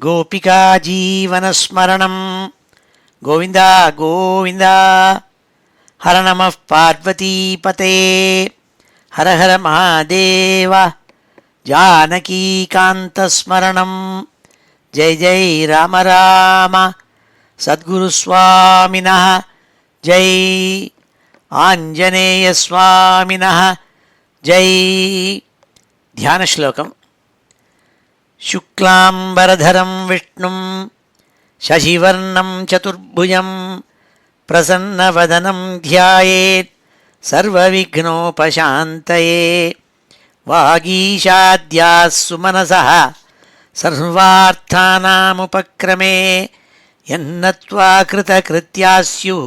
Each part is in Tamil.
गोपिका जीवनस्मरणं गोविन्द गोविन्द। हर नमः पार्वतीपते हर हर महादेव। जानकीकान्तस्मरणं जय जय राम राम। सद्गुरुस्वामिनः जय, आञ्जनेयस्वामिनः जय। ध्यानश्लोकम्। शुक्लाम्बरधरं विष्णुं शशिवर्णं चतुर्भुजं प्रसन्नवदनं ध्यायेत् सर्वविघ्नोपशान्तये। वागीशाद्याः सुमनसः सर्वार्थानामुपक्रमे यन्नत्वा कृतकृत्याः स्युः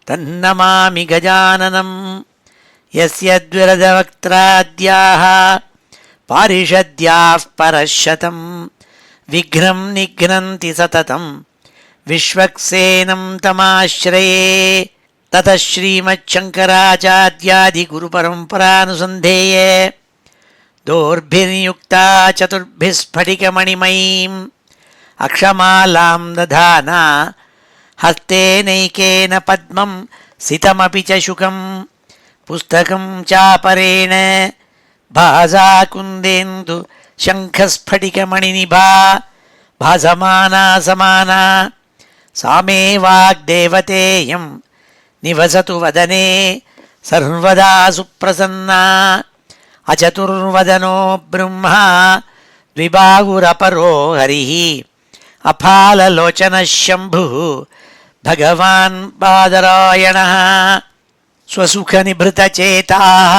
तन्नमामि गजाननं। यस्य द्विरदवक्त्राद्याः पारिषद्याः परशतं विघ्नं निघ्नन्ति सततं विश्वक्सेनं तमाश्रये। ततः श्रीमच्छङ्कराचार्यादिगुरुपरम्परानुसन्धेये दोर्भिर्युक्ता चतुर्भिः स्फटिकमणिमयीम् अक्षमालां दधाना हस्तेनैकेन पद्मं सितमपि च शुकं पुस्तकं चापरेण भासा कुन्देन्दु शङ्खस्फटिकमणिनिभा भासमाना समाना। सा मे वाग्देवतेयं निवसतु वदने सर्वदा सुप्रसन्ना। अचतुर्वदनो ब्रह्मा द्विबाहुरपरो हरिः अफाललोचनः शम्भुः भगवान् बादरायणः। स्वसुखनिभृतचेताः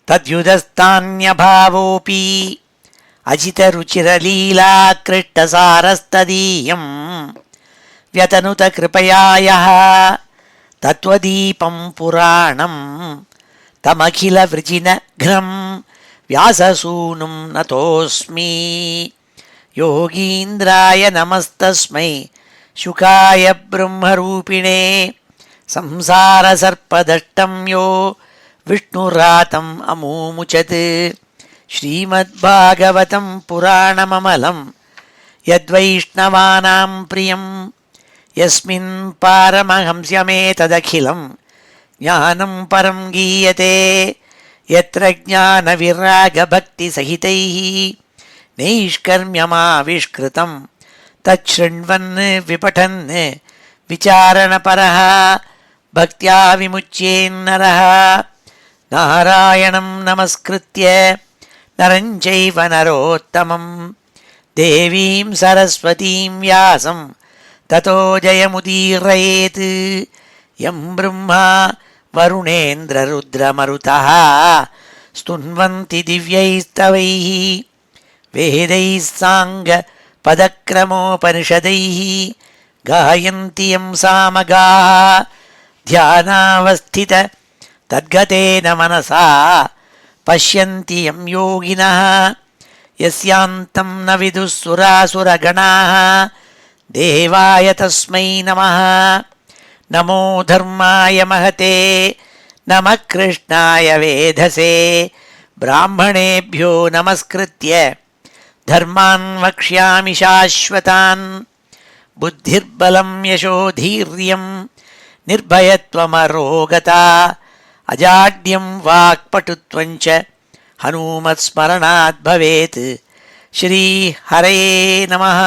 तद्युदस्तान्यभावोऽपि अजितरुचिरलीलाकृष्टसारस्तदीयं व्यतनुतकृपया यः तत्त्वदीपं पुराणं तमखिलवृजिनघ्नं व्याससूनुं नतोऽस्मि। योगीन्द्राय नमस्तस्मै शुकाय ब्रह्मरूपिणे संसारसर्पदष्टं यो विष्णुरातम् अमूमुचत्। श्रीमद्भागवतं पुराणममलं यद्वैष्णवानां प्रियं यस्मिन् पारमहंस्यमेतदखिलं ज्ञानं परं गीयते। यत्र ज्ञानविरागभक्तिसहितैः नैष्कर्म्यमाविष्कृतं तच्छृण्वन् विपठन् विचारणपरः भक्त्या विमुच्येन्नरः। नारायणं नमस्कृत्य नरं चैव नरोत्तमं देवीं सरस्वतीं व्यासं ततो जयमुदीरयेत्। यं ब्रह्मा वरुणेन्द्ररुद्रमरुतः स्तुन्वन्ति दिव्यैस्तवैः वेदैः साङ्गपदक्रमोपनिषदैः गायन्ति यं सामगाः। ध्यानावस्थित तद्गतेन मनसा पश्यन्ति यं योगिनः यस्यान्तं न विदुः सुरासुरगणाः। देवाय तस्मै नमः। नमो धर्माय महते नमः कृष्णाय वेधसे। ब्राह्मणेभ्यो नमस्कृत्य धर्मान् वक्ष्यामि शाश्वतान्। बुद्धिर्बलं यशोधीर्यं निर्भयत्वमरोगता अजाड्यं वाक्पटुत्वं च हनुमत्स्मरणात् भवेत्। श्री हरये நமः.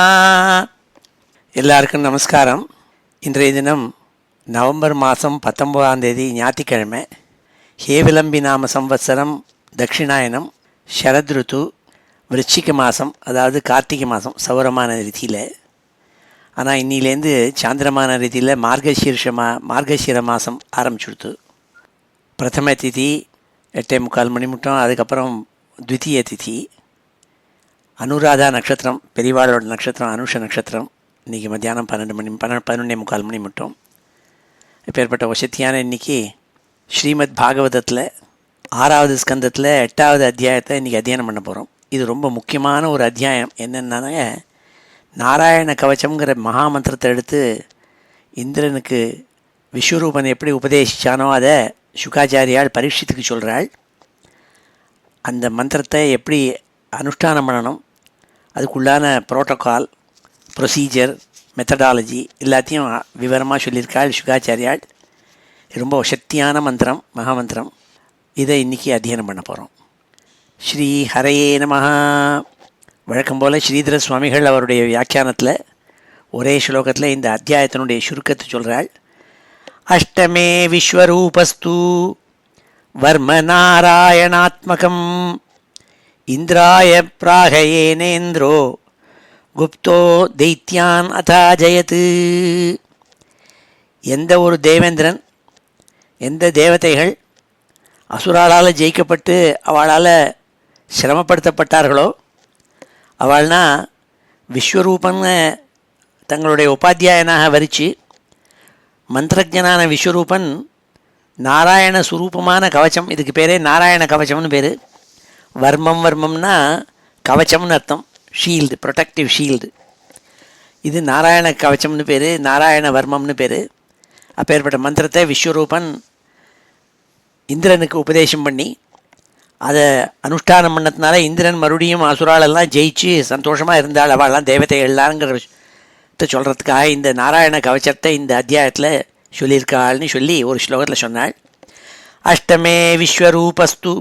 எல்லாருக்கும் நமஸ்காரம். இன்றைய தினம் நவம்பர் மாதம் 19ஆம் தேதி ஞாயிற்றுக்கிழமை. ஹேவிலம்பி நாம சம்வத்சரம் தட்சிணாயனம் ஷரத்ருத்து விருச்சிக மாதம், அதாவது கார்த்திகை மாதம் சௌரமான ரீதியில். ஆனால் இன்னிலேருந்து சாந்திரமான ரீதியில் மார்கசீர மாதம் ஆரம்பிச்சுடுத்து. பிரதம திதி 8:45 மணி மட்டும். அதுக்கப்புறம் த்விதீய திதி அனுராதா நட்சத்திரம், பெரிவாளோட நட்சத்திரம் அனுஷ நட்சத்திரம். இன்றைக்கி மத்தியானம் 11:45 மணி மட்டும். இப்பேற்பட்ட வசத்தியான இன்றைக்கி ஸ்ரீமத் பாகவதத்தில் 6வது ஸ்கந்தத்தில் 8வது அத்தியாயத்தை இன்றைக்கி அத்தியானம் பண்ண போகிறோம். இது ரொம்ப முக்கியமான ஒரு அத்தியாயம். என்னென்னாங்க, நாராயண கவச்சம்ங்கிற மகாமந்திரத்தை எடுத்து இந்திரனுக்கு விஸ்வரூபன் எப்படி உபதேசித்தானோ அதை சுகாச்சாரியால் பரீட்சித்துக்கு சொல்கிறாள். அந்த மந்திரத்தை எப்படி அனுஷ்டானம் பண்ணணும், அதுக்குள்ளான ப்ரோட்டோக்கால், ப்ரொசீஜர், மெத்தடாலஜி எல்லாத்தையும் விவரமாக சொல்லியிருக்காள் சுகாச்சாரியாள். ரொம்ப சக்தியான மந்திரம், மகாமந்திரம். இதை இன்றைக்கி அத்தியனம் பண்ண போகிறோம். ஸ்ரீ ஹரையே நமஹ. வழக்கம் போல் ஸ்ரீதர சுவாமிகள் அவருடைய வியாக்கியானத்தில் ஒரே ஸ்லோகத்தில் இந்த அத்தியாயத்தினுடைய சுருக்கத்தை சொல்கிறாள். அஷ்டமே விஸ்வரூபஸ்து வர்ம நாராயணாத்மகம் இந்திராய பிராகயேனேந்திரோ குப்தோ தைத்யான் அதாஜயத்து. எந்த ஒரு தேவேந்திரன், எந்த தேவதைகள் அசுராளால் ஜெயிக்கப்பட்டு அவளால் சிரமப்படுத்தப்பட்டார்களோ அவள்னா விஸ்வரூபன்னு தங்களுடைய உபாத்தியாயனாக வரித்து மந்திரஜனான விஸ்வரூபன் நாராயண சுரூபமான கவச்சம், இதுக்கு பேரே நாராயண கவச்சம்னு பேர். வர்மம்னா கவச்சம்னு அர்த்தம், ஷீல்டு, ப்ரொடெக்டிவ் ஷீல்டு. இது நாராயண கவச்சம்னு பேர், நாராயண வர்மம்னு பேர். அப்பேற்பட்ட மந்திரத்தை விஸ்வரூபன் இந்திரனுக்கு உபதேசம் பண்ணி அதை அனுஷ்டானம் பண்ணதுனால இந்திரன் மறுபடியும் அசுராலெல்லாம் ஜெயிச்சு சந்தோஷமாக இருந்தாள். அவள்லாம் தேவதைகள்லாங்கிற சொல்கிறதுக்காக இந்த நாராயண கவச்சத்தை இந்த அத்தியாயத்தில் சொல்லியிருக்காள்னு சொல்லி ஒரு ஸ்லோகத்தில் சொன்னாள். அஷ்டமே விஸ்வரூபஸ்து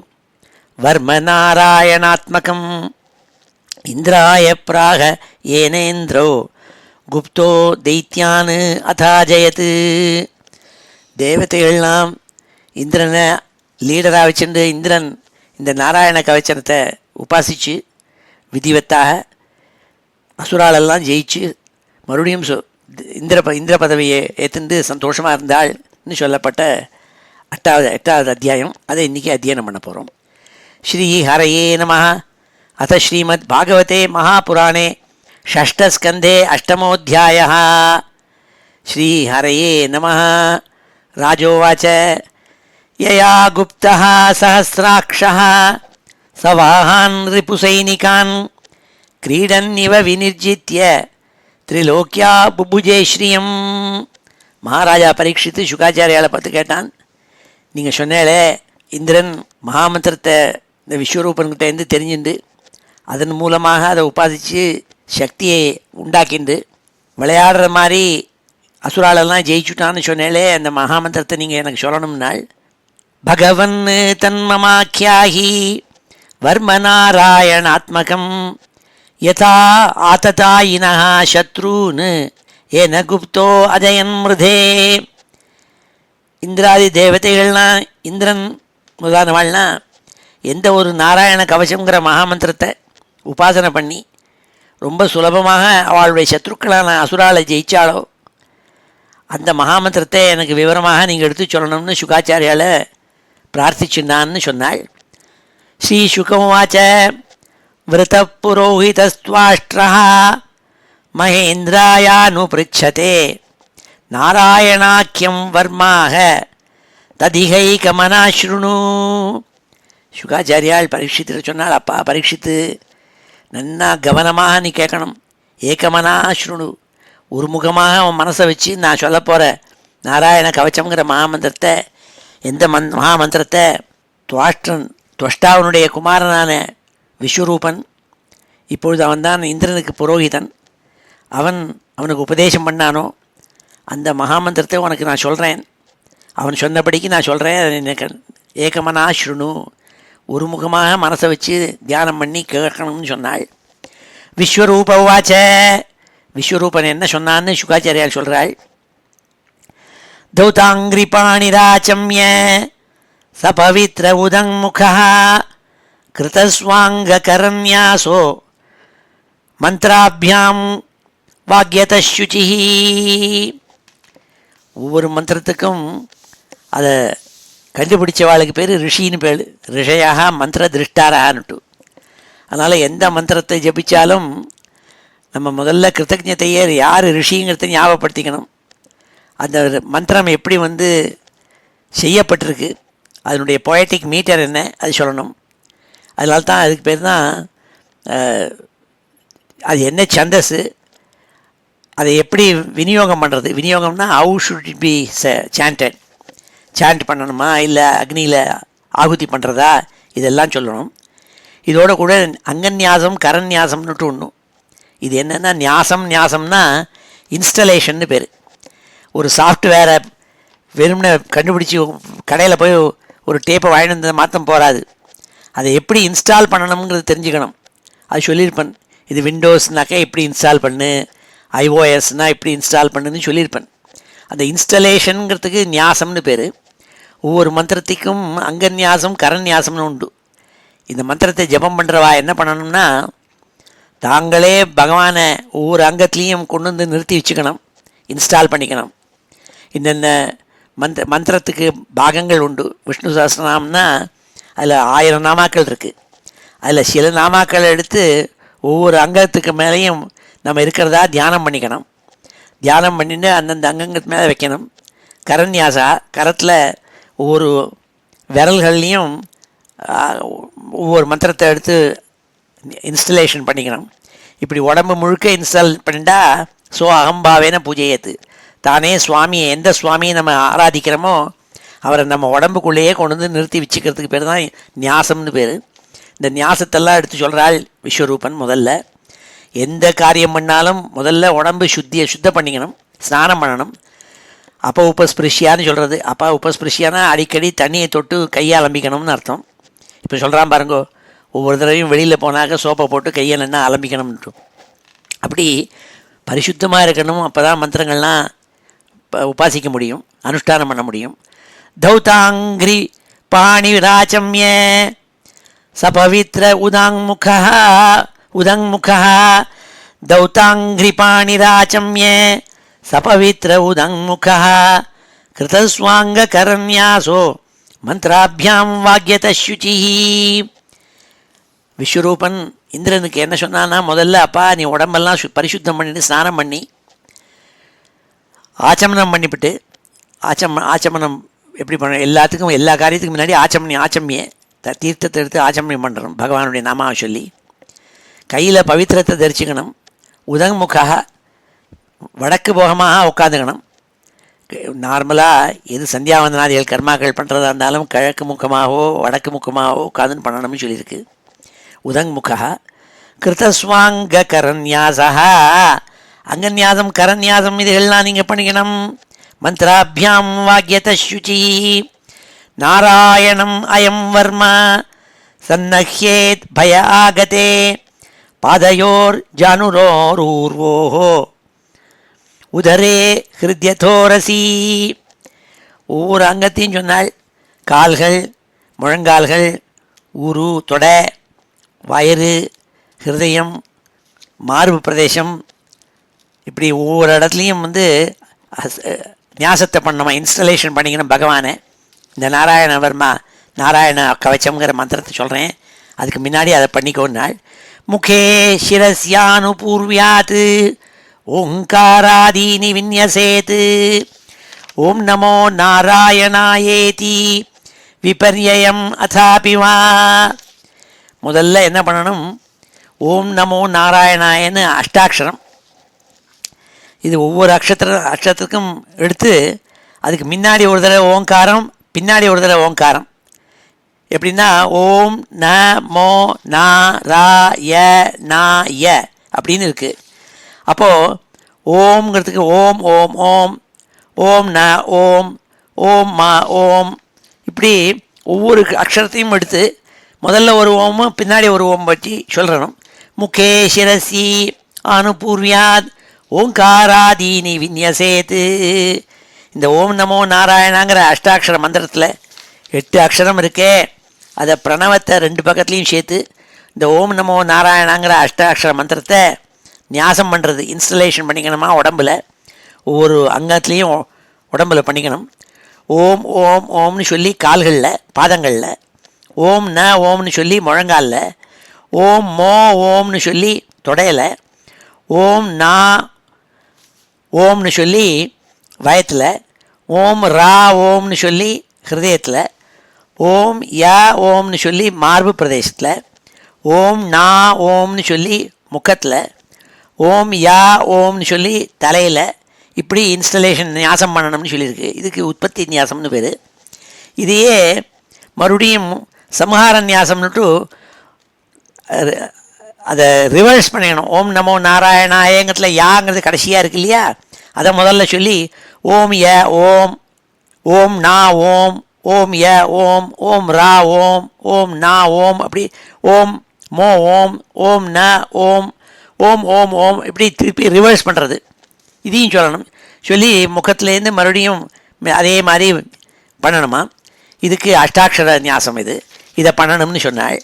வர்ம நாராயணாத்மகம் இந்திராய பிராக ஏனேந்திரோ குப்தோ தைத்யான் அதாஜயத்து. தேவதைகள்லாம் இந்திரனை லீடராக வச்சுட்டு இந்திரன் இந்த நாராயண கவச்சனத்தை உபாசித்து விதிவத்தாக அசுராலெல்லாம் ஜெயிச்சு மறுபடியும் இந்திர பதவியை ஏற்றுண்டு சந்தோஷமாக இருந்தாள்னு சொல்லப்பட்ட எட்டாவது அத்தியாயம். அதை இன்றைக்கி அத்தியனம் பண்ண போகிறோம். ஸ்ரீ ஹரையே நமஹ. அத ஸ்ரீமத் பாகவதே மகாபுராணே ஷஷ்டஸ்கந்தே அஷ்டமோऽध्यायः. ஸ்ரீ ஹரையே நமஹ. ராஜோவாச்ச யயா குப்தः சஹஸ்ராக்ஷः சவாஹான் ரிபுசைனிகான் கிரீடன்னிவ விநிர்ஜித்ய திரிலோக்கியா புபுஜே ஸ்ரீயம். மகாராஜா பரீட்சித்து சுகாச்சாரியால் பார்த்து கேட்டான், நீங்கள் சொன்னேளே இந்திரன் மகாமந்திரத்தை இந்த விஸ்வரூபன்கிட்டேருந்து தெரிஞ்சுண்டு அதன் மூலமாக அதை உபாதித்து சக்தியை உண்டாக்கிண்டு விளையாடுற மாதிரி அசுராலெல்லாம் ஜெயிச்சுட்டான்னு சொன்னேளே, அந்த மகாமந்திரத்தை நீங்கள் எனக்கு சொல்லணும்னால். பகவன் தன்மமாக்கியாகி வர்மநாராயணாத்மகம் யதா ஆததாயினஹ சத்ரூன் ஏன குப்தோ அஜயன் மிருதே. இந்திராதி தேவதைகள்னால் இந்திரன் முதலானவாள்னா எந்த ஒரு நாராயண கவசங்கிற மகாமந்திரத்தை உபாசனை பண்ணி ரொம்ப சுலபமாக அவளுடைய சத்ருக்களான அசுராலை ஜெயிச்சாலோ அந்த மகாமந்திரத்தை எனக்கு விவரமாக நீங்கள் எடுத்து சொல்லணும்னு சுகாச்சாரியால் பிரார்த்திச்சுன்னான்னு சொன்னாள். ஸ்ரீ சுகமுவாச்ச விரத புரோஹிதஸ்துவாஷ்ட்ரஹ மகேந்திராயானுபிருச்சதே நாராயணாக்கியம் வர்மாக ததிகைகமனாஸ்ருணு. சுகாச்சாரியால் பரீட்சித்து சொன்னாள், அப்பா பரீட்சித்து நன்னா கவனமாக நீ கேட்கணும். ஏகமனாஸ்ருணு, ஒரு முகமாக அவன் மனசை வச்சு நான் சொல்ல போகிற நாராயண கவச்சம்ங்கிற மகாமந்திரத்தை, எந்த மகாமந்திரத்தை துவஷ்டாவனுடைய குமாரனான விஸ்வரூபன், இப்பொழுது அவன்தான் இந்திரனுக்கு புரோகிதன், அவனுக்கு உபதேசம் பண்ணானோ அந்த மகாமந்திரத்தை உனக்கு நான் சொல்கிறேன். அவன் சொன்னபடிக்கு நான் சொல்கிறேன். எனக்கு ஏகமனா ஸ்ருணு, ஒரு முகமாக மனசை வச்சு தியானம் பண்ணி கேட்கணும்னு சொன்னாள். விஸ்வரூப உவாச்ச, விஸ்வரூபன் என்ன சொன்னான்னு சுகாச்சாரியால் சொல்கிறாள். தௌதாங்கிரிபாணிராச்சம்ய சபவித்ர உதங்முகா கிருதஸ்வாங்ககரன்யாசோ மந்திராபியாம் வாக்யதசுச்சி. ஒவ்வொரு மந்திரத்துக்கும் அதை கண்டுபிடிச்சவாளுக்கு பேர் ரிஷின்னு பேர். ரிஷயாக மந்திர திருஷ்டாரான்னுட்டு. அதனால் எந்த மந்திரத்தை ஜபித்தாலும் நம்ம முதல்ல கிருத்தஜத்தையே யார் ரிஷிங்கிறத ஞாபகப்படுத்திக்கணும். அந்த மந்திரம் எப்படி செய்யப்பட்டிருக்கு, அதனுடைய பொயட்டிக் மீட்டர் என்ன, அது சொல்லணும். அதனால தான் அதுக்கு பேர் தான் அது என்ன சந்தஸ், அதை எப்படி விநியோகம் பண்ணுறது. விநியோகம்னா how should it be chanted, chant பண்ணணுமா இல்லை அக்னியில் ஆகுதி பண்ணுறதா, இதெல்லாம் சொல்லணும். இதோட கூட அங்கன்யாசம் கரன்யாசம்னுட்டு ஒன்றும் இது என்னென்னா ஞாசம்னா இன்ஸ்டலேஷன்னு பேர். ஒரு சாஃப்ட்வேரை வெறும்னு கண்டுபிடிச்சி கடையில் போய் ஒரு டேப்பை வாங்கிட்டு வந்தது மாற்றம் போகாது. அதை எப்படி இன்ஸ்டால் பண்ணணுங்கிறது தெரிஞ்சுக்கணும். அது சொல்லியிருப்பேன். இது விண்டோஸ்னாக்கா எப்படி இன்ஸ்டால் பண்ணு, ஐஓஎஸ்னால் எப்படி இன்ஸ்டால் பண்ணுன்னு சொல்லியிருப்பேன். அந்த இன்ஸ்டலேஷனுங்கிறதுக்கு ஞாசம்னு பேர். ஒவ்வொரு மந்திரத்துக்கும் அங்கநியாசம் கரநியாசம்னு உண்டு. இந்த மந்திரத்தை ஜபம் பண்ணுறவா என்ன பண்ணணும்னா, தாங்களே பகவானை ஒவ்வொரு அங்கத்துலேயும் கொண்டு வந்து நிறுத்தி வச்சுக்கணும், இன்ஸ்டால் பண்ணிக்கணும். இந்தந்த மந்திரத்துக்கு பாகங்கள் உண்டு. விஷ்ணு சஹஸ்ரநாமம்னா அதில் 1000 நாமாக்கள் இருக்குது. அதில் சில நாமாக்கள் எடுத்து ஒவ்வொரு அங்கத்துக்கு மேலேயும் நம்ம இருக்கிறதா தியானம் பண்ணிக்கணும். தியானம் பண்ணிட்டு அந்தந்த அங்கங்கத்து மேலே வைக்கணும். கரன்யாசா, கரத்தில் ஒவ்வொரு விரல்கள்லேயும் ஒவ்வொரு மந்திரத்தை எடுத்து இன்ஸ்டலேஷன் பண்ணிக்கணும். இப்படி உடம்பு முழுக்க இன்ஸ்டால் பண்ணிட்டா ஸோ அகம்பாவேன பூஜையத்து. தானே சுவாமியை, எந்த சுவாமியை நம்ம ஆராதிக்கிறோமோ அவரை நம்ம உடம்புக்குள்ளேயே கொண்டு வந்து நிறுத்தி வச்சுக்கிறதுக்கு பேர் தான் ஞாசம்னு பேர். இந்த ஞாசத்தெல்லாம் எடுத்து சொல்கிறாள் விஸ்வரூபன். முதல்ல எந்த காரியம் பண்ணாலும் முதல்ல உடம்பு சுத்தம் பண்ணிக்கணும், ஸ்நானம் பண்ணணும். அப்போ உபஸ்பிருஷ்யான்னு சொல்கிறது. அப்போ உபஸ்பிருஷ்யானா அடிக்கடி தண்ணியை தொட்டு கையை அலம்பிக்கணும்னு அர்த்தம். இப்போ சொல்கிறான் பாருங்கோ, ஒவ்வொரு தடவையும் வெளியில் போனாக்க சோப்பை போட்டு கையை நல்லா அலம்பிக்கணும்னு. அப்படி பரிசுத்தமாக இருக்கணும். அப்போ தான் மந்திரங்கள்லாம் உபாசிக்க முடியும், அனுஷ்டானம் பண்ண முடியும். தௌதாங்கிரி பாணி ராச்சம்ய சபவித்ர உதங்முகா தௌதாங்கிரி பாணி ராச்சம்ய சபவித்ர உதங்முகா கிருதஸ்வாங்க கரன்யாசோ மந்திராபியாம் வாக்யத சுச்சி. விஸ்வரூபன் இந்திரனுக்கு என்ன சொன்னான்னா, முதல்ல அப்பா நீ உடம்பெல்லாம் பரிசுத்தம் பண்ணிட்டு ஸ்நானம் பண்ணி ஆச்சமனம் பண்ணிவிட்டு, ஆச்சமனம் எப்படி பண்ண, எல்லாத்துக்கும் எல்லா காரியத்துக்கும் முன்னாடி ஆச்சமிய தீர்த்தத்தை எடுத்து ஆச்சமனம் பண்ணுறோம். பகவானுடைய நாமாவை சொல்லி கையில் பவித்திரத்தை தரிச்சுக்கணும். உதங்முகா வடக்கு போகமாக உட்காந்துக்கணும். நார்மலாக எது சந்தியாவந்தனாதிகள் கர்மாக்கள் பண்ணுறதா இருந்தாலும் கிழக்கு முகமாகவோ வடக்கு முகமாகவோ உட்காந்துன்னு பண்ணணும்னு சொல்லியிருக்கு. உதங்முகா கிருதஸ்வாங்க கரன்யாசா, அங்கன்யாசம் கரன்யாசம் இதுகள்லாம் நீங்கள் பண்ணிக்கணும். மந்திராபியாம் வாக்யத சுச்சி நாராயணம் அயம் வர்மா சன்னஹ்யேத் பய ஆகதே பாதையோர் ஜானுரோரூர்வோஹோ உதரே ஹிருத்யதோரசி. ஒவ்வொரு அங்கத்தையும் சொன்னால் கால்கள், முழங்கால்கள், உரு, தொடை, வயிறு, ஹிருதயம், மார்பு பிரதேசம், இப்படி ஒவ்வொரு இடத்துலையும் ஞாசத்தை பண்ணணும், இன்ஸ்டலேஷன் பண்ணிக்கணும் பகவானை. இந்த நாராயண கவச்சம்ங்கிற மந்திரத்தை சொல்கிறேன், அதுக்கு முன்னாடி அதை பண்ணிக்கோன்னாள். முகே சிரஸ்யானுபூர்வியாத் ஓங்காராதீனி விந்யசேத் ஓம் நமோ நாராயணாயேதி விபர்யம் அதாபிவா. முதல்ல என்ன பண்ணணும், ஓம் நமோ நாராயணாயன்னு அஷ்டாட்சரம். இது ஒவ்வொரு அக்ஷரத்துக்கும் எடுத்து அதுக்கு முன்னாடி ஒரு தடவை ஓங்காரம், பின்னாடி ஒரு தடவை ஓங்காரம். எப்படின்னா ஓம் ந மோ நா ரா ய நா ய அப்படின்னு இருக்குது. அப்போது ஓம்ங்கிறதுக்கு ஓம் ஓம் ஓம், ஓம் ந ஓம், ஓம் மா ஓம், இப்படி ஒவ்வொரு அக்ஷரத்தையும் எடுத்து முதல்ல ஒரு ஓமும் பின்னாடி ஒரு ஓம் வச்சு சொல்கிறணும். முகே சிரசி அனுபூர்வியாத் ஓங்காராதீனி விந்யசேத்து. இந்த ஓம் நமோ நாராயணாங்கிற அஷ்டாட்சர மந்திரத்தில் 8 அக்ஷரம் இருக்கே, அதை பிரணவத்தை 2 பக்கத்துலேயும் சேர்த்து இந்த ஓம் நமோ நாராயணாங்கிற அஷ்டாட்சர மந்திரத்தை ஞாசம் பண்ணுறது, இன்ஸ்டலேஷன் பண்ணிக்கணுமா உடம்பில், ஒவ்வொரு அங்கத்துலேயும் உடம்பில் பண்ணிக்கணும். ஓம் ஓம் ஓம்னு சொல்லி கால்களில், பாதங்களில், ஓம் ந ஓம்னு சொல்லி முழங்காலில், ஓம் மோ ஓம்னு சொல்லி தொடையில், ஓம் நா ஓம்னு சொல்லி வயத்தில், ஓம் ரா ஓம்னு சொல்லி ஹிருதயத்தில், ஓம் யா ஓம்னு சொல்லி மார்பு பிரதேசத்தில், ஓம் நா ஓம்னு சொல்லி முக்கத்தில், ஓம் யா ஓம்னு சொல்லி தலையில். இப்படி இன்ஸ்டலேஷன் ஞாசம் பண்ணணும்னு சொல்லியிருக்கு. இதுக்கு உற்பத்தி ஞாசம்னு பேர். இதையே மறுபடியும் சம்ஹார ஞாசம்னுட்டு அதை ரிவர்ஸ் பண்ணிக்கணும். ஓம் நமோ நாராயணாயங்கிறதுல யாங்கிறது கடைசியாக இருக்கு இல்லையா, அதை முதல்ல சொல்லி ஓம் ய ஓம், ஓம் நா ஓம், ஓம் ய ஓம், ஓம் ரா ஓம், ஓம் நா ஓம், அப்படி ஓம் மோ ஓம், ஓம் ந ஓம், ஓம் ஓம் ஓம், இப்படி திருப்பி ரிவர்ஸ் பண்ணுறது. இதையும் சொல்லணும். சொல்லி முகத்துலேருந்து மறுபடியும் அதே மாதிரி பண்ணணுமா. இதுக்கு அஷ்டாட்சர நியாசம் இதை பண்ணணும்னு சொன்னாள்.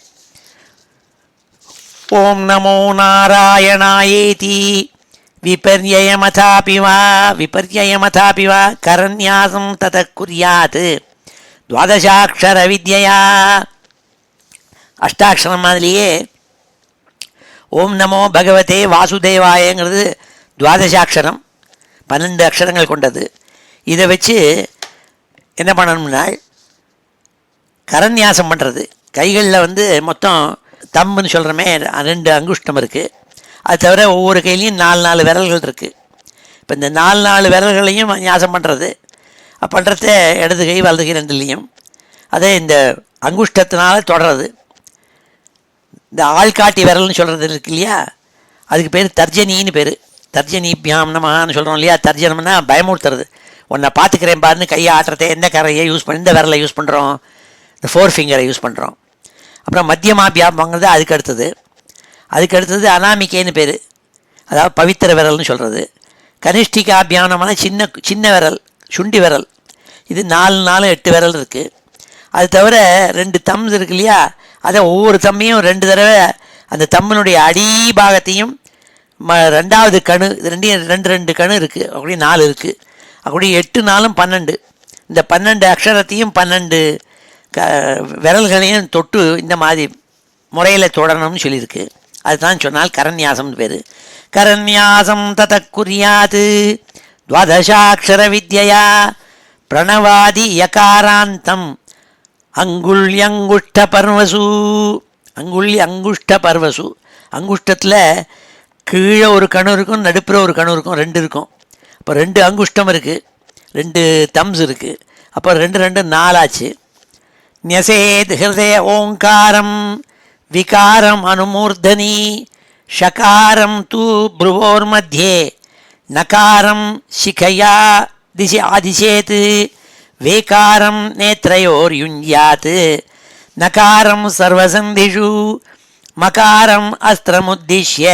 ஓம் நமோ நாராயணாயேதி விபர்யயமதாபி வா கரன்யாசம் தத குர்யாத் துவாதசாட்சர வித்யா. அஷ்டாட்சரம் மாதிரியே ஓம் நமோ பகவதே வாசுதேவாயங்கிறது துவாதசாட்சரம், 12 அக்ஷரங்கள் கொண்டது. இதை வச்சு என்ன பண்ணணும்னா கரன்யாசம் பண்ணுறது. கைகளில் மொத்தம் தம்முன்னு சொல்கிறோமே 2 அங்குஷ்டம் இருக்குது. அது தவிர ஒவ்வொரு கையிலையும் 4 விரல்கள் இருக்குது. இப்போ இந்த 4 விரல்களையும் நியாசம் பண்ணுறது, பண்ணுறத இடது கை வலது கை ரெண்டுலேயும் அதே இந்த அங்குஷ்டத்தினால் தொடர்றது. இந்த ஆள்காட்டி விரல்னு சொல்கிறது இருக்கு இல்லையா, அதுக்கு பேர் தர்ஜனின்னு பேர். தர்ஜனிபியாம் நமஹான்னு சொல்கிறோம் இல்லையா. தர்ஜனம்னா பயமுறுத்துறது. உன்னை பார்த்துக்கிறேன் பாருன்னு கையை ஆட்டுறதை எந்த கரையை யூஸ் பண்ணி இந்த விரலை யூஸ் பண்ணுறோம், இந்த 4 ஃபிங்கரை யூஸ் பண்ணுறோம். அப்புறம் மத்தியமாபியாம் வாங்கிறது அதுக்கு அடுத்தது அனாமிக்கேன்னு பேர், அதாவது பவித்திர விரல்னு சொல்கிறது. கனிஷ்டிகாபியானமான சின்ன விரல், சுண்டி விரல். இது 4 8 விரல் இருக்குது. அது தவிர 2 தம்ஸ் இருக்கு இல்லையா, அதை ஒவ்வொரு தம்மையும் 2 தடவை அந்த தம்மினுடைய அடிபாகத்தையும் 2வது கணு, இது 2 கணு இருக்குது, அப்படி 4 இருக்குது. அப்படி 8 4 12. இந்த 12 அக்ஷரத்தையும் 12 விரல்களையும் தொட்டு இந்த மாதிரி முறையில் தொடரணும்னு சொல்லியிருக்கு. அதுதான் சொன்னால் கரன்யாசம்னு பேர். கரன்யாசம் தத குர்யாத் துவாதசாட்சர வித்யா பிரணவாதி யகாராந்தம் அங்குஷ்ட பர்வசு. அங்குஷ்ட பர்வசு, அங்குஷ்டத்தில் கீழே ஒரு கணு இருக்கும், நடுப்புற ஒரு கணு இருக்கும், 2 இருக்கும். அப்போ 2 அங்குஷ்டம் இருக்குது, 2 தம்ஸ் இருக்குது. அப்போ 2 2 4 ஆச்சு. न्यसेद् हृदय ओंकारं विकारम अनुमूर्धनि षकारं तु भ्रुवोर्मध्ये नकारं शिखया दिशि आदिशेत् वेकारं नेत्रयोर्युञ्ज्यात् नकारं सर्वसन्धिषु मकारम् अस्त्रमुद्दिश्य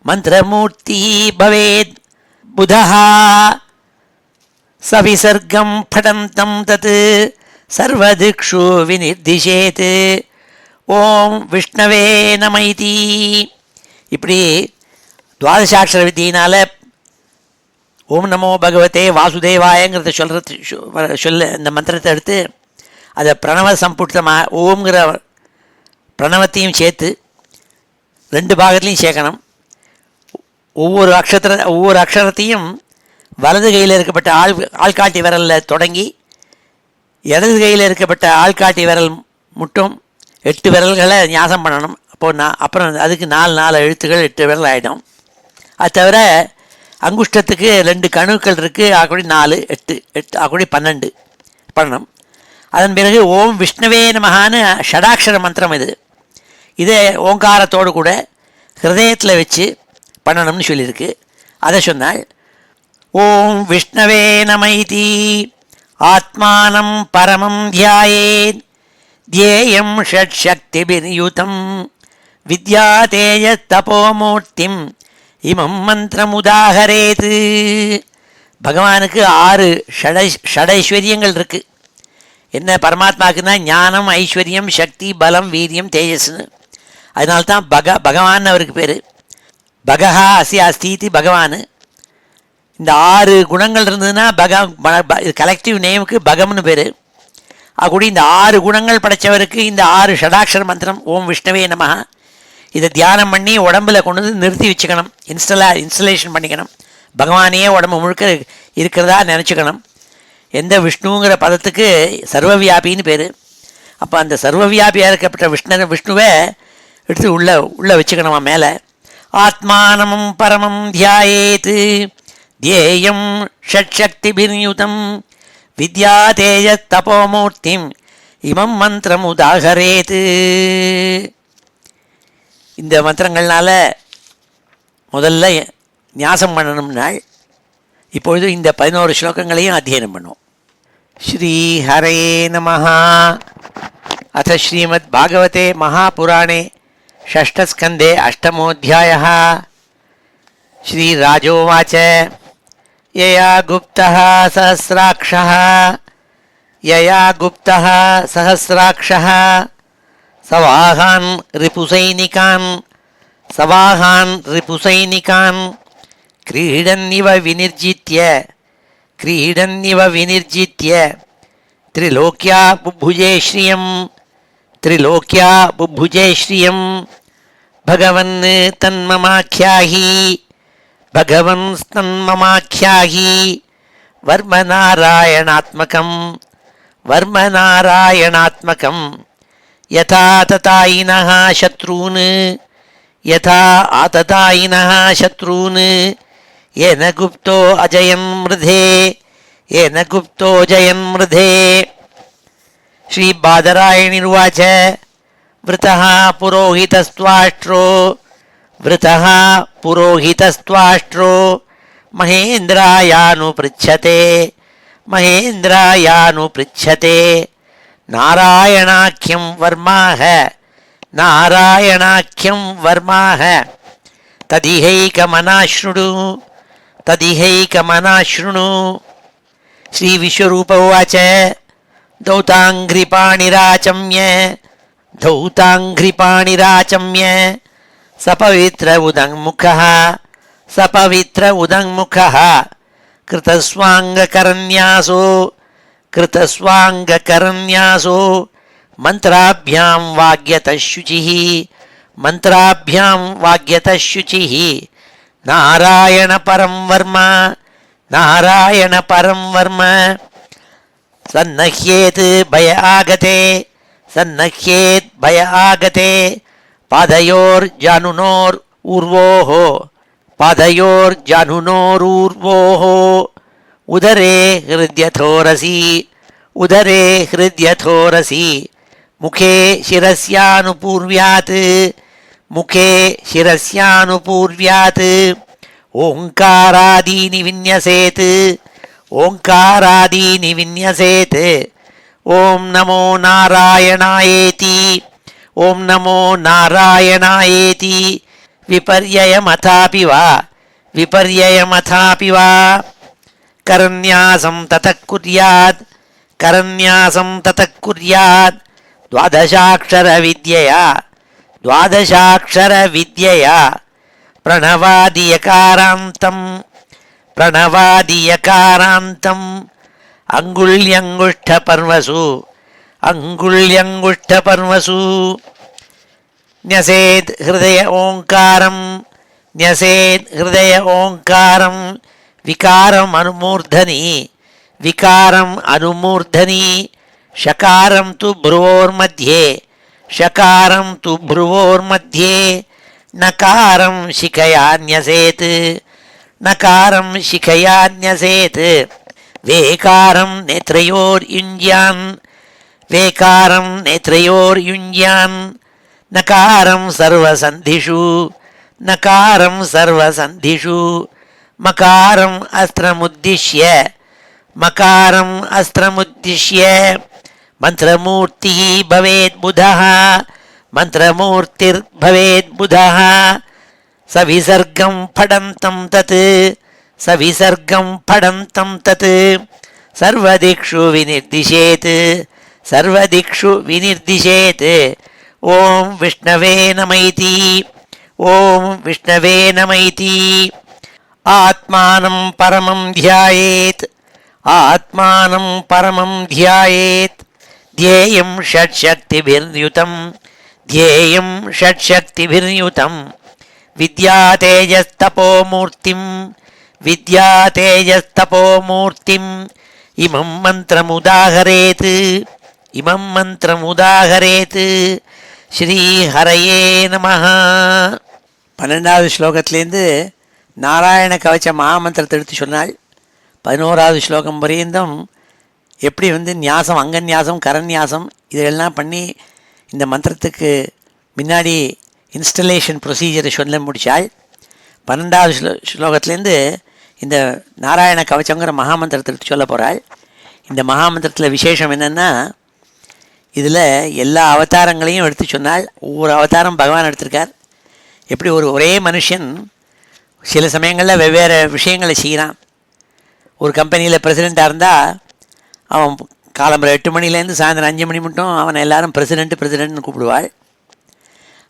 मन्त्रमूर्तिः भवेत् बुधः सविसर्गं फटन्तं तत् सर्वदिक्षु विनिर्दिशेत् ஓம் விஷ்ணவே நமைதி. இப்படி துவாதசாட்சர வித்தியினால் ஓம் நமோ பகவதே வாசுதேவாயங்கிறத சொல்ல இந்த மந்திரத்தை எடுத்து அதை பிரணவ சம்புட்டமாக ஓம்ங்கிற பிரணவத்தையும் சேர்த்து 2 பாகத்துலையும் சேர்க்கணும். ஒவ்வொரு அக்ஷரத்தையும் வலது கையில் இருக்கப்பட்ட ஆள்காட்டி விரலில் தொடங்கி இடது கையில் இருக்கப்பட்ட ஆள்காட்டி விரல் மட்டும் 8 விரல்களை ஞாசம் பண்ணணும். அப்புறம் அதுக்கு 4 எழுத்துக்கள் 8 விரல் ஆகிடும். அது தவிர அங்குஷ்டத்துக்கு 2 கணுக்கள் இருக்குது, ஆக்குடி 4 8 ஆக்குடி 12 பண்ணணும். அதன் பிறகு ஓம் விஷ்ணவே நமஹான்னு ஷடாட்சர மந்திரம் இதை ஓங்காரத்தோடு கூட ஹிருதயத்தில் வச்சு பண்ணணும்னு சொல்லியிருக்கு. அதை சொன்னால் ஓம் விஷ்ணவே நமைதி ஆத்மானம் பரமம் தியாயேத் த்யேயம் ஷட்சக்திபிர்யுதம் வித்யாதேய தபோமூர்த்திம் இமம் மந்திரம் உதாகரேத். பகவானுக்கு 6 ஷடைஸ்வரியங்கள் இருக்குது. என்ன பரமாத்மாவுக்குன்னா ஞானம், ஐஸ்வர்யம், சக்தி, பலம், வீரியம், தேஜஸ்னு. அதனால்தான் பகவான் அவருக்கு பேர். பகஹா அசி அஸ்தீதி பகவான். இந்த 6 குணங்கள் இருந்ததுன்னா கலெக்டிவ் நேமுக்கு பகம்னு பேர். அப்படி இந்த 6 குணங்கள் படைத்தவருக்கு இந்த 6 ஷடாட்சர மந்திரம் ஓம் விஷ்ணவே நமஹ இதை தியானம் பண்ணி உடம்பில் கொண்டு வந்து நிறுத்தி வச்சுக்கணும். இன்ஸ்டலேஷன் பண்ணிக்கணும். பகவானையே உடம்பு முழுக்க இருக்கிறதா நினச்சிக்கணும். எந்த விஷ்ணுங்கிற பதத்துக்கு சர்வவியாபின்னு பேர். அப்போ அந்த சர்வவியாபியாக இருக்கப்பட்ட விஷ்ணுவை எடுத்து உள்ளே வச்சுக்கணுமா மேலே. ஆத்மானம் பரமம் தியாயேத் த்யேயம் ஷட்சக்திபிர்யுதம் வித்யாதேய தபோமூர்த்திம் இமம் மந்திரம் உதாகரேத். இந்த மந்திரங்கள்னால முதல்ல ஞாசம் பண்ணணும்னால் இப்பொழுது இந்த 11 ஸ்லோகங்களையும் அத்தியனம் பண்ணுவோம். ஸ்ரீ ஹரே நமஹ. அத ஸ்ரீமத் பாகவதே மகாபுராணே षष्ठस्कन्धे अष्टमोऽध्यायः. श्रीराजोवाच यया गुप्तः सहस्राक्षः सवाहान् रिपुसैनिकान् क्रीडन्निव विनिर्जित्य त्रिलोक्या बुभुजे श्रियं भगवन् तन्ममाख्याहि वर्मनारायणात्मकं यथा आततायिनः शत्रून् येन गुप्तो जयन्मृधे. श्रीबादरायणिर्वाच वृतः पुरोहितस्त्वाष्ट्रो महेन्द्रायानुपृच्छते नारायणाख्यं वर्माः तदिहैकमनाशृणु. श्रीविश्वरूप उवाच धौताङ्घ्रिपाणिराचम्य सपवित्र उदङ्मुखः कृतस्वाङ्गकरन्यासो मन्त्राभ्यां वाग्यतः शुचिः नारायणपरं वर्म सन्नह्येत् भय आगते पादयोर्जानुनोरूर्वोः उदरे हृद्यथोरसि मुखे शिरस्यानुपूर्व्यात् ओङ्कारादीनि विन्यसेत्. ॐ नमो नारायणायेति विपर्ययमथापि वा करन्यासं ततः कुर्यात् द्वादशाक्षरविद्यया प्रणवादियकारान्तम् अङ्गुल्यङ्गुष्ठपर्वसु न्यसेद् हृदय ओङ्कारं विकारम् अनुमूर्धनि शकारं तु भ्रुवोर्मध्ये नकारं शिखया वेकारं नेत्रयोर्युञ्ज्यान् नकारं सर्वसन्धिषु मकारम् अस्त्रमुद्दिश्य मन्त्रमूर्तिर्भवेत् बुधः सविसर्गं फडन्तं तत् सर्वदिक्षु विनिर्दिशेत्. ॐ विष्णवे नमैति आत्मानं परमं ध्यायेत् ध्येयं षट्शक्तिभिर्युतं विद्यातेजस्तपोमूर्तिम् इमं मन्त्रमुदाहरेत्. ஸ்ரீஹரையே நமஹ. 12வது ஸ்லோகத்திலேருந்து நாராயண கவச்ச மகாமந்திரத்தை எடுத்து சொன்னால் 11வது ஸ்லோகம் பரியந்தம் எப்படி ஞாசம், அங்கன்யாசம், கரன்யாசம் இதெல்லாம் பண்ணி இந்த மந்திரத்துக்கு முன்னாடி இன்ஸ்டலேஷன் ப்ரொசீஜரை சொல்ல முடித்தாள். 12வது ஸ்லோகத்துலேருந்து இந்த நாராயண கவச்சங்கிற மகாமந்திரத்தை சொல்ல போகிறாள். இந்த மகாமந்திரத்தில் விசேஷம் என்னென்னா, இதில் எல்லா அவதாரங்களையும் எடுத்து சொன்னால் ஒவ்வொரு அவதாரம் பகவான் எடுத்திருக்கார். எப்படி ஒரே மனுஷன் சில சமயங்களில் வெவ்வேறு விஷயங்களை செய்கிறான். ஒரு கம்பெனியில் பிரசிடெண்ட்டாக இருந்தால் அவன் காலம்பரை 8 மணிலேருந்து சாயந்தரம் 5 மணி மட்டும் அவனை எல்லாரும் பிரசிடெண்ட்னு கூப்பிடுவாள்.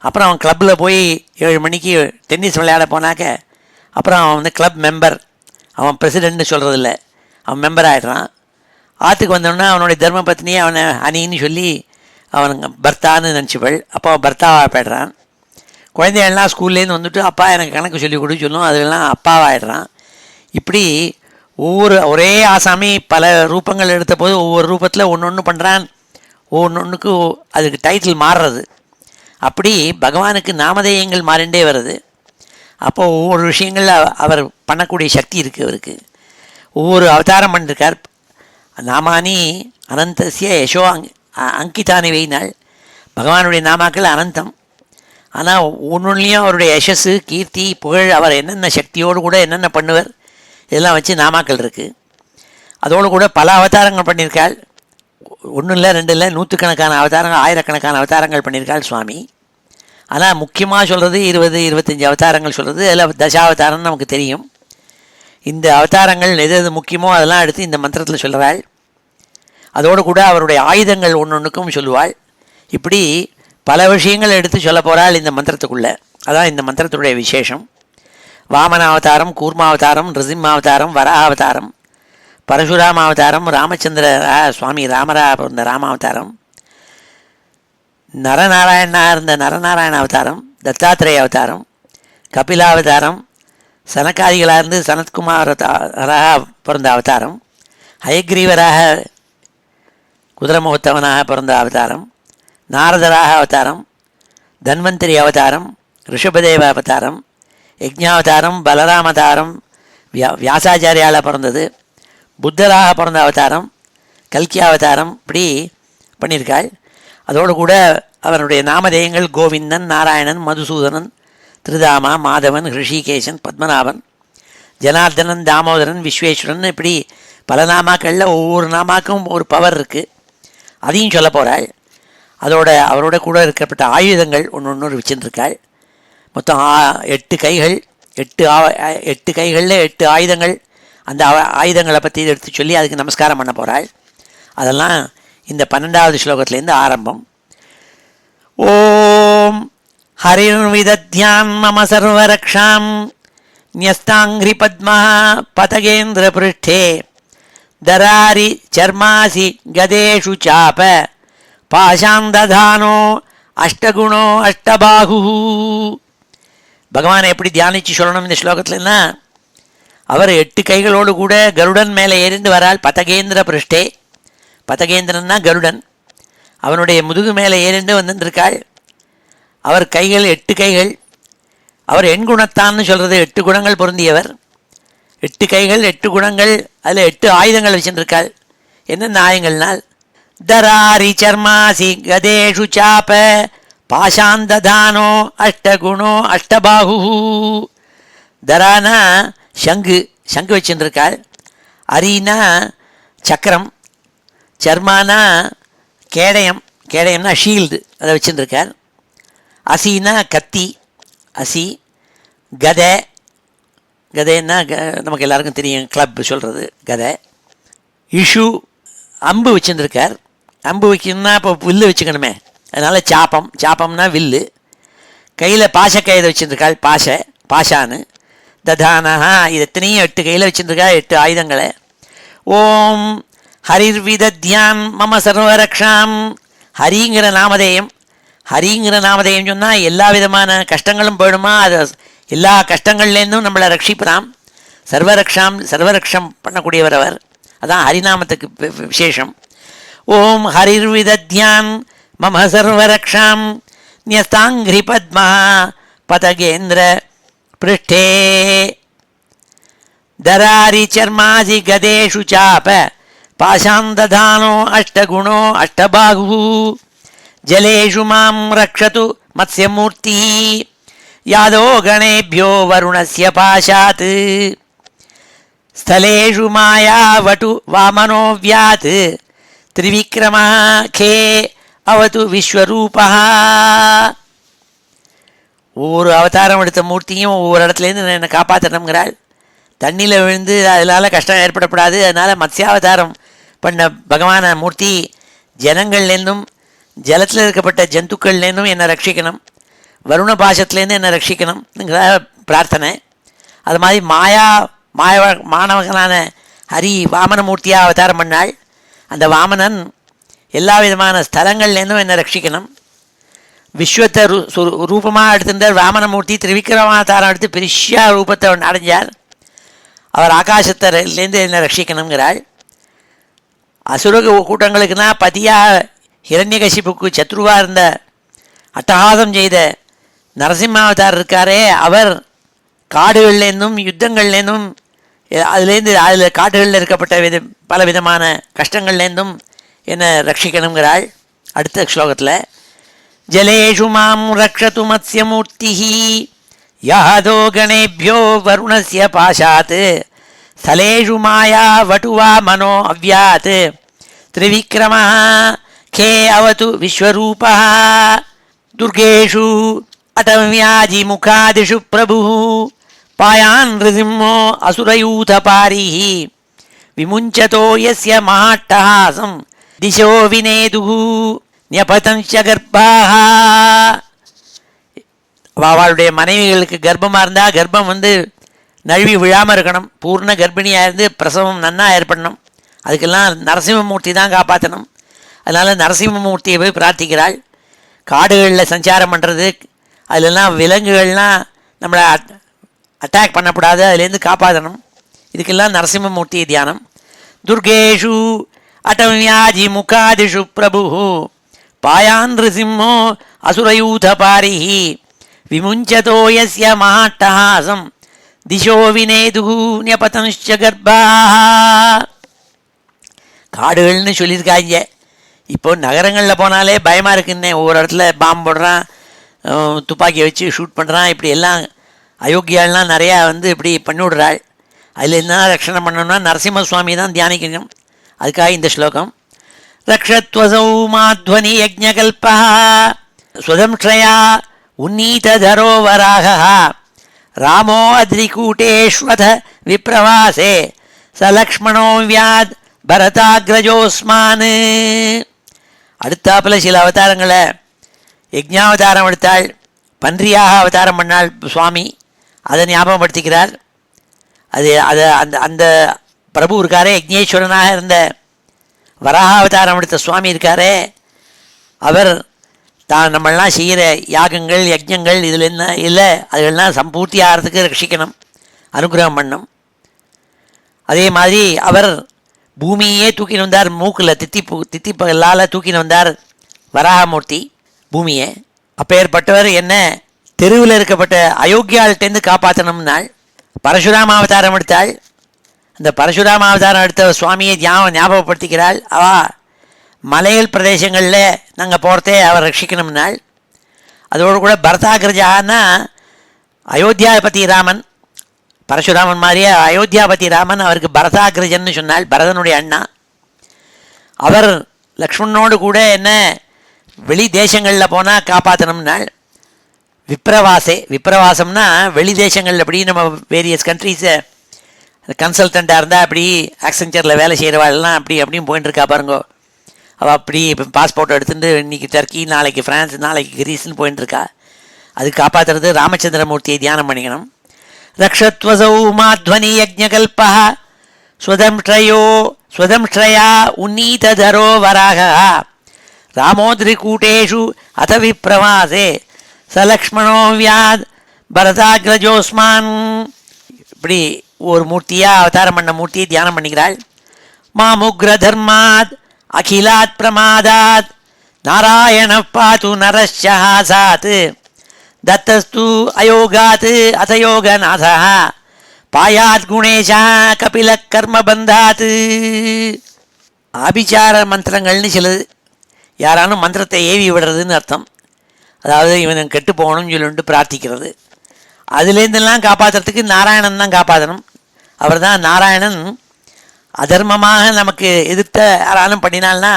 அப்புறம் அவன் கிளப்பில் போய் 7 மணிக்கு டென்னிஸ் விளையாட போனாக்க அப்புறம் அவன் வந்து கிளப் மெம்பர், அவன் பிரசிடெண்ட்னு சொல்கிறதில்ல, அவன் மெம்பர் ஆகிடுறான். ஆற்றுக்கு வந்தோடனே அவனுடைய தர்ம பத்னியை அவனை அணின்னு சொல்லி அவனுங்க பர்த்தான்னு நினச்சிப்பள். அப்போ அவன் பர்த்தாவாக போய்டுறான். குழந்தைகள்லாம் ஸ்கூல்லேருந்து வந்துட்டு அப்பா எனக்கு கணக்கு சொல்லி கொடுக்க சொல்லும், அதெல்லாம் அப்பாவாகிடுறான். இப்படி ஒரே ஆசாமி பல ரூபங்கள் எடுத்த போது ஒவ்வொரு ரூபத்தில் ஒன்று பண்ணுறான். ஒவ்வொன்றுக்கு அதுக்கு டைட்டில் மாறுறது. அப்படி பகவானுக்கு நாமதேயங்கள் மாறிண்டே வருது. அப்போது ஒவ்வொரு விஷயங்களில் அவர் பண்ணக்கூடிய சக்தி இருக்குது. அவருக்கு ஒவ்வொரு அவதாரம் பண்ணிருக்கார். நாமானி அனந்தசிய யசோ அங்கிதானி வைனாள். பகவானுடைய நாமாக்கள் அனந்தம். ஆனால் ஒன்றுலேயும் அவருடைய யசஸ்ஸு, கீர்த்தி, புகழ், அவர் என்னென்ன சக்தியோடு கூட என்னென்ன பண்ணுவர் இதெல்லாம் வச்சு நாமாக்கள் இருக்குது. அதோடு கூட பல அவதாரங்கள் பண்ணியிருக்காள். 1 இல்லை 2 இல்லை, 100கணக்கான அவதாரங்கள், 1000கணக்கான அவதாரங்கள் பண்ணியிருக்காள் சுவாமி. ஆனால் முக்கியமாக சொல்கிறது 20-25 அவதாரங்கள் சொல்கிறது. அதில் தசாவதாரம்னு நமக்கு தெரியும். இந்த அவதாரங்கள் எது முக்கியமோ அதெல்லாம் எடுத்து இந்த மந்திரத்தில் சொல்கிறாள். அதோடு கூட அவருடைய ஆயுதங்கள் ஒன்றுக்கும் சொல்லுவாள். இப்படி பல விஷயங்கள் எடுத்து சொல்ல போகிறாள் இந்த மந்திரத்துக்குள்ளே. அதான் இந்த மந்திரத்துடைய விசேஷம். வாமனாவதாரம், கூர்மாவதாரம், நிருசிம்மாவதாரம், வராவதாரம், பரசுராமாவதாரம், ராமச்சந்திர சுவாமி ராமரா இருந்த ராமாவதாரம், நரநாராயணனாக இருந்த நரநாராயண அவதாரம், தத்தாத்திரேய அவதாரம், கபிலாவதாரம், சனகாதிகளாக இருந்து சனத்குமாராக பிறந்த அவதாரம், ஹயக்ரீவராக குதிரமுகத்தவனாக பிறந்த அவதாரம், நாரதராக அவதாரம், தன்வந்திரி அவதாரம், ரிஷபதேவ அவதாரம், யஜ்ஞாவதாரம், பலராமதாரம், வியாசாச்சாரியால் பிறந்தது, புத்தராக பிறந்த அவதாரம், கல்கி அவதாரம், இப்படி பண்ணியிருக்காள். அதோடு கூட அவருடைய நாமதேயங்கள் கோவிந்தன், நாராயணன், மதுசூதனன், திருதாமா, மாதவன், ரிஷிகேசன், பத்மநாபன், ஜனார்தனன், தாமோதரன், விஸ்வேஸ்வரன், இப்படி பல நாமாக்களில் ஒவ்வொரு நாமாக்கும் ஒரு பவர் இருக்குது. அதையும் சொல்ல போகிறாள். அவரோட கூட இருக்கப்பட்ட ஆயுதங்கள் ஒன்று வச்சுருக்காள். மொத்தம் 8 கைகள், 8 கைகளில் 8 ஆயுதங்கள். அந்த ஆயுதங்களை பற்றி எடுத்து சொல்லி அதுக்கு நமஸ்காரம் பண்ண போகிறாள். அதெல்லாம் இந்த 12வது ஸ்லோகத்திலேருந்து ஆரம்பம். ஓம் ஹரிர்விதத்யான் மம சர்வரக்ஷாம் ன்யஸ்தாங்கிரி பத்மா பதகேந்திர பிருஷ்டே தராரி சர்மாசி கதேஷு சாப பாஷாந்ததானோ அஷ்டகுணோ அஷ்டபாகு. பகவானை எப்படி தியானித்து சொல்லணும் இந்த ஸ்லோகத்துலன்னா, அவர் 8 கைகளோடு கூட கருடன் மேலே ஏறிண்டு வரால். பதகேந்திர பிருஷ்டே, பதகேந்திரன்னா கருடன், அவனுடைய முதுகு மேலே ஏறிண்டு வந்துருக்காள். அவர் கைகள் 8 கைகள். அவர் எண்குணத்தான்னு சொல்கிறது 8 குணங்கள் பொருந்தியவர். 8 கைகள், 8 குணங்கள், அதில் 8 ஆயுதங்கள் வச்சுருக்காள். என்னென்ன ஆயுதங்கள்னால், தராரி சர்மாசி கதேஷு சாப பாஷாந்ததானோ அஷ்டகுணோ அஷ்டபாகு. தரானா சங்கு வச்சுருக்காள். அரினா சக்கரம், சர்மானா கேடயம்னா ஷீல்டு, அதை வச்சுருக்கார். அசினா கத்தி, அசி. கதைன்னா நமக்கு எல்லாருக்கும் தெரியும், கிளப் சொல்கிறது கதை. இஷு அம்பு வச்சுருக்கார். அம்பு வைக்கணும்னா இப்போ வில்லு வச்சுக்கணுமே, அதனால் சாப்பம்னா வில்லு. கையில் பாசக்கயிறு வச்சுருக்காள், பாஷான்னு. ததானஹா, இது எத்தனையும் 8 கையில் வச்சுருக்கா, 8 ஆயுதங்களை. ஓம் ஹரிர்விதத்யான் மம சர்வரக்ஷாம். ஹரிங்கிற நாமதேயம் சொன்னால் எல்லா விதமான கஷ்டங்களும் போயிடுமா, அது எல்லா கஷ்டங்கள்லேருந்தும் நம்மளை ரட்சிப்பதாம். சர்வரக்ஷம் பண்ணக்கூடியவர் அவர். அதான் ஹரிநாமத்துக்கு விசேஷம். ஓம் ஹரிர்விதத்யான் மம சர்வரக்ஷாம் ன்யஸ்தாங்கிரி பத்மா பதகேந்திர பிருஷ்டே தராரி சர்மாசி கதேஷு சாப பாஷாந்ததானோ அஷ்டகுணோ அஷ்டபாகு ஜலேஷு மாம் ரக்ஷது மத்ஸ்யமூர்த்தி யாதோ கணேபியோ வருணஸ்ய பாஷாத் ஸ்தலேஷு மாயாவடு வாமனோவ்யாத் திரிவிக்ரமா கே அவது விஸ்வரூபா. ஒவ்வொரு அவதாரம் எடுத்த மூர்த்தியும் ஒவ்வொரு இடத்துலேருந்து என்னை காப்பாற்றணுங்கிறாள். தண்ணியில் விழுந்து அதனால் கஷ்டம் ஏற்படக்கூடாது, அதனால் மத்ஸ்யாவதாரம் பண்ண பகவான மூர்த்தி ஜனங்கள்லேருந்தும் ஜலத்தில் இருக்கப்பட்ட ஜந்துக்கள்லேருந்தும் என்னை ரட்சிக்கணும், வருண பாஷத்துலேருந்து என்னை ரட்சிக்கணுங்கிற பிரார்த்தனை. அது மாதிரி மாணவகனான ஹரி வாமனமூர்த்தியாக அவதாரம் பண்ணாள். அந்த வாமனன் எல்லா விதமான ஸ்தலங்கள்லேருந்தும் என்னை ரட்சிக்கணும். விஸ்வத்தை ரூபமாக எடுத்திருந்தார் வாமனமூர்த்தி. திரிவிக்ரமாவதாரம் எடுத்து பெரியா ரூபத்தை அடைஞ்சார். அவர் ஆகாசத்திலேருந்து என்னை ரட்சிக்கணுங்கிறாள். அசுர கூட்டங்களுக்குன்னா பதியாக ஹிரண்யகசிப்புக்கு சத்ருவாக இருந்த அட்டகாசம் செய்த நரசிம்மாவதார் இருக்காரே, அவர் காடுகள்லேருந்தும் யுத்தங்கள்லேருந்தும் அதில் காடுகளில் இருக்கப்பட்ட பல விதமான கஷ்டங்கள்லேருந்தும் என்னை ரட்சிக்கணுங்கிறாள். அடுத்த ஸ்லோகத்தில் ஜலேஷு மாம் ரக்ஷது மத்ஸ்யமூர்த்தி யாதோ கணேபியோ வருணஸ்ய பாஷாத் ஸ்தலேஷு மாயா வட்டுவா மனோ அவ்யாத் திரிவிக்ரமா கே அவது விஸ்வரூபா துர்கேஷு அடவ்யாஜி முகாதிஷு பிரபு பாயான் ரிசிம்மோ அசுரயூதபாரிஹி விமுஞ்சதோ யஸ்ய மஹாட்டஹாசம் திசோ வினேதுஹு ஞபதஞ்ச கர்ப்பாஹ. அவளுடைய மனைவிகளுக்கு கர்ப்பமாக இருந்தால் கர்ப்பம் நழுவி விழாமல் இருக்கணும், பூர்ண கர்ப்பிணியாக இருந்து பிரசவம் நன்னா ஏற்படணும். அதுக்கெல்லாம் நரசிம்மமூர்த்தி தான் காப்பாற்றணும். அதனால் நரசிம்மமூர்த்தியை போய் பிரார்த்திக்கிறாள். காடுகளில் சஞ்சாரம் பண்ணுறது, அதிலெல்லாம் விலங்குகள்லாம் நம்மளை அட்டாக் பண்ணக்கூடாது, அதுலேருந்து காப்பாற்றணும். இதுக்கெல்லாம் நரசிம்மமூர்த்தி தியானம். துர்கேஷு அடவ்யாஜி முகாதிஷு பிரபு பாயான் ரிசிம்மோ அசுரயூதபாரிஹி விமுஞ்சதோ யஸ்ய மஹாட்டஹாசம் திசோ வினேதுஹு ஞபதஞ்ச கர்ப்பாஹ. காடுகள்னு சொல்லியிருக்காங்க. இப்போ நகரங்களில் போனாலே பயமாக இருக்குன்னே. ஒவ்வொரு இடத்துல பாம்பு போடுறான், துப்பாக்கியை வச்சு ஷூட் பண்ணுறான். இப்படி எல்லாம் அயோக்கியாலாம் நிறையா இப்படி பண்ணிவிடுறாள். அதில் என்ன ரட்சணை பண்ணணும்னா நரசிம்ம சுவாமி தான் தியானிக்கணும். அதுக்காக இந்த ஸ்லோகம். ரக்ஷத்வசௌ மாத்வனி யஜ்ஞகல்பா ஸ்வதம்ஸ்ரயா உன்னீததரோ வராகः ராமோ அத்ரிகூட்டேஷ்வத விப்ரவாசே சலக்ஷ்மணோ வியாத் பரதாக்ரஜோஸ்மான். அடுத்தாப்பில் சில அவதாரங்களை யஜ்ஞாவதாரம் எடுத்தாள், பன்றியாக அவதாரம் பண்ணாள் சுவாமி. அதை ஞாபகப்படுத்திக்கிறார். அந்த அந்த பிரபு இருக்காரே, யஜ்ஞேஸ்வரனாக இருந்த வராக அவதாரம் எடுத்த சுவாமி இருக்காரே, அவர் தான் நம்மளாம் செய்கிற யாகங்கள் யஜ்ஞங்கள் இதில் என்ன இல்லை, அதுகள்லாம் சம்பூர்த்தி ஆகிறதுக்கு ரட்சிக்கணும், அனுகிரகம் பண்ணும். அதே மாதிரி அவர் பூமியே தூக்கின்னு வந்தார். மூக்கில் தித்திப்பல்லால் தூக்கின்னு வந்தார் வராகமூர்த்தி பூமியை. அப்பேற்பட்டவர் என்ன தெருவில் இருக்கப்பட்ட அயோக்கியாள்கிட்டேருந்து காப்பாற்றணும்னாள். பரசுராம அவதாரம் எடுத்தாள். அந்த பரசுராம அவதாரம் எடுத்த சுவாமியை ஞாபகப்படுத்திக்கிறாள். மலையல் பிரதேசங்களில் நாங்கள் போகிறதே அவர் ரட்சிக்கணும்னாள். அதோடு கூட பரதாகிரஜான்னா அயோத்தியாபதி ராமன், பரசுராமன் மாதிரியே அயோத்தியாபதி ராமன் அவருக்கு பரதாகிரஜன்னு சொன்னால், பரதனுடைய அண்ணா. அவர் லக்ஷ்மணனோடு கூட என்ன வெளி தேசங்களில் போனால் காப்பாற்றணும்னாள். விப்ரவாசம்னா வெளி தேசங்கள், அப்படி நம்ம வேரியஸ் கண்ட்ரீஸை கன்சல்டண்ட்டாக இருந்தால் அப்படி ஆக்சென்ச்சரில் வேலை செய்கிறவாள்லாம் அப்படியும் போயின்னு இருக்கா பாருங்கோ. அவள் அப்படி இப்போ பாஸ்போர்ட் எடுத்துகிட்டு இன்றைக்கி டர்க்கி, நாளைக்கு ஃப்ரான்ஸ், நாளைக்கு கிரீஸ்ன்னு போயின்னு இருக்கா. அது காப்பாற்றுறது ராமச்சந்திரமூர்த்தியை தியானம் பண்ணிக்கணும். ரக்ஷத்வசௌ மாத்வனி யஜ்ஞகல்பா ஸ்வதம்ஸ்ரயா உன்னீததரோ வராகः ராமோத்ரிகூட்டேஷு அத விப்ரவாசே சலக்ஷ்மணோ வியாத் பரதாக்ரஜோஸ்மான். இப்படி ஒரு மூர்த்தியாக அவதாரம் பண்ண மூர்த்தியை தியானம் பண்ணிக்கிறாள். மாமுக்ர தர்மாத் அகிலாத் பிரமாதாத் நாராயண பாது நரஸ்யாசாத் தத்தஸ்து அயோகாத் அதயோகநாதா பாயாத் குணேஷா கபில கர்மபந்தாத். ஆபிச்சார மந்திரங்கள்னு சிலது, யாரானும் மந்திரத்தை ஏவி விடுறதுன்னு அர்த்தம். அதாவது இவன் கெட்டு போகணும்னு சொல்லிட்டு பிரார்த்திக்கிறது. அதுலேருந்தெல்லாம் காப்பாற்றுறதுக்கு நாராயணன் தான் காப்பாற்றணும். அவர் தான் நாராயணன். அதர்மமாக நமக்கு எதிர்த்த யாராலும் பண்ணினால்னா,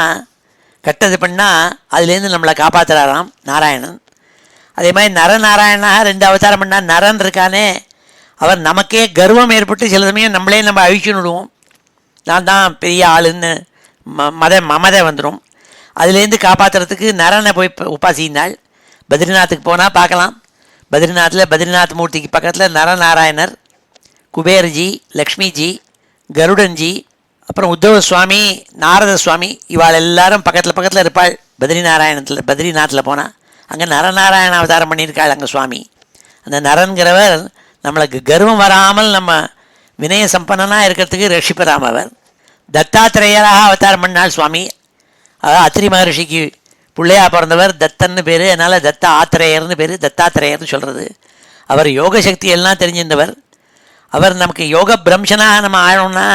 கெட்டது பண்ணால் அதுலேருந்து நம்மளை காப்பாற்றுறாராம் நாராயணன். அதே மாதிரி நரநாராயணனாக 2 அவதாரம் பண்ணால் நரன் இருக்கானே, அவர் நமக்கே கர்வம் ஏற்பட்டு சில சமயம் நம்ம அழிச்சுன்னு விடுவோம். நான் தான் பெரிய ஆளுன்னு மமதை வந்துடும். அதுலேருந்து காப்பாற்றுறதுக்கு நரனை போய் உபாசினாள். பத்ரிநாத்துக்கு போனால் பார்க்கலாம். பத்ரிநாத்தில் பத்ரிநாத் மூர்த்திக்கு பக்கத்தில் நரநாராயணர், குபேர்ஜி, லக்ஷ்மிஜி, கருடன்ஜி, அப்புறம் உத்தவ சுவாமி, நாரத சுவாமி, இவாள் எல்லாரும் பக்கத்தில் இருப்பாள். பத்ரிநாத்தில் போனால் அங்கே நரநாராயண அவதாரம் பண்ணியிருக்காள் அங்கே சுவாமி. அந்த நரன்கிறவர் நம்மளுக்கு கர்வம் வராமல் நம்ம வினய சம்பன்னனாக இருக்கிறதுக்கு ரட்சிப்பராம். அவர் தத்தாத்திரேயராக அவதாரம் பண்ணாள் சுவாமி. அதாவது அத்திரி மகர்ஷிக்கு பிள்ளையாக பிறந்தவர் தத்தன்னு பேர். அதனால் தத்த ஆத்திரேயர்னு பேர், தத்தாத்திரேயர்னு சொல்கிறது. அவர் யோக சக்தி எல்லாம் தெரிஞ்சிருந்தவர். அவர் நமக்கு யோக பிரம்சனாக நம்ம ஆழணும்னா,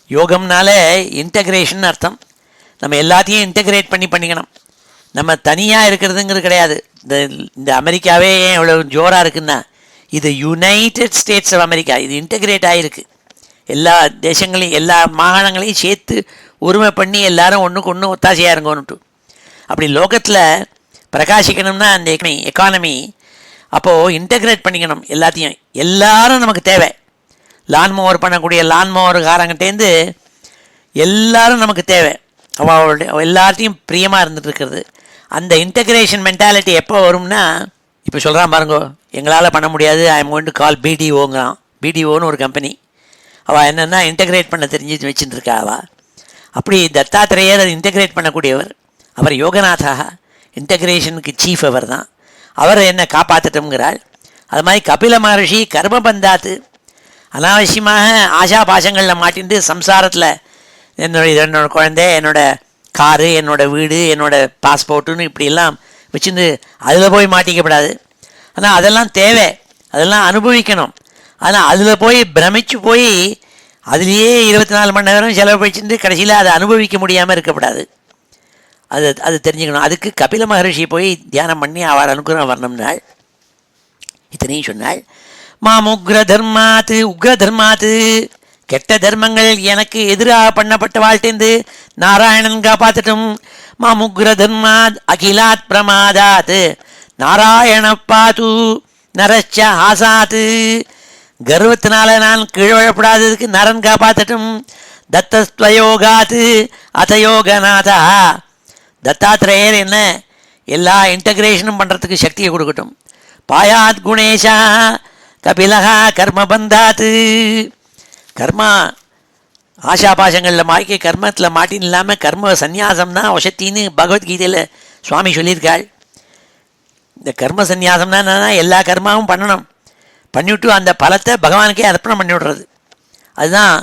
யோகம்னாலே இன்டகிரேஷன் அர்த்தம். நம்ம எல்லாத்தையும் இன்டகிரேட் பண்ணிக்கணும். நம்ம தனியாக இருக்கிறதுங்கிறது கிடையாது. இந்த அமெரிக்காவே ஏன் இவ்வளோ ஜோராக இருக்குன்னா, இது யுனைடெட் ஸ்டேட்ஸ் ஆஃப் அமெரிக்கா. இது இன்டகிரேட் ஆகிருக்கு. எல்லா தேசங்களையும் எல்லா மாகாணங்களையும் சேர்த்து ஒருமை பண்ணி எல்லாரும் ஒன்றுக்கு ஒன்று ஒத்தாசையாக இருங்கன்னுட்டு. அப்படி லோகத்தில் பிரகாசிக்கணும்னா அந்த எக்கானமி அப்போது இன்டகிரேட் பண்ணிக்கணும் எல்லாத்தையும். எல்லாரும் நமக்கு தேவை. லான்மோவர் பண்ணக்கூடிய லான்மோவர்காரங்கிட்டேருந்து எல்லாரும் நமக்கு தேவை. அவளுடைய எல்லாத்தையும் பிரியமாக இருந்துட்டு இருக்கிறது. அந்த இன்டகிரேஷன் மென்டாலிட்டி எப்போ வரும்னா, இப்போ சொல்கிறான் பாருங்கோ, எங்களால் பண்ண முடியாது, I am going to call பிடிஓங்கிறான். பிடிஓன்னு ஒரு கம்பெனி. அவள் என்னென்னா இன்டகிரேட் பண்ண தெரிஞ்சு வச்சுட்டு இருக்கா அவள். அப்படி தத்தாத்திரேயர் அதை இன்டகிரேட் பண்ணக்கூடியவர். அவர் யோகநாதாக, இன்டகிரேஷனுக்கு சீஃப் அவர் தான். அவர் என்னை காப்பாற்றட்டும்ங்கிறாள். அது மாதிரி கபில மகர்ஷி கர்மபந்தாத்து அனாவசியமாக ஆஷா பாசங்களில் மாட்டிட்டு சம்சாரத்தில் என்னோட குழந்தை, என்னோடய காரு, என்னோடய வீடு, என்னோடய பாஸ்போர்ட்டுன்னு இப்படியெல்லாம் வச்சுருந்து அதில் போய் மாட்டிக்கப்படாது. ஆனால் அதெல்லாம் தேவை, அதெல்லாம் அனுபவிக்கணும். ஆனால் அதில் போய் பிரமிச்சு போய் அதுலேயே 24 மணி நேரம் செலவழிச்சுட்டு கடைசியில் அதை அனுபவிக்க முடியாமல் இருக்கக்கூடாது. அது தெரிஞ்சுக்கணும். அதுக்கு கபில மகர்ஷி போய் தியானம் பண்ணி அவர் அனுகிரகம் வரணும்னாள். இத்தனையும் சொன்னாள். மாம் உக்ர தர்மாத்து கெட்ட தர்மங்கள் எனக்கு எதிராக பண்ணப்பட்ட வாழ்த்தேந்து நாராயணன் காப்பாற்றட்டும். மாம் உக்ர தர்மாத் அகிலாத் பிரமாதாத் நாராயண பாது நரச்ச ஆசாத்து. கர்வத்தினால நான் கீழ்வழப்படாததுக்கு நரன் காப்பாற்றட்டும். தத்தஸ்வயோகாத்து அதயோகநாதா. தத்தாத்திரேயர் என்ன எல்லா இன்டகிரேஷனும் பண்ணுறதுக்கு சக்தியை கொடுக்கட்டும். பாயாத் குணேஷா கபிலகா கர்மபந்தாத்து. கர்மா ஆஷாபாசங்களில் மாய்க்க கர்மத்தில் மாட்டின்னு இல்லாமல் கர்ம சந்நியாசம் தான் வசத்தின்னு பகவத்கீதையில் சுவாமி சொல்லியிருக்காள். இந்த கர்ம சந்நியாசம்னா என்னன்னா, எல்லா கர்மாவும் பண்ணணும், பண்ணிவிட்டு அந்த பலத்தை பகவானுக்கே அர்ப்பணம் பண்ணி விடுறது. அதுதான்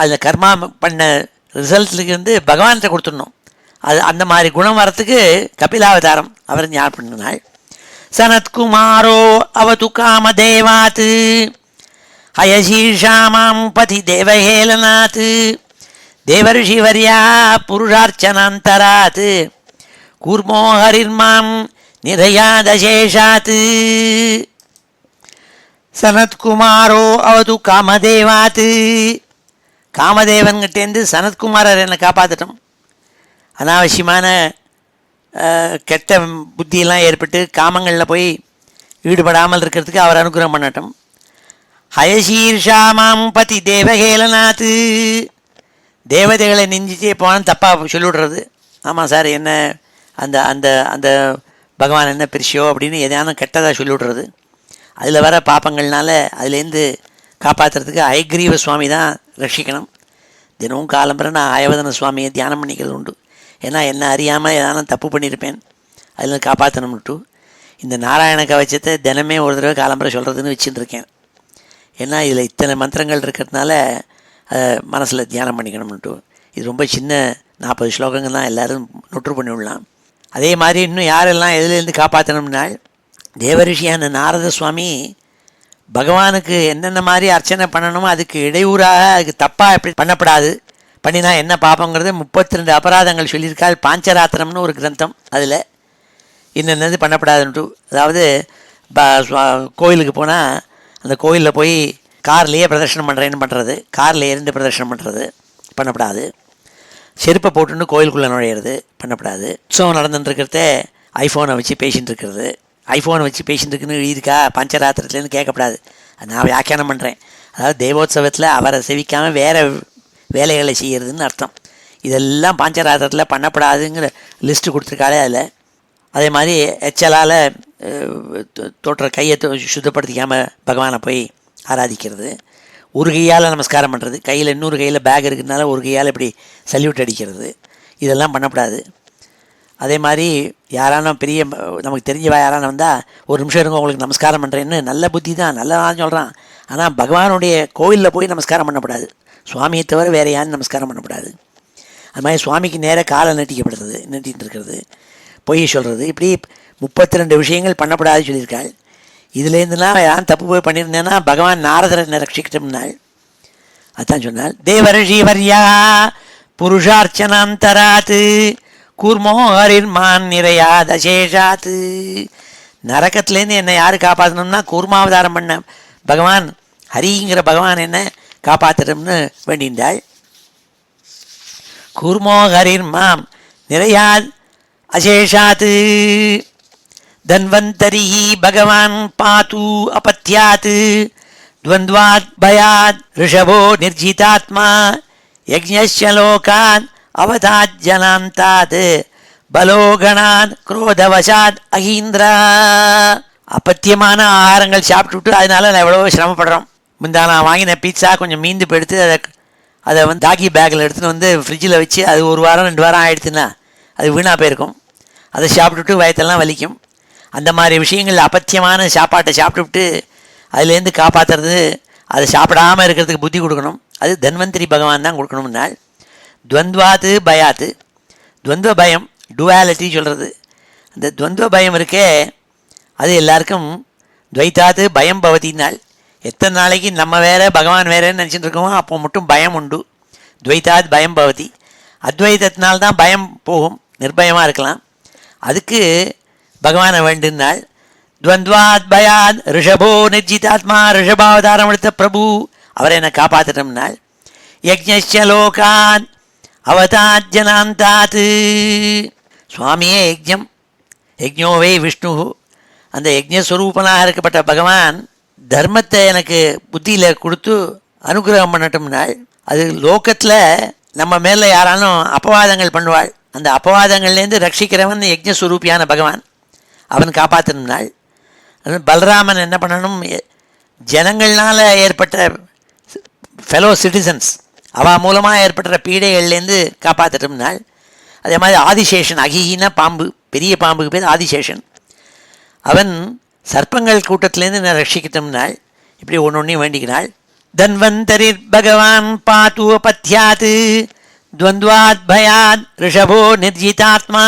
அந்த கர்மா பண்ண ரிசல்ட்டுக்கு வந்து பகவான்கிட்ட கொடுத்துடணும். அது அந்த மாதிரி குணம் வரத்துக்கு கபிலாவதாரம் அவர் ஞாபகம் பண்ணினாள். சனத்குமாரோ அவது காமதேவாத் ஹயசீஷாமாம் பதி தேவஹேளனாத் தேவர்ஷிவர்யா புருஷார்ச்சனாந்தராத் கூர்மோ ஹரிர்மாம் நிரயாதசேஷாத். சனத்குமாரோ அவது காமதேவாத். காமதேவன்கிட்டேருந்து சனத்குமாரர் என்னை காப்பாற்றட்டும். அனாவசியமான கெட்ட புத்தியெல்லாம் ஏற்பட்டு காமங்களில் போய் ஈடுபடாமல் இருக்கிறதுக்கு அவர் அனுகிரகம் பண்ணட்டும். ஹயசீர்ஷாமாம் பதி தேவஹேளனாத். தேவதைகளை நெஞ்சிச்சே போனால் தப்பாக சொல்லிவிடுறது. ஆமாம் சார், என்ன அந்த அந்த அந்த பகவான் என்ன பெருசியோ அப்படின்னு எதையான கெட்டதாக சொல்லிவிடுறது. அதில் வர பாப்பங்கள்னால அதுலேருந்து காப்பாற்றுறதுக்கு ஹயக்ரீவ சுவாமி தான் ரட்சிக்கணும். தினமும் காலம்பரை நான் ஆயவதன சுவாமியை தியானம் பண்ணிக்கிறது உண்டு. ஏன்னா என்ன அறியாமல் எதானும் தப்பு பண்ணியிருப்பேன், அதில் காப்பாற்றணும்னுட்டு இந்த நாராயண கவச்சத்தை தினமே ஒரு தடவை காலம்பரை சொல்கிறதுன்னு வச்சுட்டுருக்கேன். ஏன்னா இதில் இத்தனை மந்திரங்கள் இருக்கிறதுனால மனசில் தியானம் பண்ணிக்கணும்னுட்டு. இது ரொம்ப சின்ன 40 ஸ்லோகங்கள் தான், எல்லோரும் நொற்று பண்ணி விடலாம். அதே மாதிரி இன்னும் யாரெல்லாம் எதுலேருந்து காப்பாற்றணும்னால், தேவரிஷியான நாரத சுவாமி பகவானுக்கு என்னென்ன மாதிரி அர்ச்சனை பண்ணணுமோ அதுக்கு இடையூறாக அதுக்கு தப்பாக எப்படி பண்ணப்படாது, பண்ணினா என்ன பாப்பங்கிறது 32 அபராதங்கள் சொல்லியிருக்காள். பாஞ்சராத்திரம்னு ஒரு கிரந்தம். அதில் இன்னது பண்ணப்படாதுன்ட்டு. அதாவது கோயிலுக்கு போனால் அந்த கோயிலில் போய் கார்லேயே பிரதர்ஷனம் பண்ணுறேன்னு பண்ணுறது, காரில் இருந்து பிரதர்ஷனம் பண்ணுறது பண்ணப்படாது. செருப்பை போட்டுன்னு கோயிலுக்குள்ளே நுழையிறது பண்ணப்படாது. உற்சவம் நடந்துட்டுருக்கிறத ஐஃபோனை வச்சு பேசிகிட்டு இருக்கிறது, ஐஃபோனை வச்சு பேசிகிட்டு இருக்குன்னு இருக்கா பஞ்சராத்திரத்துலேருந்து கேட்கப்படாது. அது நான் வியாக்கியானம் பண்ணுறேன். அதாவது தெய்வோத்சவத்தில் அவரை செவிக்காமல் வேறு வேலைகளை செய்கிறதுன்னு அர்த்தம். இதெல்லாம் பாஞ்சராத்திரத்தில் பண்ணப்படாதுங்கிற லிஸ்ட்டு கொடுத்துருக்காளே அதில். அதே மாதிரி எச்சலால் தோற்ற கையை சுத்தப்படுத்திக்காமல் பகவானை போய் ஆராதிக்கிறது, ஒரு கையால் நமஸ்காரம் பண்ணுறது, கையில் இன்னொரு கையில் பேக் இருக்கிறதுனால ஒரு கையால் இப்படி சல்யூட் அடிக்கிறது, இதெல்லாம் பண்ணப்படாது. அதே மாதிரி யாரான பெரிய நமக்கு தெரிஞ்சவா யாரான வந்தால் ஒரு நிமிஷம் இருங்க உங்களுக்கு நமஸ்காரம் பண்ணுறேன்னு நல்ல புத்தி தான், நல்லதான் சொல்கிறான். ஆனால் பகவானுடைய கோவிலில் போய் நமஸ்காரம் பண்ணப்படாது. சுவாமியை தவிர வேறு யாரும் நமஸ்காரம் பண்ணப்படாது. அது மாதிரி சுவாமிக்கு நேராக காலை நட்டிட்டு இருக்கிறது, பொய் சொல்கிறது, இப்படி 32 விஷயங்கள் பண்ணப்படாது சொல்லியிருக்காள். இதுலேருந்துலாம் யாரும் தப்பு போய் பண்ணியிருந்தேன்னா பகவான் நாரதரை ரட்சிக்கிட்டோம்னாள். அதுதான் சொன்னால் தேவர்ஷிவர்யா புருஷார்ச்சனாந்தராத்து கூர்மோ ஹரிர்மான் நிறையாத் அசேஷாத்து. நரக்கத்துலேருந்து என்னை யார் காப்பாற்றணும்னா கூர்மாவதாரம் பண்ண பகவான் ஹரிங்கிற பகவான் என்ன காப்பாற்றணும்னு வேண்டியிருந்தாள். கூர்மோ ஹரிர்மாம் நிறையாத் அசேஷாத்து தன்வந்தரி பகவான் பாத்து அபத்யாத் துவந்த்வாத் பயாத் ரிஷபோ நிர்ஜிதாத்மா யக்ஞஸ்ய லோகான் அவதாத் ஜனாந்தாத் பலோகணாத் குரோதவசாத் அஹீந்திரா. அப்பத்தியமான ஆகாரங்கள் சாப்பிட்டுவிட்டு அதனால நான் எவ்வளோ சிரமப்படுறோம். முந்தா நான் வாங்கின பீட்சா கொஞ்சம் மீந்து போயிடுத்து, அதை வந்து டாக்கி பேக்கில் எடுத்துன்னு வந்து ஃப்ரிட்ஜில் வச்சு அது 1 வாரம் 2 வாரம் ஆகிடுச்சுன்னா அது வீணாக போயிருக்கும். அதை சாப்பிட்டுட்டு வயத்தெல்லாம் வலிக்கும். அந்த மாதிரி விஷயங்கள் அப்பத்தியமான சாப்பாட்டை சாப்பிட்டுவிட்டு அதுலேருந்து காப்பாற்றுறது, அதை சாப்பிடாமல் இருக்கிறதுக்கு புத்தி கொடுக்கணும். அது தன்வந்திரி பகவான் தான் கொடுக்கணும்னால். துவந்த்வாத்து பயாத்து, துவந்த்வ பயம், டுவாலிட்டி சொல்கிறது. அந்த துவந்த்வ பயம் இருக்கே அது எல்லாருக்கும் துவைத்தாத்து பயம் பவத்தினால். எத்தனை நாளைக்கு நம்ம வேறு பகவான் வேறேன்னு நினச்சிட்டு இருக்கோமோ அப்போ மட்டும் பயம் உண்டு. துவைத்தாத் பயம் பவதி. அத்வைதத்தினால்தான் பயம் போகும், நிர்பயமாக இருக்கலாம். அதுக்கு பகவானை வேண்டுனால் துவந்த்வாத் பயாத் ரிஷபோ நிர்ஜிதாத்மா, ரிஷபாவதாரம் எடுத்த பிரபு அவரை என்னை காப்பாற்றணும்னால். யக்ஞஸ்ய லோகான் அவதாத் ஜனாந்தாத், சுவாமியே யஜ்ஞம், யஜ்ஞோவே விஷ்ணு. அந்த யஜ்ஞஸ்வரூபனாக இருக்கப்பட்ட பகவான் தர்மத்தை எனக்கு புத்தியில் கொடுத்து அனுகிரகம் பண்ணட்டும்னால். அது லோகத்தில் நம்ம மேலே யாராலும் அபவாதங்கள் பண்ணுவாள், அந்த அபவாதங்கள்லேருந்து ரட்சிக்கிறவன் யஜ்ஞஸ்வரூபியான பகவான், அவன் காப்பாற்றணும்னால். அது பலராமன் என்ன பண்ணணும், ஜனங்கள்னால் ஏற்பட்ட ஃபெலோ சிட்டிசன்ஸ் அவள் மூலமாக ஏற்பட்ட பீடைகள்லேருந்து காப்பாற்றட்டும்னால். அதே மாதிரி ஆதிசேஷன், அகிஹினா பாம்பு, பெரிய பாம்புக்கு பேர் ஆதிசேஷன், அவன் சர்ப்பங்கள் கூட்டத்திலேருந்து நான் ரட்சிக்கட்டும்னால். இப்படி ஒன்று வேண்டிக்கினாள். தன்வந்தரிர் பகவான் பாத்து பத்யாத் துவந்த்வாத் பயாத் ரிஷபோ நிர்ஜிதாத்மா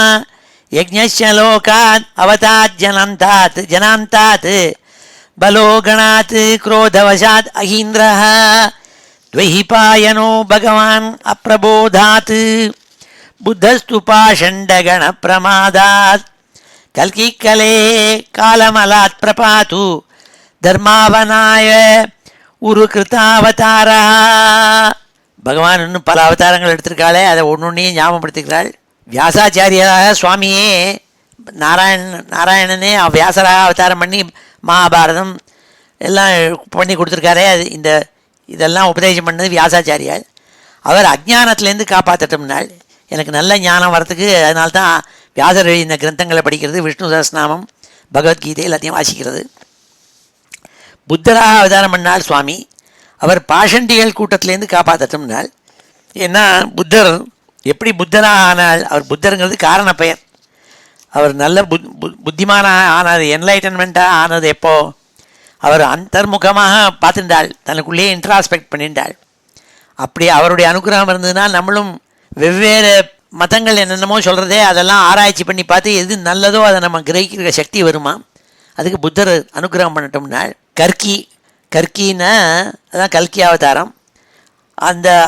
யக்ஞஸ்ய லோகாத் அவதாத் ஜனாந்தாத் பலோகணாத் குரோதவசாத் அஹீந்திரஹ துவைபாயனோ பகவான் அப்ரபோதாத் புத்தஸ்து பாஷண்டகண பிரமாதாத் கல்கிக்கலே காலமலாத் பிரபாத்து தர்மாவனாய உரு கிருத்தாவதாரா. பகவான் இன்னும் பல அவதாரங்கள் எடுத்திருக்காளே, அதை ஒன்றையும் ஞாபகப்படுத்திக்கிறாள். வியாசாச்சாரியராக சுவாமியே நாராயணனே வியாசராக அவதாரம் பண்ணி மகாபாரதம் எல்லாம் பண்ணி கொடுத்துருக்காரே. அது இதெல்லாம் உபதேசம் பண்ணது வியாசாச்சாரியால். அவர் அஜ்ஞானத்துலேருந்து காப்பாற்றட்டும்னால். எனக்கு நல்ல ஞானம் வரத்துக்கு அதனால்தான் வியாசர் இந்த கிரந்தங்களை படிக்கிறது, விஷ்ணு சஹஸ்ரநாமம், பகவத்கீதை எல்லாத்தையும் வாசிக்கிறது. புத்தராக அவதாரம் பண்ணால் சுவாமி, அவர் பாஷண்டிகள் கூட்டத்திலேருந்து காப்பாற்றட்டும்னால். ஏன்னா புத்தர் எப்படி புத்தராக ஆனால், அவர் புத்தருங்கிறது காரண பெயர். அவர் நல்ல புத்திமான ஆனது, என்லைட்டன்மெண்ட்டாக ஆனது எப்போ, அவர் அந்தர்முகமாக பார்த்துட்டாள், தனக்குள்ளேயே இன்ட்ராஸ்பெக்ட் பண்ணிட்டாள். அப்படி அவருடைய அனுகிரகம் இருந்ததுன்னா நம்மளும் வெவ்வேறு மதங்கள் என்னென்னமோ சொல்கிறதே அதெல்லாம் ஆராய்ச்சி பண்ணி பார்த்து எது நல்லதோ அதை நம்ம கிரகிக்கிற சக்தி வருமா. அதுக்கு புத்தர் அனுகிரகம் பண்ணட்டோம்னால். கற்கின்னா அதான் கல்கி அவதாரம்.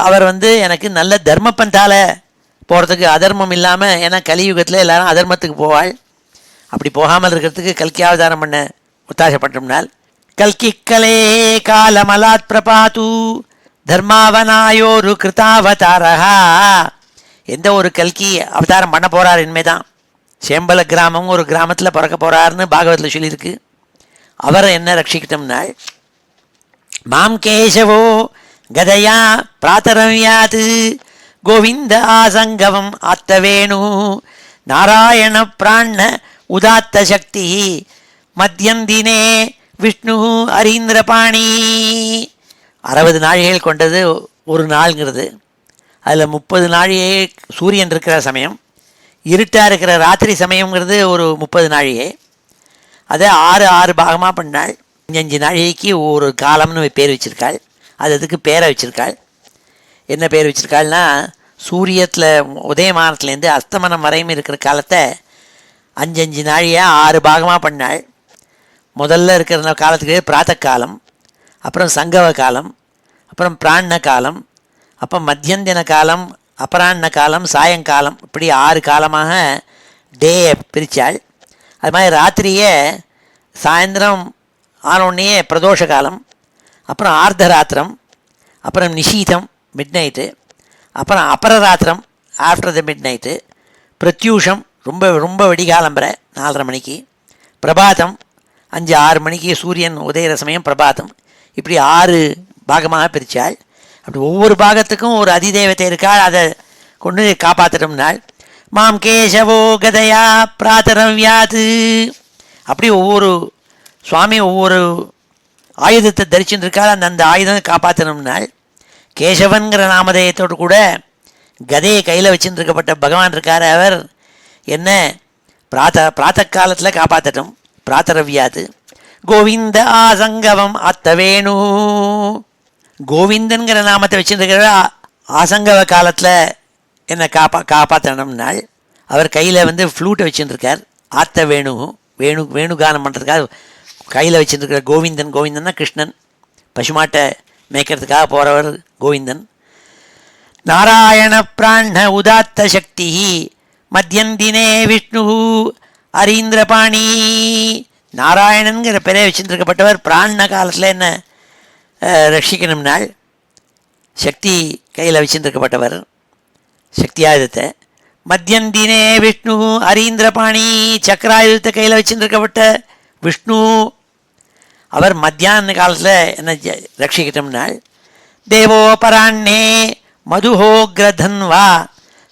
அவர் எனக்கு நல்ல தர்மப்பந்தால் போகிறதுக்கு, அதர்மம் இல்லாமல், ஏன்னா கலியுகத்தில் எல்லாரும் அதர்மத்துக்கு போவாள், அப்படி போகாமல் இருக்கிறதுக்கு கல்கி அவதாரம் பண்ண ஒத்தாசப்பட்டோம்னால் கல்கிக்கலே காலமலாத் பிரபாத்து தர்மாவனாயோரு கிருதாவதாரா. எந்த ஒரு கல்கி அவதாரம் பண்ண போகிறார் இனிமேதான், சேம்பல கிராமம் ஒரு கிராமத்தில் பிறக்க போகிறாருன்னு பாகவத்தில் சொல்லியிருக்கு. அவரை என்ன ரட்சிக்கிட்டோம்னால் மாம் கேசவோ கதையா பிராத்தரவியாது கோவிந்த ஆசங்கவம் ஆத்தவேணு நாராயண பிராண உதாத்த சக்தி மத்தியந்தினே விஷ்ணு அரீந்திரபாணி. 60 நாழிகைகள் கொண்டது ஒரு நாள்ங்கிறது. அதில் 30 நாழிகை சூரியன் இருக்கிற சமயம், இருட்டாக இருக்கிற ராத்திரி சமயங்கிறது ஒரு 30 நாழிகை. அதை 6 பாகமாக பண்ணாள். 5 நாழிகைக்கு ஒரு காலம்னு பேர் வச்சுருக்காள். அதுக்கு பேரை வச்சுருக்காள். என்ன பேர் வச்சுருக்காள்னா, சூரியத்தில் உதயமானத்துலேருந்து அஸ்தமனம் வரையும் இருக்கிற காலத்தை 5 நாழியாக 6 பாகமாக பண்ணாள். முதல்ல இருக்கிற காலத்துக்கு பிராத்த காலம், அப்புறம் சங்கவ காலம், அப்புறம் பிராண காலம், அப்போ மத்தியந்தின காலம், அபராண்ண காலம், சாயங்காலம், இப்படி 6 காலமாக டேயை பிரித்தாள். அது மாதிரி ராத்திரியே சாயந்தரம் ஆனோடனே பிரதோஷ காலம், அப்புறம் ஆர்த்தராத்திரம், அப்புறம் நிஷீதம் மிட் நைட்டு, அப்புறம் அபரராத்திரம் ஆஃப்டர் த மிட் நைட்டு, பிரத்யூஷம் ரொம்ப ரொம்ப வெடிகாலம்பரை 4:30 மணிக்கு, பிரபாதம் 5-6 மணிக்கு சூரியன் உதயிற சமயம் பிரபாதம். இப்படி 6 பாகமாக பிரித்தாள். அப்படி ஒவ்வொரு பாகத்துக்கும் ஒரு அதிதேவத்தை இருக்காள். அதை கொண்டு காப்பாற்றணும்னாள். மாம் கேசவோ கதையா பிராத்தரவியாது. அப்படி ஒவ்வொரு சுவாமி ஒவ்வொரு ஆயுதத்தை தரிச்சுட்டு இருக்காள். அந்த ஆயுதம் காப்பாற்றணும்னாள். கேசவன்கிற நாமதேயத்தோடு கூட கதையை கையில் வச்சுட்டு இருக்கப்பட்ட பகவான் இருக்கார். அவர் என்ன பிராத்த காலத்தில் காப்பாற்றட்டும். பிராத்தரவியாது கோவிந்த ஆசங்கவம் அத்தவேணு. கோவிந்தன்கிற நாமத்தை வச்சுருக்கிற ஆசங்கவ காலத்தில் என்ன காப்பாற்றணும்னாள். அவர் கையில் ஃப்ளூட்டை வச்சுருக்கார். ஆத்த வேணுகானம் பண்ணுறதுக்காக கையில் வச்சுருக்கிற கோவிந்தன்னா கிருஷ்ணன், பசுமாட்டை மேய்க்கிறதுக்காக போகிறவர் கோவிந்தன். நாராயண பிராண உதாத்த சக்தி மத்தியந்தினே விஷ்ணு அரீந்திரபாணி. நாராயணன்கிற பெரிய வச்சுருக்கப்பட்டவர் பிராண காலத்தில் என்ன ரட்சிக்கணும்னாள். சக்தி கையில் வச்சுருக்கப்பட்டவர், சக்தியாயுதத்தை. மத்தியந்தினே விஷ்ணு அரீந்திரபாணி, சக்கராயுதத்தை கையில் வச்சுருக்கப்பட்ட விஷ்ணு, அவர் மத்தியான காலத்தில் என்ன ரட்சிக்கட்டும்னாள். தேவோபராண்ணே மதுஹோக்ரதன்வா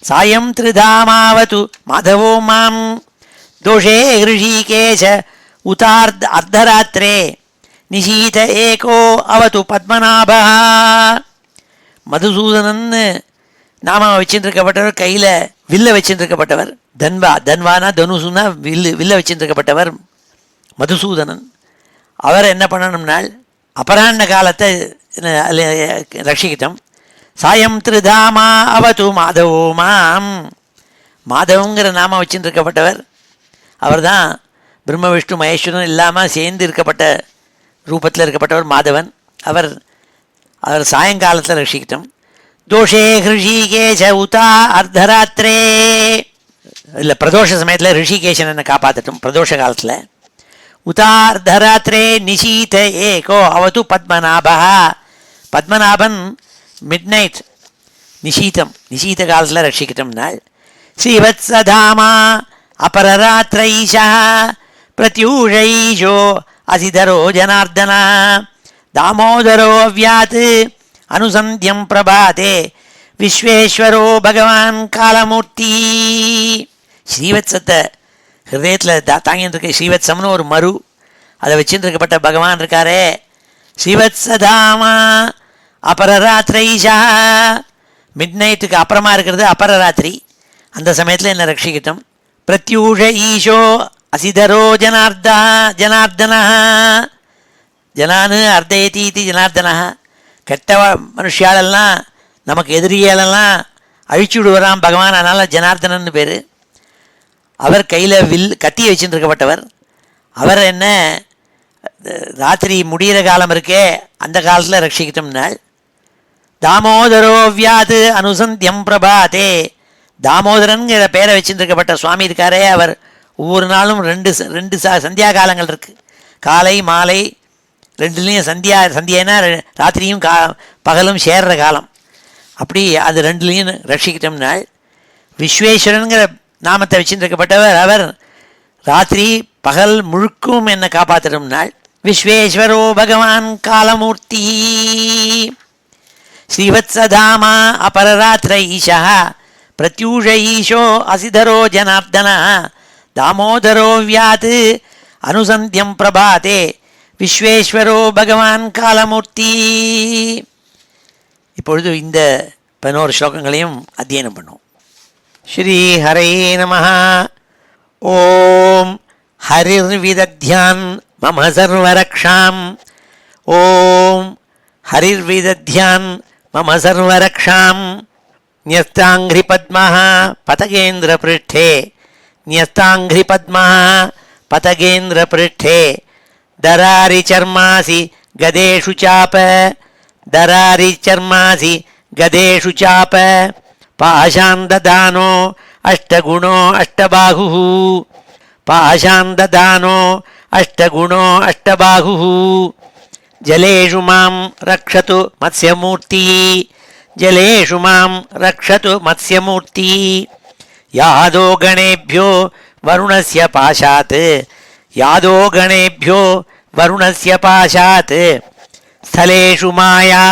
சாயம் திரிதாமாவது மாதவோ மாம் தோஷே ரிஷிகேஷ உதார்த் அர்த்தராத்திரே நிஷீத ஏகோ அவது பத்மநாபா. மதுசூதனன்னு நாம வச்சுருக்கப்பட்டவர், கையில் வில்ல வச்சுருக்கப்பட்டவர். தன்வானா தனுசுனா வில்ல வச்சுருக்கப்பட்டவர் மதுசூதனன். அவர் என்ன பண்ணணும்னால் அபராண்ண காலத்தை ரட்சிக்கிட்டோம். சாயம் திரிதாமா அவது மாதவோ மாம். மாதவங்கிற நாம வச்சுருக்கப்பட்டவர் அவர் தான் பிரம்ம விஷ்ணு மகேஸ்வரன் இல்லாமல் சேர்ந்து இருக்கப்பட்ட ரூபத்தில் இருக்கப்பட்டவர் மாதவன். அவர் சாயங்காலத்தில் ரட்சிக்கிட்டோம். தோஷே ரிஷிகேஷ உதா அர்த்தராத்திரே, இல்லை பிரதோஷ சமயத்தில் ரிஷிகேஷன் என்னை காப்பாற்றட்டும். பிரதோஷ காலத்தில் உதா அர்த்தராத்திரே நிஷீத ஏகோ அவது பத்மநாபா. பத்மநாபன் மிட் நைட் நிஷீத காலத்தில் ரட்சிக்கிட்டோம்னால். ஸ்ரீவத்சதாமா அபரராத்திரைஷா பிரத்யூஷைஷோ அசிதரோ ஜனார்தனா தாமோதரோ அவ்யாத் அனுசந்தியம் பிரபாதே விஸ்வேஸ்வரோ பகவான் காலமூர்த்தி. ஸ்ரீவத்சத்தை ஹிருதயத்தில் தாங்கிட்டு இருக்க ஸ்ரீவத்சம்னு ஒரு மரு, அதை வச்சுட்டு இருக்கப்பட்ட பகவான் இருக்காரே. ஸ்ரீவத்சதாமா அபரராத்திரைஷா, மிட் நைட்டுக்கு அப்புறமா இருக்கிறது அபரராத்திரி. அந்த சமயத்தில் என்ன ரட்சிக்கிட்டோம். பிரத்யூஷ ஈஷோ அசிதரோ ஜனார்தனா. ஜனானு அர்த்தயதீதி ஜனார்தனா. கெட்ட மனுஷியாலெல்லாம் நமக்கு எதிரியாலெல்லாம் அழிச்சு விடுவராம் பகவான். அதனால் ஜனார்தனன்னு பேர். அவர் கையில் கத்தி வச்சுட்டு இருக்கப்பட்டவர். அவர் என்ன ராத்திரி முடிகிற காலம் இருக்கே அந்த காலத்தில் ரட்சிக்கிட்டோம்னால். தாமோதரோ வியாது அனுசந்தியம் பிரபாதே. தாமோதரன்கிற பேரை வச்சுருக்கப்பட்ட சுவாமி இருக்காரே, அவர் ஒவ்வொரு நாளும் ரெண்டு சந்தியா காலங்கள் இருக்குது. காலை மாலை ரெண்டுலேயும் சந்தியானா ராத்திரியும் பகலும் சேர்ற காலம். அப்படி அது ரெண்டுலேயும் ரட்சிக்கிட்டோம்னால் விஸ்வேஸ்வரனுங்கிற நாமத்தை வச்சுருக்கப்பட்டவர் அவர் ராத்திரி பகல் முழுக்கும் என்னை காப்பாற்றணும்னால் விஸ்வேஸ்வரோ பகவான் காலமூர்த்தி ஸ்ரீவத்சதாமா அபரராத்திர ஈஷா பிரத்யூஷ ஈஷோ அசிதரோ ஜனார்தன தாமோதரோ வியாத் அனுசந்தியம் பிரபாதே விஸ்வேஸ்வரோ பகவான் காலமூர்த்தி. இப்பொழுது இந்த 11 ஸ்லோகங்களையும் அத்தியனம் பண்ணுவோம். ஸ்ரீ ஹரே நமஹ. ஓம் ஹரிர்விதத்யான் மம சர்வரக்ஷாம். ஓம் ஹரிர்விதத்யான் மம சர்வரக்ஷாம். ன்யஸ்தாங்கிரி பத்மஹ பதகேந்திர பிருஷ்டே. ன்யஸ்தாங்கிரி பத்மஹ பதகேந்திர பிருஷ்டே. தராரி சர்மாசி கதேஷு சாப. தராரி சர்மாசி கதேஷு சாப. பாஷாந்ததானோ அஷ்டகுணோ அஷ்டபாஹு. பாஷாந்ததானோ அஷ்டகுணோ அஷ்டபாஹு. ஜலேஷு மாம் ரக்ஷது மத்ஸ்யமூர்த்தி. ஜலேஷு மாம் ரக்ஷது மத்ஸ்யமூர்த்தி. யாதோ கணேभ्यो வருணஸ்ய பாஷாத். யாதோ கணேभ्यो வருணஸ்ய பாஷாத். ஸ்தலேஷு மாயா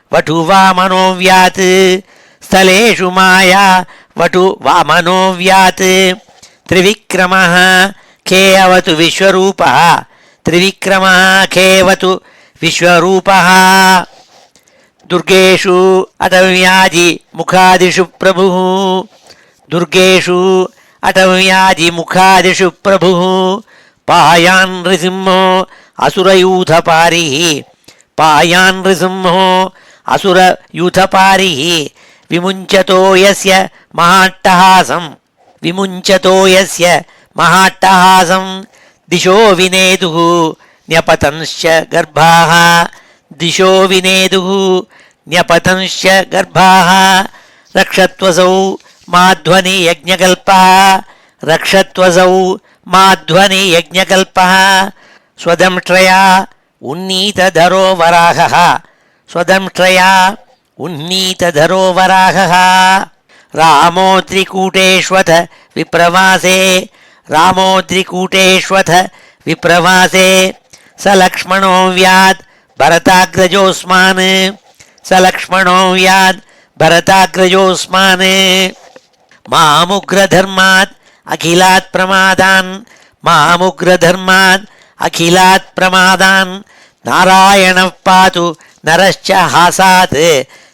வடு வாமனோ வியாத். ஸ்தலேஷு மாயா வடு வாமனோ வியாத். த்ரிவிக்ரமः கேவது விஸ்வரூபः. த்ரிவிக்ரமः கேவது விஸ்வரூபः. துர்கேஷு அடவ்யாஜி முகாதிஷு பிரபுः. துர்கேஷு அடவ்யாஜி முகாதிஷு பிரபுः. பாயான் ரிசிம்ஹோ அசுரயூதபாரிः. பாயான் ரிசிம்ஹோ அசுரயூதபாரிः. விமுஞ்சதோ யஸ்ய மஹாட்டஹாசம். விமுஞ்சதோ யஸ்ய மஹாட்டஹாசம். திசோ வினேதுः न्यपतंश्च गर्भाः. दिशो विनेदुः न्यपतंश्च गर्भाः. रक्षत्वसौ माध्वनि यज्ञकल्पः. रक्षत्वसौ माध्वनि यज्ञकल्पः. स्वदंष्ट्रया उन्नीतधरो वराहः. स्वदंष्ट्रया उन्नीतधरो वराहः. रामो त्रिकूटेष्वथ विप्रवासे. रामो त्रिकूटेष्वथ विप्रवासे. स लक्ष्मणो व्यात् भरताग्रजोऽस्मान्. स लक्ष्मणो व्यात् भरताग्रजोऽस्मान्. मामुग्रधर्मात् अखिलात् प्रमादान्. मामुग्रधर्मात् अखिलात् प्रमादान्. नारायणः पातु नरश्च हासात्.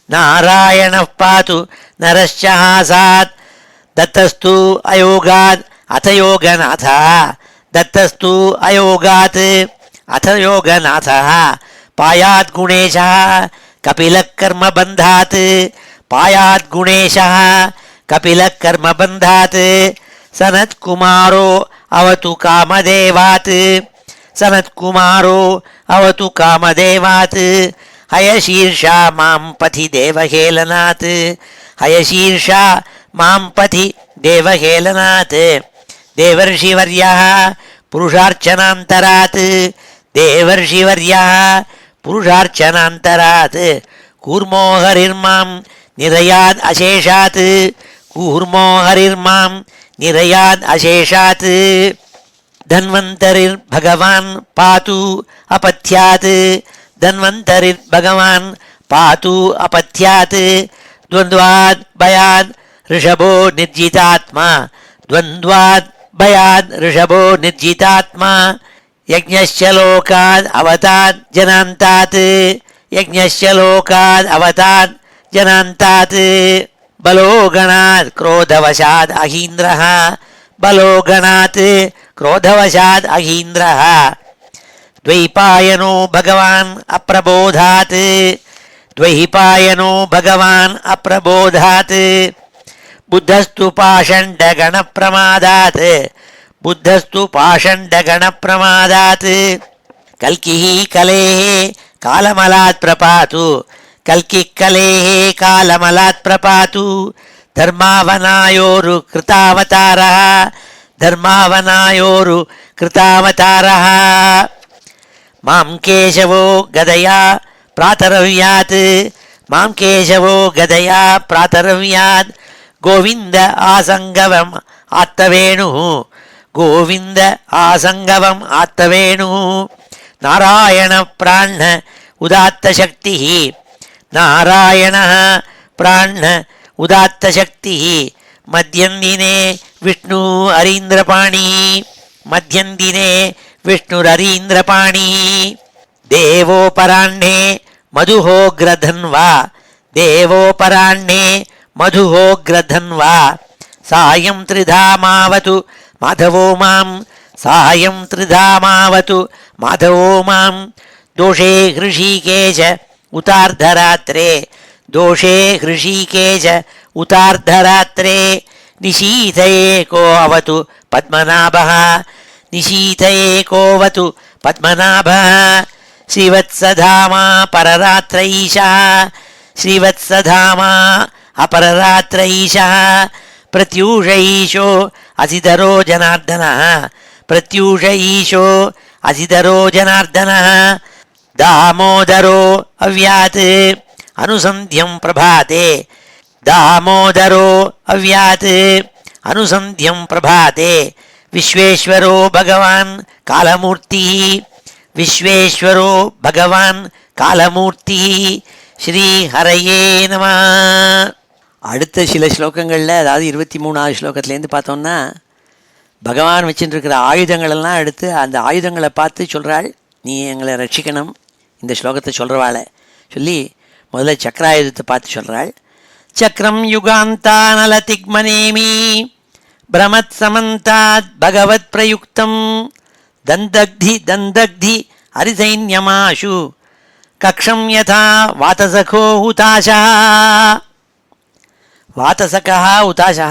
नारायणः पातु नरश्च हासात्. दत्तस्तु अयोगात् अथ योगनाथः. दत्तस्तु अयोगात् अथ योगनाथः. पायात् गुणेशः कपिलः कर्मबन्धात्. पायात् गुणेशः कपिलः कर्मबन्धात्. सनत्कुमारो अवतु कामदेवात्. सनत्कुमारो अवतु कामदेवात्. हयशीर्षा मां पथि देवहेलनात्. हयशीर्षा मां पथि देवहेलनात्. देवर्षिवर्यः पुरुषार्चनान्तरात्. देवर्षिवर्यः पुरुषार्चनान्तरात्. कूर्मो हरिर्मां निरयाद् अशेषात्. कूर्मो हरिर्मां निरयाद् अशेषात्. धन्वन्तरिर्भगवान् पातु अपथ्यात्. धन्वन्तरिर्भगवान् पातु अपथ्यात्. द्वन्द्वाद् भयाद् ऋषभो निर्जितात्मा. द्वन्द्वाद् भयाद् ऋषभो निर्जितात्मा. यज्ञश्च लोकाद् अवताद् जनान्तात्. यज्ञश्च लोकाद् अवताद् जनान्तात्. बलो गणात् क्रोधवशाद् अहीन्द्रः. बलो गणात् क्रोधवशाद् अहीन्द्रः. द्वैपायनो भगवान् अप्रबोधात्. द्वैपायनो भगवान् अप्रबोधात्. बुद्धस्तु पाषण्डगणप्रमादात्. बुद्धस्तु पाषण्डगणप्रमादात्. कल्किः कलेः कालमलात् प्रपातु. कल्किः कलेः कालमलात् प्रपातु. धर्मावनायोरुकृतावतारः. ಧರ್ಮಾವನಾಯೋರು ಕೃತಾವತಾರಃ ಮಾಂ ಕೇಶವೋ ಗದಯಾ ಪ್ರಾತರವ್ಯಾತ್ ಮಾಂ ಕೇಶವೋ ಗದಯಾ ಪ್ರಾತರವ್ಯಾತ್ ಗೋವಿಂದ ಆಸಂಗವಂ ಆತ್ತವೇಣು ಗೋವಿಂದ ಆಸಂಗವಂ ಆತ್ತವೇಣು ನಾರಾಯಣ ಪ್ರಾಣ ಉದಾತ್ತ ಶಕ್ತಿ ನಾರಾಯಣ ಪ್ರಾಣ ಉದಾತ್ತ ಶಕ್ತಿ ಮಧ್ಯಂದಿನೇ ವಿಷ್ಣು ಅರೀಂದ್ರಪಾಣಿ ಮಧ್ಯಂದಿನೇ ವಿಷ್ಣುರರೀಂದ್ರಪಾಣಿ ದೇವೋಪರಾಹ್ಣೆ ಮಧುಹೋಗ್ರಧನ್ವಾ ದೇವೋಪರಾಹ್ಣೆ ಮಧುಹೋಗ್ರಧನ್ವಾ ಸಾಯಂ ತ್ರಿಧಾಮಾವತು ಮಾಧವೋ ಮಾಂ ಸಾಯಂ ತ್ರಿಧಾಮಾವತು ಮಾಧವೋ ಮಾಂ ದೋಷೇ ಹೃಷೀಕೇಶ ಉತಾರ್ಧರಾತ್ರೆ ದೋಷೇ ಹೃಷೀಕೇಶ ಉತಾರ್ಧರಾತ್ರೆ ನಿಶೀಥಯೇಕೋ ಅವತು ಪದ್ಮನಾಭಃ ನಿಶೀಥಯೇಕೋವತು ಪದ್ಮನಾಭಃ ಶ್ರೀವತ್ಸಧಾಮ ಪರರಾತ್ರ ಈಶಃ ಶ್ರೀವತ್ಸಧಾಮ ಅಪರರಾತ್ರ ಈಶಃ ಪ್ರತ್ಯೂಷ ಈಶೋ ಅಸಿಧರೋ ಜನಾರ್ದನಃ ಪ್ರತ್ಯೂಷ ಈಶೋ ಅಸಿಧರೋ ಜನಾರ್ದನಃ ದಾಮೋದರೋ ಅವ್ಯಾತ್ ಅನುಸಂಧ್ಯಂ ಪ್ರಭಾತೆ ದಾಮೋದರೋ ಅವ್ಯಾತ್ ಅನುಸಂಧ್ಯಂ ಪ್ರಭಾತೆ ವಿಶ್ವೇಶ್ವರೋ ಭಗವಾನ್ ಕಾಲಮೂರ್ತಿ ವಿಶ್ವೇಶ್ವರೋ ಭಗವಾನ್ காலமூர்த்தி ஸ்ரீ ஹரையே நம. அடுத்த சில ஸ்லோகங்களில், அதாவது 23வது ஸ்லோகத்துலேருந்து பார்த்தோம்னா, பகவான் வச்சுட்டு இருக்கிற ஆயுதங்களெல்லாம் எடுத்து அந்த ஆயுதங்களை பார்த்து சொல்கிறாள், நீ எங்களை ரட்சிக்கணும் இந்த ஸ்லோகத்தை சொல்கிறவாளை சொல்லி முதல்ல சக்கராயுதத்தை பார்த்து சொல்கிறாள். சக்கரம் யுகாந்தானல திக்மநேமி பிரமத் சமந்தாத் பகவத் பிரயுக்தம் தந்தக்தி தந்தக்தி ஹரிசைன்யமாஷு கக்ஷம் யதா வாதசகோ உதாசா. வாதசகா உதாசா,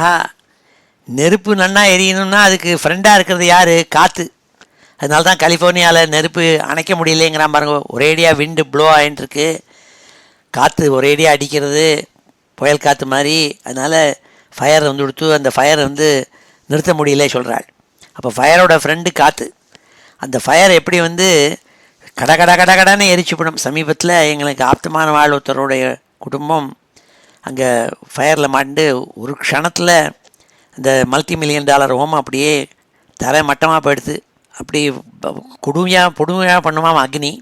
நெருப்பு நன்னா எரியணும்னா அதுக்கு ஃப்ரெண்டாக இருக்கிறது யார்? காற்று. அதனால தான் கலிஃபோர்னியாவில் நெருப்பு அணைக்க முடியலேங்கிறான் பாருங்க. ஒரேடியாக விண்டு ப்ளோ ஆகிட்டுருக்கு, காற்று ஒரேடியாக அடிக்கிறது, புயல் காற்று மாதிரி. அதனால் ஃபயர் வந்து கொடுத்து அந்த ஃபயர் வந்து நிறுத்த முடியல சொல்கிறாள். அப்போ ஃபயரோட ஃப்ரெண்டு காற்று. அந்த ஃபயர் எப்படி வந்து கட கட கட கடன்னு எரிச்சுப்படும். சமீபத்தில் எங்களுக்கு ஆப்தமான வாழ் ஒருத்தருடைய குடும்பம் அங்கே ஃபயரில் மாண்டு ஒரு க்ஷணத்தில் அந்த $multi-million ஹோமம் அப்படியே தரை மட்டமாக போயிடுது. அப்படி பொடுமையாக பண்ணுமாம் அக்னி.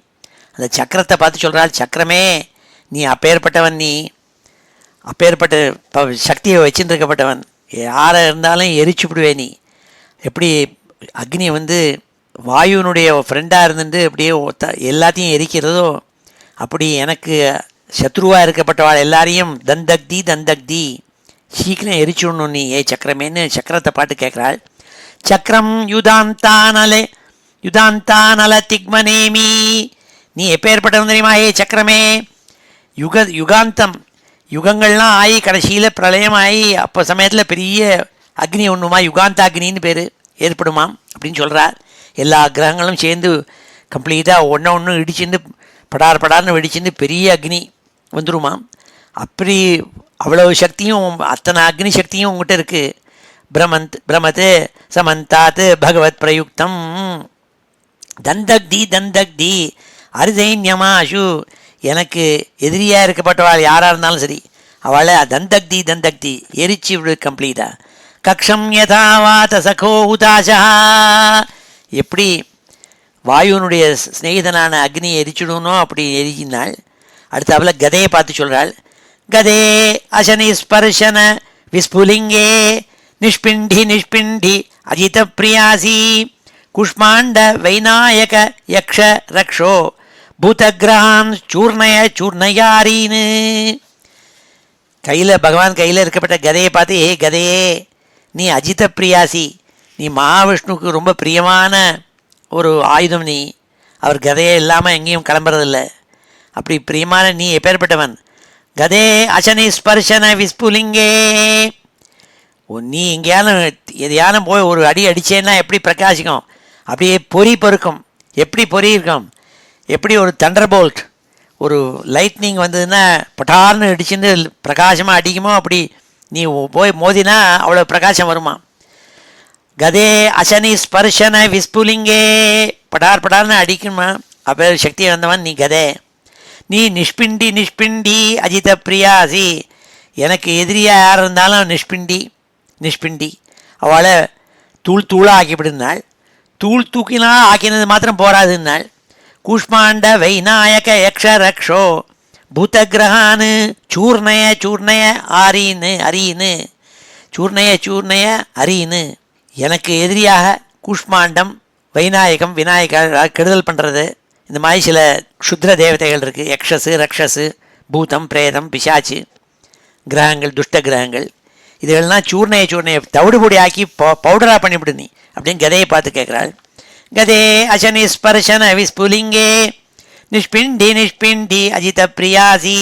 அந்த சக்கரத்தை பார்த்து சொல்கிறாள், சக்கரமே நீ அப்பேற்பட்டவன், நீ அப்பேற்பட்ட சக்தியை வச்சுருக்கப்பட்டவன், யாரை இருந்தாலும் எரிச்சுப்பிடுவே நீ. எப்படி அக்னி வந்து வாயுனுடைய ஃப்ரெண்டாக இருந்துட்டு அப்படியே எல்லாத்தையும் எரிக்கிறதோ, அப்படி எனக்கு சத்ருவாக இருக்கப்பட்டவாள் எல்லாரையும் தந்தக்தி தந்தக்தி சீக்கிரம் எரிச்சுடணும் நீ ஏ சக்கரமேன்னு சக்கரத்தை பாட்டு கேட்குறாள். சக்கரம் யுதாந்தானல திக்மநேமி, நீ எப்பேற்பட்டவன் தெரியுமா ஏ சக்கரமே? யுகாந்தம், யுகங்கள்லாம் ஆகி கடைசியில் பிரளயம் ஆகி அப்போ சமயத்தில் பெரிய அக்னி ஒன்றுமா, யுகாந்த அக்னின்னு பேர் ஏற்படுமாம் அப்படின்னு சொல்கிறார். எல்லா கிரகங்களும் சேர்ந்து கம்ப்ளீட்டாக ஒன்று இடிச்சுட்டு படார்னு வெடிச்சுட்டு பெரிய அக்னி வந்துருமாம். அப்படி அவ்வளவு சக்தியும், அத்தனை அக்னி சக்தியும் உங்கள்கிட்ட இருக்குது. பிரமத்து சமந்தாத் பகவத் பிரயுக்தம் தந்தக்தி தந்தக்தி அரிதைன்யமாஷு, எனக்கு எதிரியாக இருக்கப்பட்டவாள் யாராக இருந்தாலும் சரி அவளை தந்தக்தி தந்தக்தி எரிச்சு விடு கம்ப்ளீட்டாக. கக்ஷம் யதாவாத சகோ உதாசா, எப்படி வாயுனுடைய ஸ்நேகிதனான அக்னியை எரிச்சுடணும் அப்படி எரிச்சினாள். அடுத்தாப்புல கதையை பார்த்து சொல்கிறாள். கதே அசனி ஸ்பர்ஷன விஸ்புலிங்கே நிஷ்பிண்டி நிஷ்பிண்டி அஜித பிரியாசி குஷ்மாண்ட வைநாயக யக்ஷ ரக்ஷோ பூதகிரகான் சூர்ணய சூர்ணயாரின்னு. கையில் பகவான் கையில் இருக்கப்பட்ட கதையை பார்த்து, ஏ கதையே நீ அஜித பிரியாசி, நீ மகாவிஷ்ணுவுக்கு ரொம்ப பிரியமான ஒரு ஆயுதம் நீ. அவர் கதையே இல்லாமல் எங்கேயும் கிளம்புறதில்ல. அப்படி பிரியமான நீ எப்பேற்பட்டவன்? கதே அசனி ஸ்பர்ஷன விஸ்புலிங்கே, நீ எங்கேயாலும் எதையாலும் போய் ஒரு அடி அடித்தேன்னா எப்படி பிரகாசிக்கும்? அப்படியே பொறி பொறுக்கும். எப்படி பொறி இருக்கும்? எப்படி ஒரு தண்டர் போல்ட், ஒரு லைட்னிங் வந்ததுன்னா பட்டார்னு அடிச்சுன்னு பிரகாசமாக அடிக்குமோ, அப்படி நீ போய் மோதினா அவ்வளோ பிரகாசம் வருமா. கதே அசனி ஸ்பர்ஷன விஸ்புலிங்கே, படார் படார்னு அடிக்குமா, அப்போ சக்தியை வந்தவன் நீ கதே. நீ நிஷ்பிண்டி நிஷ்பிண்டி அஜித பிரியாசி, எனக்கு எதிரியாக யார் இருந்தாலும் நிஷ்பிண்டி அவளை தூள் தூளாக ஆக்கிவிடுனாள். தூள் தூக்கினா ஆக்கினது மாத்திரம் போராதுன்னாள். கூஷ்மாண்ட வைநாயக யக்ஷ ரக்ஷோ பூதகிரகான்னு சூர்ணய சூர்ணய அரீன்னு சூர்ணய அரீன்னு, எனக்கு எதிரியாக கூஷ்மாண்டம் வைநாயகம் விநாயகர் கெடுதல் பண்ணுறது, இந்த மாதிரி சில க்ஷுத்ர தேவதைகள் இருக்குது. யக்ஷஸு ரக்ஷஸு பூதம் பிரேதம் பிசாச்சு கிரகங்கள் துஷ்ட கிரகங்கள், இதுகள்லாம் சூர்ணையை தவிடுபொடி ஆக்கி பவுடராக பண்ணிவிடு நீ அப்படின்னு கதையை பார்த்து கேட்குறாள். கதே அசனி ஸ்பர்ஷன விஸ்புலிங்கே நிஷ்பிண்டி நிஷ்பிண்டி அஜித பிரியாசி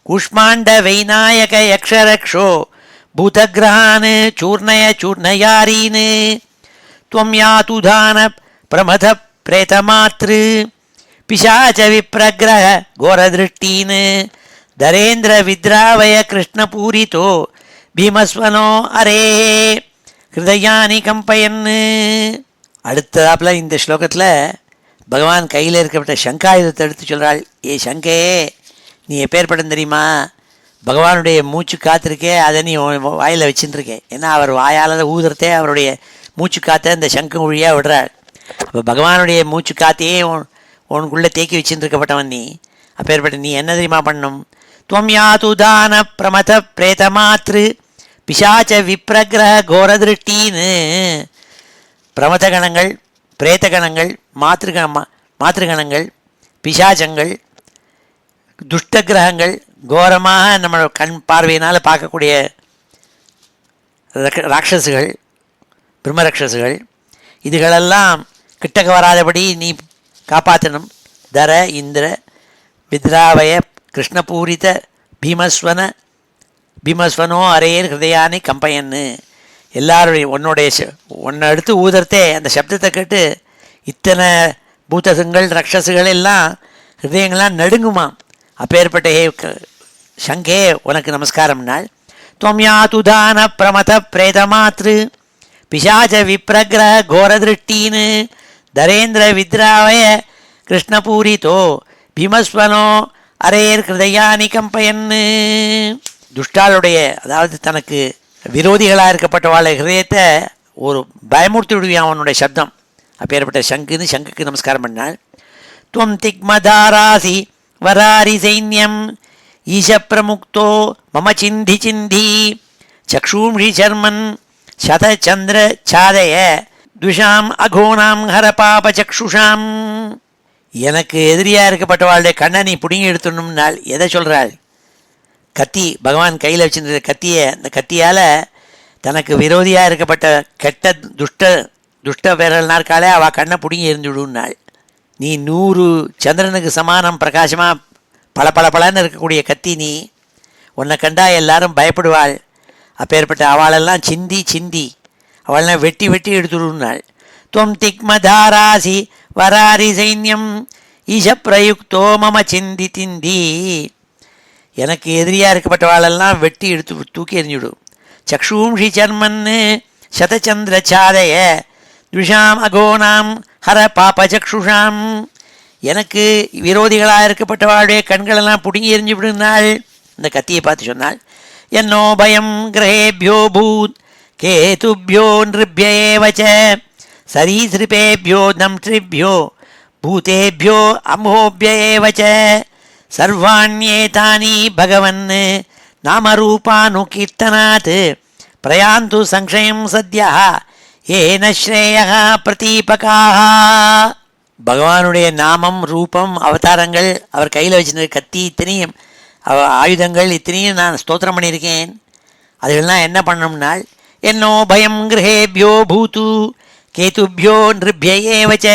கூஷ்மாண்ட வைநாயக யக்ஷரக்ஷோ பூதகிரகான் சூர்ணய சூர்ணயாரீன் துவம் யாதுதான பிரமத பிரேதமாத்ரு பிசாச்ச விப்ரகிரக கோரதிருஷ்டீன் தரேந்திர வித்ராவய கிருஷ்ணபூரிதோ பீமஸ்வனோ அரே ஹிருதயானி கம்பயன்னு. அடுத்ததாப்பில் இந்த ஸ்லோகத்தில் பகவான் கையில் இருக்கப்பட்ட சங்காயுதத்தை எடுத்து சொல்கிறாள். ஏ சங்கே, நீ எப்பேற்படும் தெரியுமா, பகவானுடைய மூச்சு காத்திருக்கே, அதை நீ வாயில் வச்சுட்டுருக்கே. ஏன்னா அவர் வாயால் ஊதுறதே அவருடைய மூச்சு காற்றை இந்த சங்கு வழியாக விடுறாள். அப்போ பகவானுடைய மூச்சு காத்தையே உனக்குள்ளே தேக்கி வச்சுருக்கப்பட்டவன் நீ. அப்பேற்பட்ட நீ என்ன தெரியுமா பண்ணும், துவம் யாதுதான பிரமத பிரேதமாத்ரு பிசாச்ச விப்ரகிரக கோரதிருஷ்டின்னு. பிரமதகணங்கள் பிரேத்தகணங்கள் மாத்திருகணங்கள் பிசாச்சங்கள் துஷ்ட கிரகங்கள் கோரமாக நம்ம கண் பார்வையினால் பார்க்கக்கூடிய ராட்சசுகள் பிரம்மராட்சசுகள், இதுகளெல்லாம் கிட்டக்க வராதபடி நீ காப்பாற்றணும். தர இந்திர வித்ராவய கிருஷ்ணபூரித பீமஸ்வனோ அரேர் ஹிருதயானி கம்பயன்னு. எல்லாருடைய உன்னை எடுத்து ஊதறத்தே அந்த சப்தத்தை கேட்டு இத்தனை பூதகங்கள் ரக்ஷசுகள் எல்லாம் ஹிருதயங்கள்லாம் நடுங்குமாம். அப்பேற்பட்ட சங்கே உனக்கு நமஸ்காரம்னாள். துவம் யாதுதான பிரமத பிரேதமாத்ரு பிசாச்ச விப்ரகிரக கோரதிருஷ்டீன் தரேந்திர வித்ராவய கிருஷ்ணபூரிதோ பீமஸ்வனோ அரேர் ஹிருதயானி கம்பயன்னு. துஷ்டாளுடைய, அதாவது தனக்கு விரோதிகளாக இருக்கப்பட்டவாளை ஹிருதயத்தை ஒரு பயமுறுத்தி விடுவியான் அவனுடைய சப்தம். அப்பேற்பட்ட சங்குக்கு நமஸ்காரம் பண்ணாள். துவம் திக்மதாராசி வராரி சைன்யம் ஈஷ பிரமுக்தோ மம சிந்தி சக்ஷூம்ஷி சர்மன் சதச்சந்திர சாதய துஷாம் அகோணாம் ஹர பாப சக்ஷுஷாம். எனக்கு எதிரியாக இருக்கப்பட்டவாளுடைய கண்ணை நீ பிடுங்கி எடுத்துடணும்னாள். எதை சொல்கிறாள், கத்தி பகவான் கையில் வச்சுருந்த கத்தியை, அந்த கத்தியால் தனக்கு விரோதியாக இருக்கப்பட்ட கெட்ட துஷ்ட பேரல்னா இருக்காளே அவள் கண்ணை பிடுங்கி எரிஞ்சு விடுனாள். நீ 100 சந்திரனுக்கு சமானம் பிரகாசமாக பளபளன்னு இருக்கக்கூடிய கத்தி நீ, உன்னை கண்டா எல்லாரும் பயப்படுவாள். அப்பேற்பட்ட அவளெல்லாம் சிந்தி அவளெல்லாம் வெட்டி எடுத்துடுனாள். துவம் திக்மதாராசி வராரி சைன்யம் ஈஷ பிரயுக்தோ மம சிந்தி. எனக்கு எதிரியாக இருக்கப்பட்டவாளெல்லாம் வெட்டி எடுத்து தூக்கி எறிஞ்சுடும். சக்ஷூம்ஷி சர்மன்னு சதச்சந்திர சாதய துஷாம் அகோணாம் ஹர பாப சக்ஷுஷாம். எனக்கு விரோதிகளாக இருக்கப்பட்டவாளுடைய கண்களெல்லாம் பிடுங்கி எரிஞ்சு விடுனாள். இந்த கத்தியை பார்த்து சொன்னாள். என்னோ பயம் கிரகேபியோ பூத் கேதுபியோ நிருப்யேவச்ச சரீசிருபேபியோ தம்ஷ்ரிபியோ பூதேபியோ அம்ஹோபியேவச்ச சர்வாண்யேதானி பகவன் நாமரூபானுகீர்த்தனாத் பிரயாந்து சங்ஷயம் சத்யா ஏன ஸ்ரேயः பிரதீபகாः. பகவானுடைய நாமம் ரூபம் அவதாரங்கள் அவர் கையில் வச்சிருந்த கத்தி இத்தனையும் ஆயுதங்கள் இத்தனையும் நான் ஸ்தோத்திரம் பண்ணியிருக்கேன். அதுகள்லாம் என்ன பண்ணணும்னால் என்னோ பயம் கிரகேபியோ பூத்து கேதுபியோ நிருப்யேவச்ச.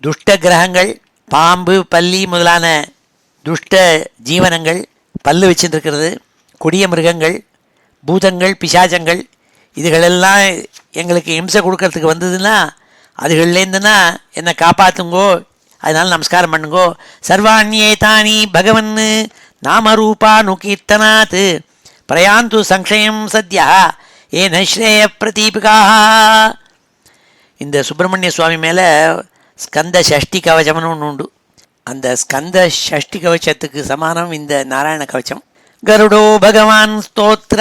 துஷ்ட கிரகங்கள் பாம்பு பல்லி முதலான துஷ்ட ஜீவனங்கள் பல்லு வச்சுருக்கிறது, கொடிய மிருகங்கள் பூதங்கள் பிசாச்சங்கள், இதுகளெல்லாம் எங்களுக்கு இம்சை கொடுக்கறதுக்கு வந்ததுன்னா அதுகள்லேருந்துன்னா என்னை காப்பாற்றுங்கோ, அதனால் நமஸ்காரம் பண்ணுங்கோ. சர்வாண்யேதானி பகவன் நாமரூபானுகீர்த்தனாத் பிரயாந்து சங்ஷயம் சத்யா ஏன ஸ்ரேய பிரதீபிகா. இந்த சுப்பிரமணிய சுவாமி மேலே ஸ்கந்த ஷஷ்டி கவச்சம்னு ஒன்று உண்டு. அந்த ஸ்கந்த ஷஷ்டி கவச்சத்துக்கு சமானம் இந்த நாராயண கவச்சம். கருடோ பகவான் ஸ்தோத்ர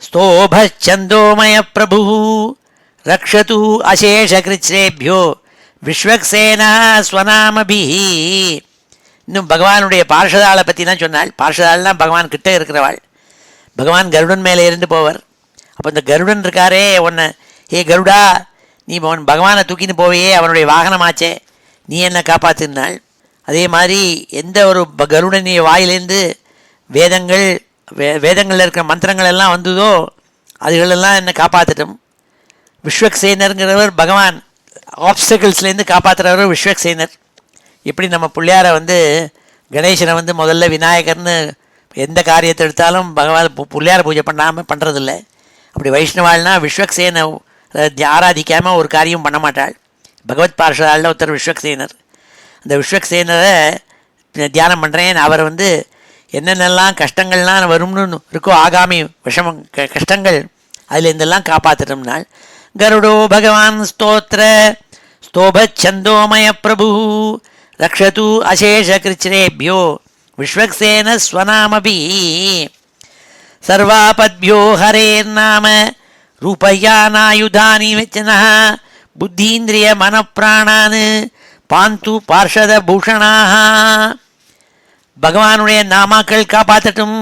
ஸ்தோபச்சந்தோமய பிரபு ரக்ஷது அசேஷகிருச்ரேபியோ விஸ்வக்சேனா ஸ்வநாமபிஹி. இன்னும் பகவானுடைய பார்ஷதாளை பற்றி தான் சொன்னாள். பார்ஷதாள்னா பகவான் கிட்ட இருக்கிறவாள். பகவான் கருடன் மேலே இருந்து போவர். அப்போ இந்த கருடன் இருக்காரே, உன்னை ஹே கருடா, நீ பகவானை தூக்கின்னு போவையே, அவனுடைய வாகனமாச்சே, நீ என்ன காப்பாற்றினாள். அதே மாதிரி எந்த ஒரு கருடனிய வாயிலேருந்து வேதங்களில் இருக்கிற மந்திரங்கள் எல்லாம் வந்ததோ அதுகளெல்லாம் என்னை காப்பாற்றட்டும். விஸ்வக்சேனருங்கிறவர் பகவான் ஆப்ஸ்டக்கிள்ஸ்லேருந்து காப்பாற்றுறவர் விஸ்வக்சேனர். இப்படி நம்ம பிள்ளையாரை கணேசனை முதல்ல விநாயகர்னு எந்த காரியத்தை எடுத்தாலும் பகவான் பிள்ளையார பூஜை பண்ணாமல் பண்ணுறதில்ல. அப்படி வைஷ்ணவாள்னா விஸ்வக்சேனை ஆராதிக்காமல் ஒரு காரியம் பண்ண மாட்டாள். பகவத் பார்ஷதாளில் ஒருத்தர் விஸ்வக்சேனர். அந்த விஸ்வக்சேனரை தியானம் பண்ணுறேன். அவர் என்னென்னலாம் கஷ்டங்கள்லாம் வரும்னு இருக்கோ, ஆகாமி விஷமம் கஷ்டங்கள், அதில் இருந்தெல்லாம் காப்பாற்றட்டும்னாள். கருடோ பகவான் ஸ்தோத்ர ஸ்தோபச்சந்தோமய பிரபு ரக்ஷது அசேஷகிருச்ரேபியோ விஸ்வக்சேன ஸ்வநாமபி. சர்வாபத்யோ ஹரேர்நாம ரூபயானாயுதானி வச்சனா புத்தீந்திரிய மனப்பிராணான் பாந்து பார்ஷத பூஷணாக. பகவானுடைய நாமாக்கள் காப்பாற்றட்டும்,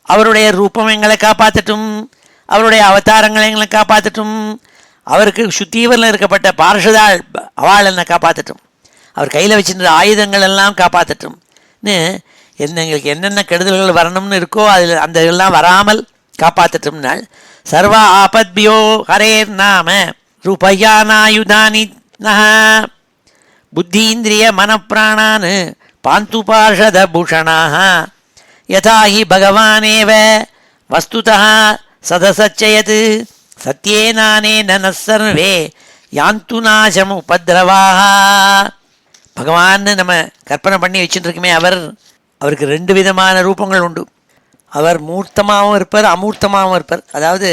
அவருடைய ரூபம் எங்களை காப்பாற்றட்டும், அவருடைய அவதாரங்களை எங்களை காப்பாற்றட்டும், அவருக்கு சுத்தீவரில் இருக்கப்பட்ட பார்ஷதாள் அவள் என்னை காப்பாற்றட்டும், அவர் கையில் வச்சிருந்த ஆயுதங்கள் எல்லாம் காப்பாற்றட்டும்னு எங்களுக்கு என்னென்ன கெடுதல்கள் வரணும்னு இருக்கோ அதில் அந்த இதெல்லாம் வராமல் காப்பாற்றட்டும்னாள். சர்வ ஆபத்பியோ ஹரேர் நாம ரூபயானாயுதானி நஹ புத்தீந்திரிய மனப்பிராணான் பாந்து பார்ஷத பூஷணாக. யதா ஹி பகவானேவ வஸ்துதः சதசச்சயத் சத்யேனானேன நஸ்ஸர்வே யாந்து நாசம் உபத்ரவாக. பகவான்னு நம்ம கற்பனை பண்ணி வச்சுட்டுருக்குமே, அவருக்கு ரெண்டு விதமான ரூபங்கள் உண்டு. அவர் மூர்த்தமாகவும் இருப்பார், அமூர்த்தமாகவும் இருப்பார். அதாவது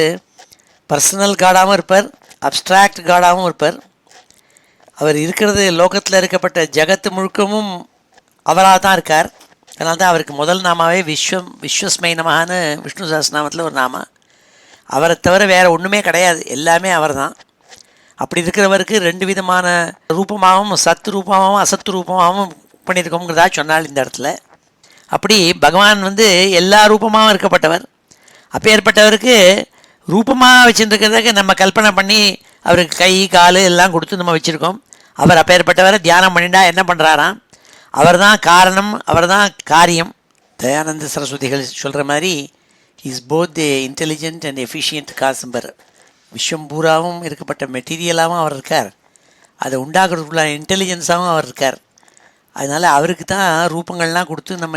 பர்சனல் காடாகவும் இருப்பார், அப்ஸ்ட்ராக்ட் காடாகவும் இருப்பார். அவர் இருக்கிறது லோகத்தில் இருக்கப்பட்ட ஜகத்து முழுக்கமும் அவராக தான் இருக்கார். அதனால தான் அவருக்கு முதல் நாமாவே விஸ்வஸ்மை நமஹான்னு விஷ்ணு சஹஸ்ரநாமத்தில் ஒரு நாமா. அவரை தவிர வேறு ஒன்றுமே கிடையாது, எல்லாமே அவர் தான். அப்படி இருக்கிறவருக்கு ரெண்டு விதமான ரூபமாகவும் சத்து ரூபமாகவும் அசத்து ரூபமாகவும் பண்ணியிருக்கோங்கிறதா சொன்னால் இந்த இடத்துல. அப்படி பகவான் எல்லா ரூபமாகவும் இருக்கப்பட்டவர். அப்பேற்பட்டவருக்கு ரூபமாக வச்சுருக்கிறதுக்கு நம்ம கல்பனை பண்ணி அவருக்கு கை கால் எல்லாம் கொடுத்து நம்ம வச்சுருக்கோம். அவர் அப்பேற்பட்டவரை தியானம் பண்ணிட்டா என்ன பண்ணுறாராம், அவர் தான் காரணம், அவர் தான் காரியம். தயானந்த சரஸ்வதிகள் சொல்கிற மாதிரி is both the intelligent and efficient காசம்பர். விஷயம் பூராவும் இருக்கப்பட்ட மெட்டீரியலாகவும் அவர் இருக்கார், அதை உண்டாக்குறதுக்குள்ள இன்டெலிஜென்ஸாகவும் அவர் இருக்கார். அதனால் அவருக்கு தான் ரூபங்கள்லாம் கொடுத்து நம்ம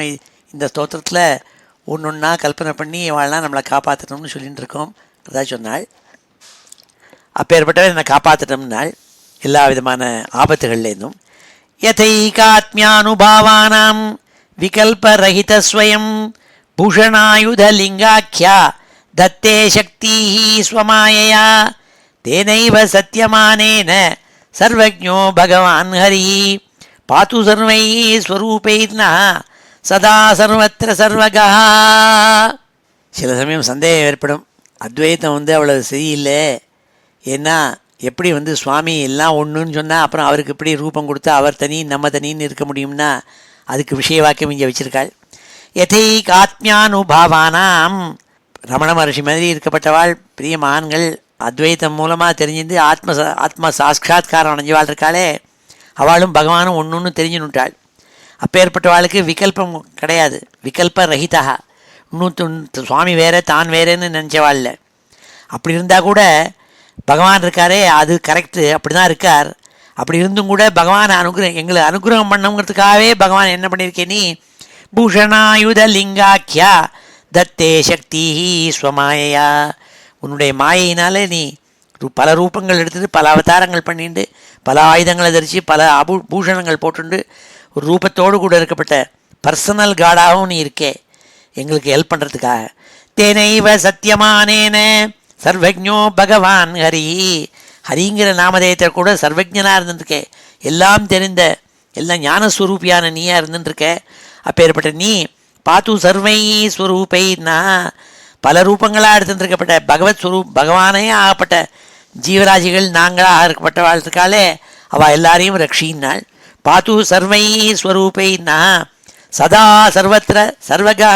இந்த ஸ்தோத்திரத்தில் ஒன்று ஒன்றா கல்பனை பண்ணி இவாள்லாம் நம்மளை காப்பாற்றணும்னு சொல்லிகிட்டு இருக்கோம். அதான் சொன்னாள். அப்பேற்பட்டவர் என்னை காப்பாற்றணும்னாள் எல்லா விதமான ஆபத்துகள்லேருந்தும். யதைகாத்மியானுபாவானாம் விகல்பரஹிதஸ்வயம் பூஷணாயுதலிங்காக்கியா தத்தே சக்தி ஸ்வமாயையா தேனைவ சத்தியமானேன சர்வஜ்ஞோ பகவான் ஹரி பாத்து சர்வை ஸ்வரூபைர்னா சதா சர்வத்திர சர்வகா. சில சமயம் சந்தேகம் ஏற்படும், அத்வைத்தம் அவ்வளவு சரியில்லை. ஏன்னா எப்படி சுவாமி எல்லாம் ஒன்றுன்னு சொன்னால் அப்புறம் அவருக்கு எப்படி ரூபம் கொடுத்து அவர் தனி நம்ம தனின்னு இருக்க முடியும்னா அதுக்கு விஷய வாக்கியம் இங்கே வச்சிருக்காள். யதைகாத்மியானுபாவானாம், ரமண மகர்ஷி மாதிரி இருக்கப்பட்டவாள் பெரிய மகான்கள் அத்வைத்தம் மூலமாக தெரிஞ்சிருந்து ஆத்ம சாட்சாத்காரம் அடைஞ்சவாள் இருக்காளே, அவளும் பகவானும் ஒன்று தெரிஞ்சுனுட்டாள். அப்பேற்பட்டவாளுக்கு விகல்பம் கிடையாது, விகல்ப ரஹிதா. இன்னும் சுவாமி வேற தான் வேறேன்னு நினச்சவாள்ல. அப்படி இருந்தால் கூட பகவான் இருக்காரே அது கரெக்டு, அப்படி தான் இருக்கார். அப்படி இருந்தும் கூட பகவான் எங்களை அனுகிரகம் பண்ணணுங்கிறதுக்காகவே பகவான் என்ன பண்ணியிருக்கேன், நீ பூஷணாயுத லிங்காக்கியா தத்தே சக்தி ஸ்வமாயா, உன்னுடைய மாயினாலே நீ பல ரூபங்கள் எடுத்துட்டு பல அவதாரங்கள் பண்ணிட்டு பல ஆயுதங்களை தரித்து பல பூஷணங்கள் போட்டுண்டு ஒரு ரூபத்தோடு கூட இருக்கப்பட்ட பர்சனல் காடாகவும் நீ இருக்கே எங்களுக்கு ஹெல்ப் பண்ணுறதுக்காக. தேனைவ சத்தியமானேன சர்வஜோ பகவான் ஹரி. ஹரிங்கிற நாமதேயத்தை கூட சர்வஜனாக இருந்துருக்கே, எல்லாம் தெரிந்த எல்லாம் ஞானஸ்வரூபியான நீயா இருந்துருக்க. அப்பேற்பட்ட நீ பாத்து சர்வை ஸ்வரூபைன்னா பல ரூபங்களாக எடுத்துருக்கப்பட்ட பகவத் ஸ்வரூப் பகவானே ஆகப்பட்ட ஜீவராசிகள் நாங்களாக இருக்கப்பட்ட வாழ்த்துக்காலே அவள் எல்லாரையும் ரட்சின்னாள். பாத்து சர்வை ஸ்வரூபைன்னா சதா சர்வத்திர சர்வகா,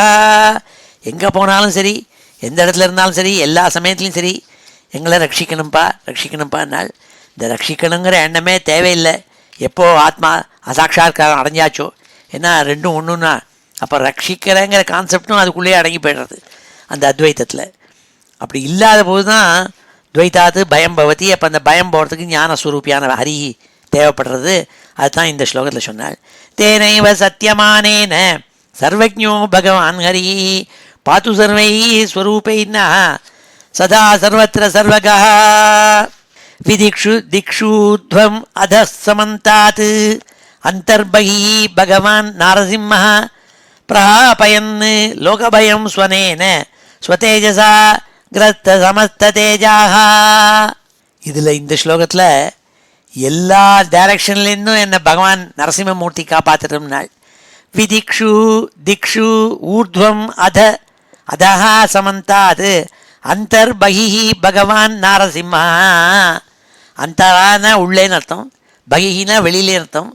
எங்கே போனாலும் சரி, எந்த இடத்துல இருந்தாலும் சரி, எல்லா சமயத்துலையும் சரி, எங்களை ரட்சிக்கணும்ப்பான்னாள். இந்த ரட்சிக்கணுங்கிற எண்ணமே தேவையில்லை. எப்போ ஆத்மா அசாட்சாத்காரம் அடைஞ்சாச்சோ, ஏன்னா ரெண்டும் ஒன்றுன்னா அப்போ ரட்சிக்கிறேங்கிற கான்செப்டும் அதுக்குள்ளேயே அடங்கி போய்டுறது அந்த அத்வைத்தத்தில். அப்படி இல்லாத போது தான் துவைத்தாது பயம் பவதி. அப்போ அந்த பயம் போகிறதுக்கு ஞானஸ்வரூப்பியான ஹரி தேவைப்படுறது. அதுதான் இந்த ஸ்லோகத்தில் சொன்னாள். தேனைவ சத்தியமானேன சர்வஜோ பகவான் ஹரி பாத்து சர்வை ஸ்வரூபைன்னா சதா சர்வத்திர சர்வகா. விதிக்ஷு திக்ஷூத்வம் அதः சமந்தாத் அந்தர்பகி பகவான் நாரசிம்ம பிரஹாபயன் லோகபயம் ஸ்வனேன ஸ்வதேஜசா கிரஸ்த சமஸ்த தேஜாக. இதில் இந்த ஸ்லோகத்தில் எல்லா டைரக்ஷன்லேருந்தும் என்னை பகவான் நரசிம்மமூர்த்தி காப்பாற்றட்டும்னாள். விதிக்ஷு திக்ஷு ஊர்துவம் அதஹா சமந்தாத் அந்தர்பகி பகவான் நாரசிம்மா. அந்தரான உள்ளேன்னு அர்த்தம், பகினா வெளியிலே அர்த்தம்.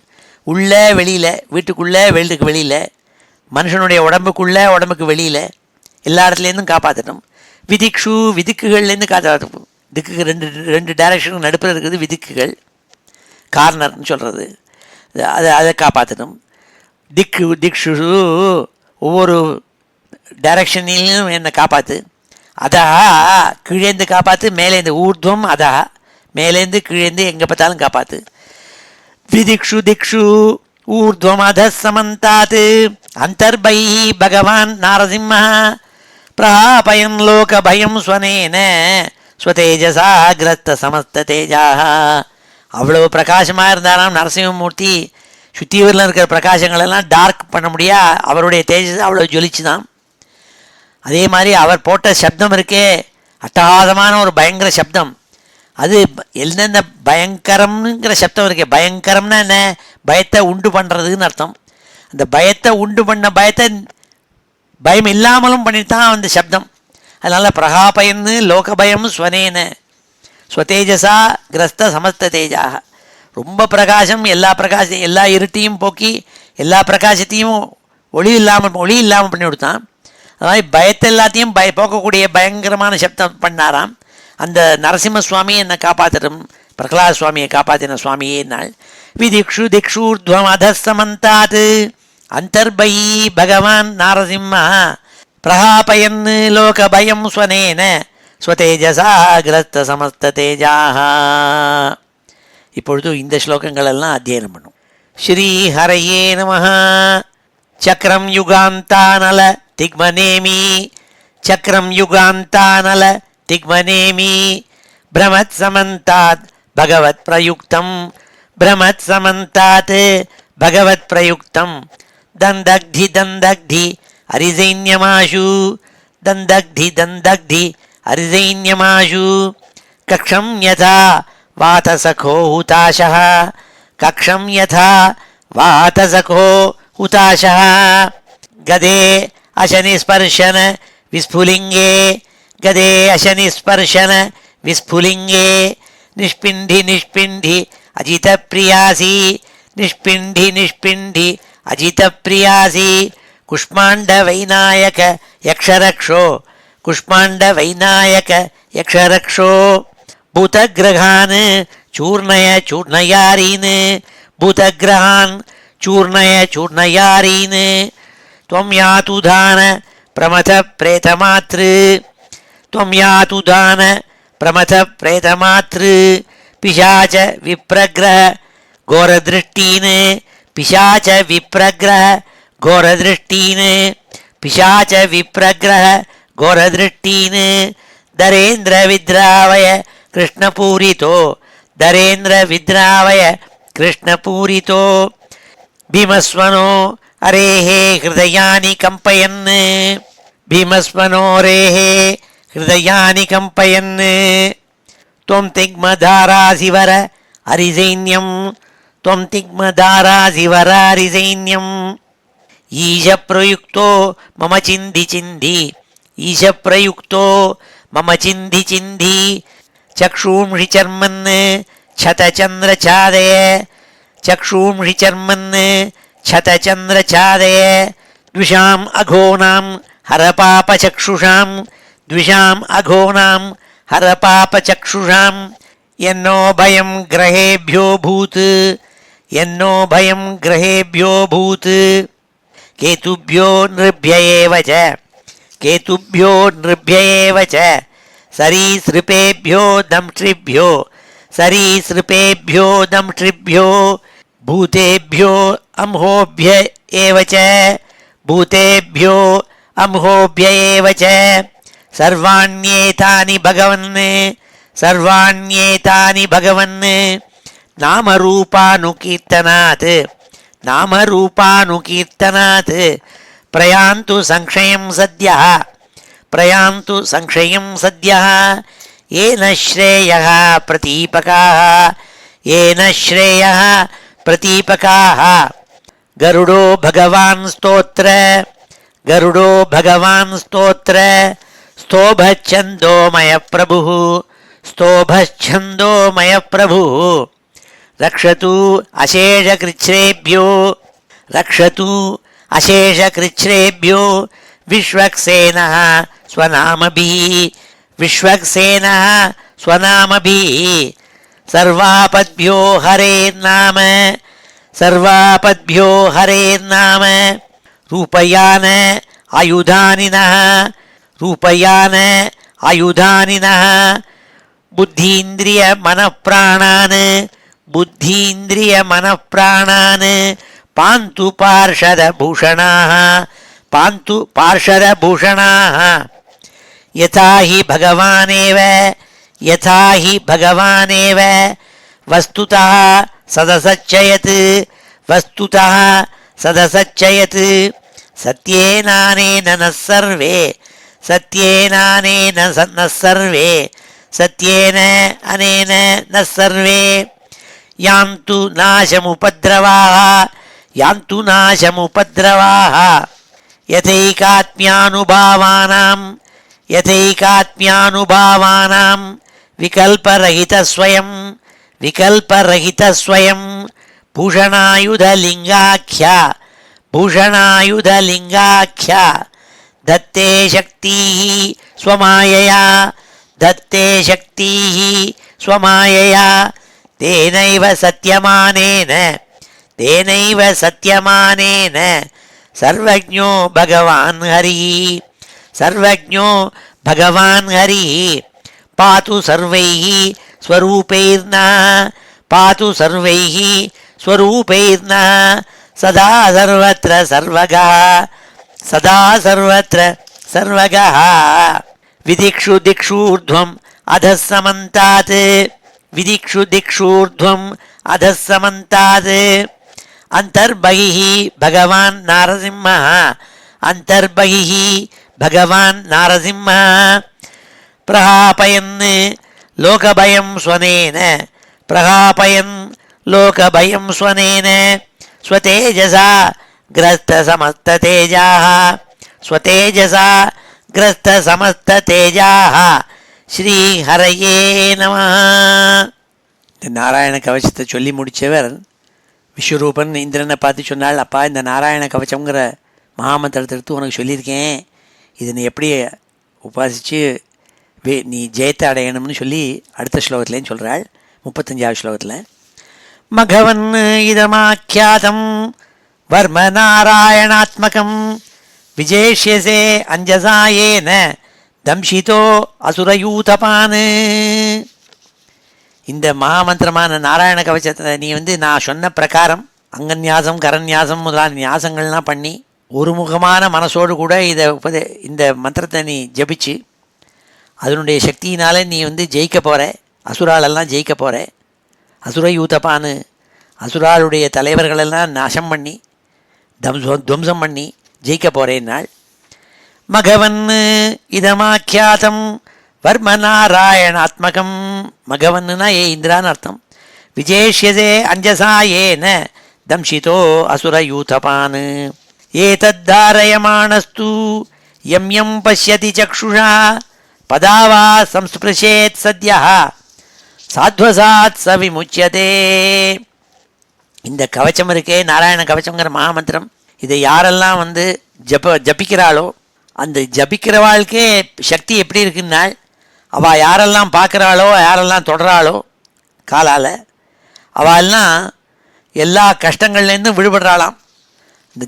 உள்ளே வெளியில், வீட்டுக்குள்ளே வெளிக்கு வெளியில், மனுஷனுடைய உடம்புக்கு வெளியில், எல்லா இடத்துலேருந்தும் காப்பாற்றட்டும். விதிக்ஷு விதிக்குகள்லேருந்து காப்பாற்றட்டும். திக்கு ரெண்டு டைரக்ஷனுக்கு நடுப்பில் இருக்குது விதிக்குகள், கார்னர்னு சொல்கிறது, அதை காப்பாற்றட்டும். திக்ஷு ஒவ்வொரு டைரக்ஷனிலும் என்னை காப்பாற்று. அதா கீழேந்து காப்பாற்று, மேலேந்து ஊர்துவம் அதா மேலேந்து கீழேந்து எங்கே பார்த்தாலும் காப்பாற்று. விதிக்ஷு திக்ஷு ஊர்துவம் அத சமந்தாத் அந்தர்பை பகவான் நாரசிம்ம பிரஹாபயன் லோக பயம் ஸ்வனேன ஸ்வதேஜசா கிரஸ்த சமஸ்த தேஜாக. அவ்வளோ பிரகாசமாக இருந்தாலும் நரசிம்மமூர்த்தி சுத்தியூரில் இருக்கிற பிரகாசங்களெல்லாம் டார்க் பண்ண முடியா, அவருடைய தேஜஸ் அவ்வளோ ஜொலிச்சு தான். அதே மாதிரி அவர் போட்ட சப்தம் இருக்கே, அட்டகாசமான ஒரு பயங்கர சப்தம். அது எந்தெந்த பயங்கரம்ங்கிற சப்தம் இருக்கே, பயங்கரம்னா என்ன, பயத்தை உண்டு பண்ணுறதுன்னு அர்த்தம். அந்த பயத்தை உண்டு பண்ண பயத்தை பயம் இல்லாமலும் பண்ணித்தான் அந்த சப்தம். அதனால் பிரகாபயன்னு லோகபயம் ஸ்வனேன ஸ்வதேஜசா கிரஸ்த சமஸ்த தேஜாக. ரொம்ப பிரகாசம், எல்லா இருட்டையும் போக்கி எல்லா பிரகாசத்தையும் ஒளி இல்லாமல் பண்ணி கொடுத்தான். அது மாதிரி பயத்தை எல்லாத்தையும் போக்கக்கூடிய பயங்கரமான சப்தம் பண்ணாராம். அந்த நரசிம்ம சுவாமி என்னை காப்பாற்றட்டும், பிரகலாத சுவாமியை காப்பாற்றின சுவாமியே நாள். விதிக்ஷு திக்ஷூர்த்வம் அதஸ்தமந்தாத் அந்தர்பை பகவான் நாரசிம்ம பிரஹாபயன் லோகபயம் ஸ்வனேன ஸ்வதேஜசா கிரஸ்த சமஸ்த தேஜாக. இப்பொழுது இந்த ஸ்லோகங்கள் எல்லாம் அத்தியனம் பண்ணும். ஸ்ரீ ஹரையே நமः. சக்கரம் யுகாந்தானல திக்மநேமி சக்கரம் யுகாந்தானல திக்மநேமி பிரமத் சமந்தாத் பகவத் பிரயுக்தம் பிரமத் சமந்தாத் பகவத் பிரயுக்தம் தந்தக்தி தந்தக்தி அரிசைன்யமாஷு தந்தக்தி அரிசைன்யமாஷு கக்ஷம் யதா வாதசகோ ஹுதாஷः கக்ஷம் யதா வாதசகோ ஹுதாஷः கதே அசனிஸ்பர்ஷன விஸ்ஃபுலிங்கே கதே அசனிஸ்பர்ஷன விஸ்ஃபுலிங்கே நிஷ்பிண்டி அஜிதப்பிரியாசி நிஷ்பிண்டி அஜிதப்பிரியாசி குஷ்மாண்ட வைநாயக யக்ஷரக்ஷோ குஷ்மாண்ட வைநாயக யக்ஷரக்ஷோ பூதகிரகான் சூர்ணயாரீன் பூதகிரகான் சூர்ணயாரீன் त्वं यातु दान प्रमथ प्रेतमातृ त्वं यातु दान प्रमथ प्रेतमातृ पिशाच विप्रग्रह घोरदृष्टीन् पिशाच विप्रग्रह घोरदृष्टीन् पिशाच विप्रग्रह घोरदृष्टीन् दरेन्द्र विद्रावय कृष्णपूरितो दरेन्द्र विद्रावय कृष्णपूरितो भीमस्वनो अरेः हृदयानि कम्पयन् भीमस्वनोरेः हृदयानि कम्पयन् त्वं तिग्मधारासिवर हरिसैन्यं त्वं तिग्मधारासिवर हरिसैन्यम् ईशप्रयुक्तो मम चिन्धि चिन्धि ईशप्रयुक्तो मम चिन्धि चिन्धि चक्षूंषि चर्मन् क्षतचन्द्रछादय चक्षूंषि चर्मन् क्षतचन्द्रछादय द्विषाम् अघोनां हरपापचक्षुषां द्विषाम् अघोनां हरपापचक्षुषां यन्नो भयं ग्रहेभ्यो भूत् यन्नो भयं ग्रहेभ्यो भूत् केतुभ्यो नृभ्य एव च केतुभ्यो नृभ्य एव च सरीसृपेभ्यो दंष्ट्रिभ्यो सरीसृपेभ्यो दंष्ट्रिभ्यो भूतेभ्यो अम्होभ्य एव च भूतेभ्यो अम्होभ्य एव च सर्वाण्येतानि भगवन् नामरूपानुकीर्तनात् नामरूपानुकीर्तनात् प्रयान्तु संक्षयं सद्यः प्रयान्तु संक्षयं सद्यः येन श्रेयः प्रतीपकाः येन श्रेयः प्रतीपकाः गरुडो भगवान् स्तोत्र स्तोभच्छन्दोमय प्रभुः स्तोभच्छन्दोमय प्रभुः रक्षतु अशेषकृच्छ्रेभ्यो विश्वक्सेनः स्वनामभिः सर्वापद्भ्यो हरेर्नाम रूपयान आयुधानिनः बुद्धीन्द्रियमनःप्राणान् पान्तु पार्षदभूषणाः यथा हि भगवानेव वस्तुतः सदसच्चयत् सत्येनानेन नः सर्वे यान्तु नाशमुपद्रवाः यथैकात्म्यानुभावानां विकल्परहितस्वयं भूषणायुधलिङ्गाख्या दत्ते शक्तिः स्वमायया तेनैव सत्यमानेन सर्वज्ञो भगवान् हरिः पातु सर्वैः स्वरूपैर्नः सदा सर्वत्र सर्वगः विदिक्षु दिक्षूर्ध्वम् अधः समन्तात् अन्तर्बहिः भगवान् नारसिंहः प्रहापयन् लोकभयं स्वनेन स्वतेजसा ग्रस्तसमस्ततेजाः ஸ்ரீஹரயே நம. இந்த நாராயண கவச்சத்தை சொல்லி முடித்தவர் விஸ்வரூபன் இந்திரனை பார்த்து சொன்னாள், அப்பா இந்த நாராயண கவச்சங்கிற மகாமந்திரத்தை எடுத்து உனக்கு சொல்லியிருக்கேன், இதை நீ எப்படி உபாசித்து நீ ஜெயத்தை அடையணும்னு சொல்லி அடுத்த ஸ்லோகத்துலேன்னு சொல்கிறாள். 35வது ஸ்லோகத்தில் மகவன் இதமாக்கியாதம் வர்ம நாராயணாத்மகம் விஜேஷ்யசே அஞ்சசாயேன தம்ஷிதோ அசுரயூதபான். இந்த மகாமந்திரமான நாராயண கவச்சத்தை நீ நான் சொன்ன பிரகாரம் அங்கன்யாசம் கரன்யாசம் முதலான நியாசங்கள்லாம் பண்ணி ஒருமுகமான மனசோடு கூட இந்த மந்திரத்தை நீ ஜபிச்சு அதனுடைய சக்தியினால் நீ ஜெயிக்க போகிற, அசுராலெல்லாம் ஜெயிக்க போகிற. அசுரயூதபான் அசுராளுடைய தலைவர்களெல்லாம் நாசம் பண்ணி துவம்சம் பண்ணி ஜெயிக்க போகிறேன்னாள். மகவன் இதமாக்கியாதம் வர்மநாராயணாத்மகம். மகவன்னா ஏ இந்திரான்னு அர்த்தம். விஜேஷ்யதே அஞ்சசா ஏன தம்ஷிதோ அசுரயூதபான். ஏதத்தாரயமாணஸ்து யம் யம் பஷ்யதி சக்ஷுஷா பதாவா சம்ஸ்பிருஷேத் சத்யஹ சாத்வசாத் ச விமுச்யதே. இந்த கவச்சம் இருக்கே, நாராயண கவச்சம்ங்கிற மகாமந்திரம், இதை யாரெல்லாம் ஜபிக்கிறாளோ அந்த ஜபிக்கிறவாளுக்கே சக்தி எப்படி இருக்குன்னால், அவள் யாரெல்லாம் பார்க்குறாளோ யாரெல்லாம் தொடராளோ காலால் அவெல்லாம் எல்லா கஷ்டங்கள்லேருந்தும் விடுபடுறாளாம். இந்த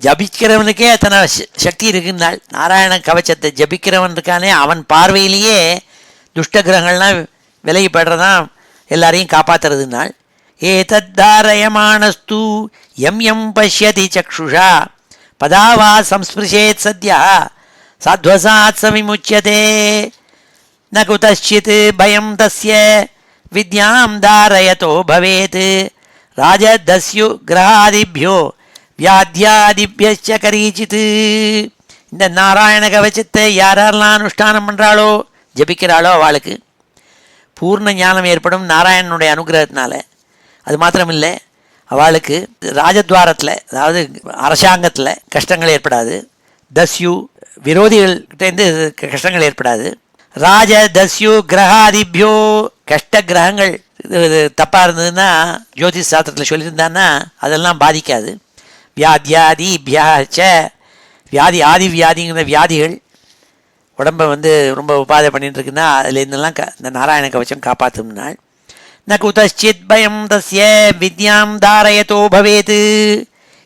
ஜபிக்கிறவனுக்கே அத்தனை சக்தி இருக்குன்னாள். நாராயண கவச்சத்தை ஜபிக்கிறவன் இருக்கானே அவன் பார்வையிலேயே துஷ்டகிரகங்கள்லாம் விலகிப்படுறதான் எல்லாரையும் காப்பாற்றுறதுனாள். ஏதத்தாரயமாணஸ்து யம் யம் பஷ்யதி சக்ஷுஷா பதாவா சம்ஸ்பிருஷேத் சத்யா சாத்வசாத் ச விமுச்யதே. ந குதச்சித் பயம் தஸ்ய வித்யாம் தாரயதோ பவேத் ராஜதஸ்யு கிரகாதிபியோ வியாத்யாதிபியச்ச கரீச்சித். இந்த நாராயண கவச்சத்தை யாரெல்லாம் அனுஷ்டானம் பண்ணுறாளோ ஜபிக்கிறாளோ அவளுக்கு பூர்ண ஞானம் ஏற்படும் நாராயணனுடைய அனுகிரகத்தினால. அது மாத்திரமில்லை, அவளுக்கு ராஜத்வாரத்தில் அதாவது அரசாங்கத்தில் கஷ்டங்கள் ஏற்படாது. தஸ்யு விரோதிகள்கிட்டேருந்து கஷ்டங்கள் ஏற்படாது. ராஜ தஸ்யு கிரகாதிபியோ கஷ்ட கிரகங்கள் தப்பாக இருந்ததுன்னா ஜோதிஷ் சாஸ்திரத்தில் சொல்லியிருந்தான்னா அதெல்லாம் பாதிக்காது. வியாதியாதிபியாச்ச ஆதி வியாதிங்கிற வியாதிகள் உடம்பை ரொம்ப உபாதை பண்ணிட்டு இருக்குன்னா அதுலேருந்தெல்லாம் இந்த நாராயண கவச்சம் காப்பாற்றும்னாள். ந குதச்சித் பயம் தஸ்ய வித்யாம் தாரயதோ பவேத்.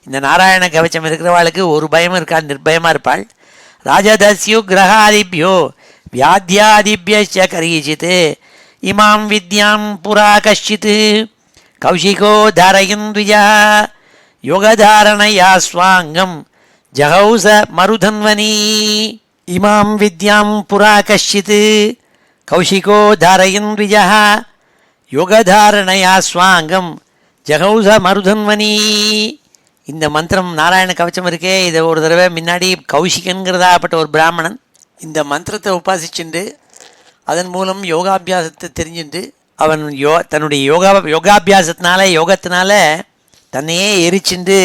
இந்த நாராயண கவச்சம் இருக்கிறவாளுக்கு ஒரு பயம் இருக்காது, நிர்பயமாக இருப்பாள். ராஜதஸ்யு கிரகாதிபியோ வியாத்யாதிபியச்ச கரீச்சித் இமாம் வித்யாம் புரா கஷ்சித் கௌஷிகோ தாரயன் த்விஜா யோகதாரணயா ஸ்வாங்கம் ஜஹௌச மருதன்வனி. இமாம் வித்யாம் புரா கஷ்சித் கௌஷிகோ தாரயன் த்விஜா யோகதாரணயா ஸ்வாங்கம் ஜஹௌச மருதன்வனி. இந்த மந்திரம் நாராயண கவச்சம் இருக்கே, இதை ஒரு தடவை முன்னாடி கௌஷிகன்கிறதாப்பட்ட ஒரு பிராமணன் இந்த மந்திரத்தை உபாசிச்சுண்டு அதன் மூலம் யோகாபியாசத்தை தெரிஞ்சுட்டு அவன் தன்னுடைய யோகாபியாசத்தினால யோகத்தினால தன்னையே எரிச்சுண்டு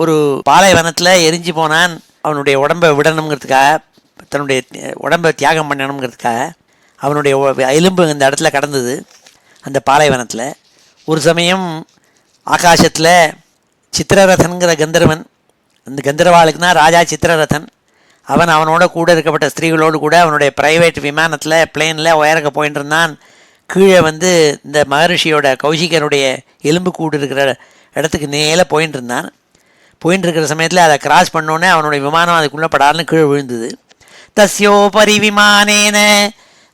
ஒரு பாலைவனத்தில் எரிஞ்சு போனான். அவனுடைய உடம்பை விடணுங்கிறதுக்காக, தன்னுடைய உடம்பை தியாகம் பண்ணணுங்கிறதுக்காக அவனுடைய எலும்பு இந்த இடத்துல கடந்தது. அந்த பாலைவனத்தில் ஒரு சமயம் ஆகாசத்தில் சித்திரரதன்கிற கந்தர்வன், அந்த கந்தர்வாளுக்குனா ராஜா சித்திரரதன், அவனோட கூட இருக்கப்பட்ட ஸ்திரீகளோடு கூட அவனுடைய ப்ரைவேட் விமானத்தில் பிளேனில் உயரக்க போயின்னு இருந்தான். கீழே இந்த மகரிஷியோட கௌஷிகனுடைய எலும்பு கூடு இருக்கிற இடத்துக்கு நேர போயின்னு இருந்தான். போயின்னு இருக்கிற சமயத்தில் அதை கிராஸ் பண்ணோன்னே அவனுடைய விமானம் அதுக்குள்ளே படார்னு கீழே விழுந்தது. தஸ்யோபரி விமானேன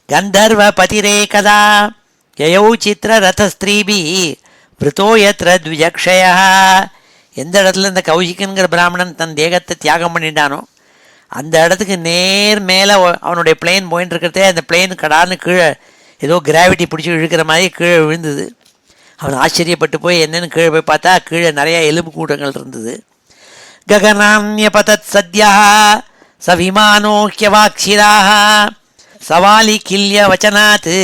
கந்தர்வ பதிரே கதா யயௌ சித்திர ரதஸ்திரீபி விருத்தோ யத்ர த்விஜக்ஷயா. எந்த இடத்துல இந்த கௌஷிகன்கிற பிராமணன் தன் தேகத்தை தியாகம் பண்ணிட்டானோ அந்த இடத்துக்கு நேர் மேலே அவனுடைய பிளேன் போயின்னு இருக்கிறதே அந்த பிளேன் கடார்னு கீழே ஏதோ கிராவிட்டி பிடிச்சி இழுக்கிற மாதிரி கீழே விழுந்தது. அவன் ஆச்சரியப்பட்டு போய் என்னென்னு கீழே போய் பார்த்தா கீழே நிறையா எலும்பு கூட்டங்கள் இருந்தது. ககனான்யபதத் சத்யா சவிமானோக்கியவாக்ஷிராக சவாலி கில்ய வச்சனாத்